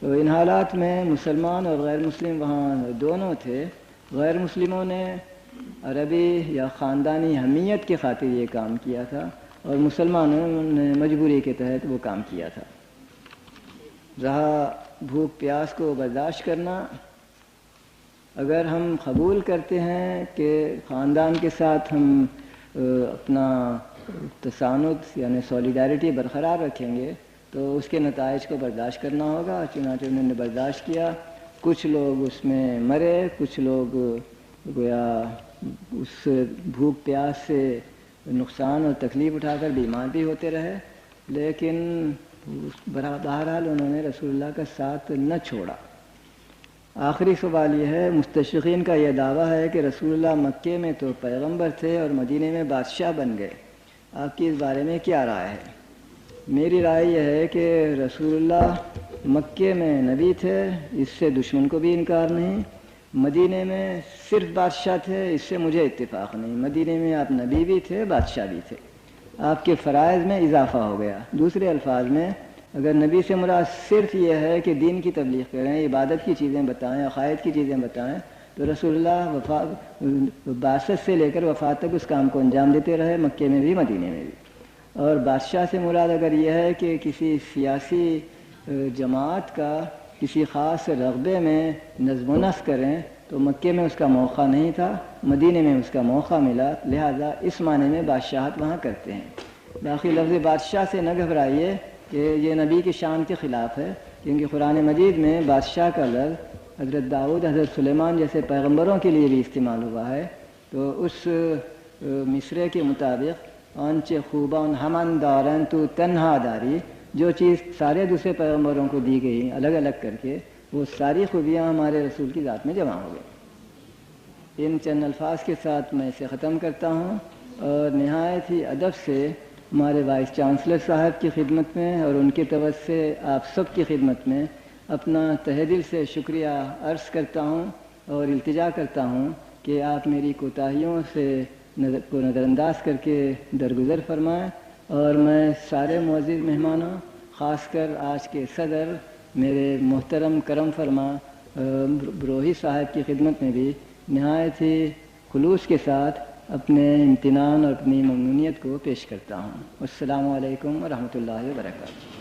تو ان حالات میں مسلمان اور غیر مسلم وہاں دونوں تھے۔ غیر مسلموں نے عربی یا خاندانی حمیت کی خاطر یہ کام کیا تھا، اور مسلمانوں نے مجبوری کے تحت وہ کام کیا تھا۔ رہا بھوک پیاس کو برداشت کرنا، اگر ہم قبول کرتے ہیں کہ خاندان کے ساتھ ہم اپنا تسانت یعنی سولیڈیرٹی برقرار رکھیں گے تو اس کے نتائج کو برداشت کرنا ہوگا۔ چنانچہ انہوں نے برداشت کیا، کچھ لوگ اس میں مرے، کچھ لوگ گویا اس بھوک پیاس سے نقصان اور تکلیف اٹھا کر بیمار بھی ہوتے رہے، لیکن بہرحال انہوں نے رسول اللہ کا ساتھ نہ چھوڑا۔ آخری سوال یہ ہے، مستشرقین کا یہ دعویٰ ہے کہ رسول اللہ مکے میں تو پیغمبر تھے اور مدینے میں بادشاہ بن گئے، آپ کی اس بارے میں کیا رائے ہے؟ میری رائے یہ ہے کہ رسول اللہ مکے میں نبی تھے، اس سے دشمن کو بھی انکار نہیں، مدینے میں صرف بادشاہ تھے، اس سے مجھے اتفاق نہیں۔ مدینے میں آپ نبی بھی تھے، بادشاہ بھی تھے، آپ کے فرائض میں اضافہ ہو گیا۔ دوسرے الفاظ میں اگر نبی سے مراد صرف یہ ہے کہ دین کی تبلیغ کریں، عبادت کی چیزیں بتائیں، عقائد کی چیزیں بتائیں، تو رسول اللہ بعثت سے لے کر وفات تک اس کام کو انجام دیتے رہے، مکے میں بھی مدینے میں بھی۔ اور بادشاہ سے مراد اگر یہ ہے کہ کسی سیاسی جماعت کا کسی خاص رغبے میں نظم و نسق کریں، تو مکے میں اس کا موقع نہیں تھا، مدینے میں اس کا موقع ملا، لہذا اس معنی میں بادشاہت وہاں کرتے ہیں۔ باقی لفظ بادشاہ سے نہ گھبرائیے کہ یہ نبی کی شان کے خلاف ہے، کیونکہ قرآن مجید میں بادشاہ کا لفظ حضرت داؤد، حضرت سلیمان جیسے پیغمبروں کے لیے بھی استعمال ہوا ہے۔ تو اس مصرعے کے مطابق آنچ خوبان ہمن دارن تو تنہا داری، جو چیز سارے دوسرے پیغمبروں کو دی گئی الگ الگ کر کے، وہ ساری خوبیاں ہمارے رسول کی ذات میں جمع ہو گئی۔ ان چند الفاظ کے ساتھ میں اسے ختم کرتا ہوں، اور نہایت ہی ادب سے ہمارے وائس چانسلر صاحب کی خدمت میں اور ان کی طرف سے آپ سب کی خدمت میں اپنا تہہ دل سے شکریہ عرض کرتا ہوں اور التجا کرتا ہوں کہ آپ میری کوتاہیوں سے کو نظر انداز کر کے درگزر فرمائیں، اور میں سارے معزز مہمانوں، خاص کر آج کے صدر میرے محترم کرم فرما بروہی صاحب کی خدمت میں بھی نہایت ہی خلوص کے ساتھ اپنے امتنان اور اپنی ممنونیت کو پیش کرتا ہوں۔ السلام علیکم ورحمۃ اللہ وبرکاتہ۔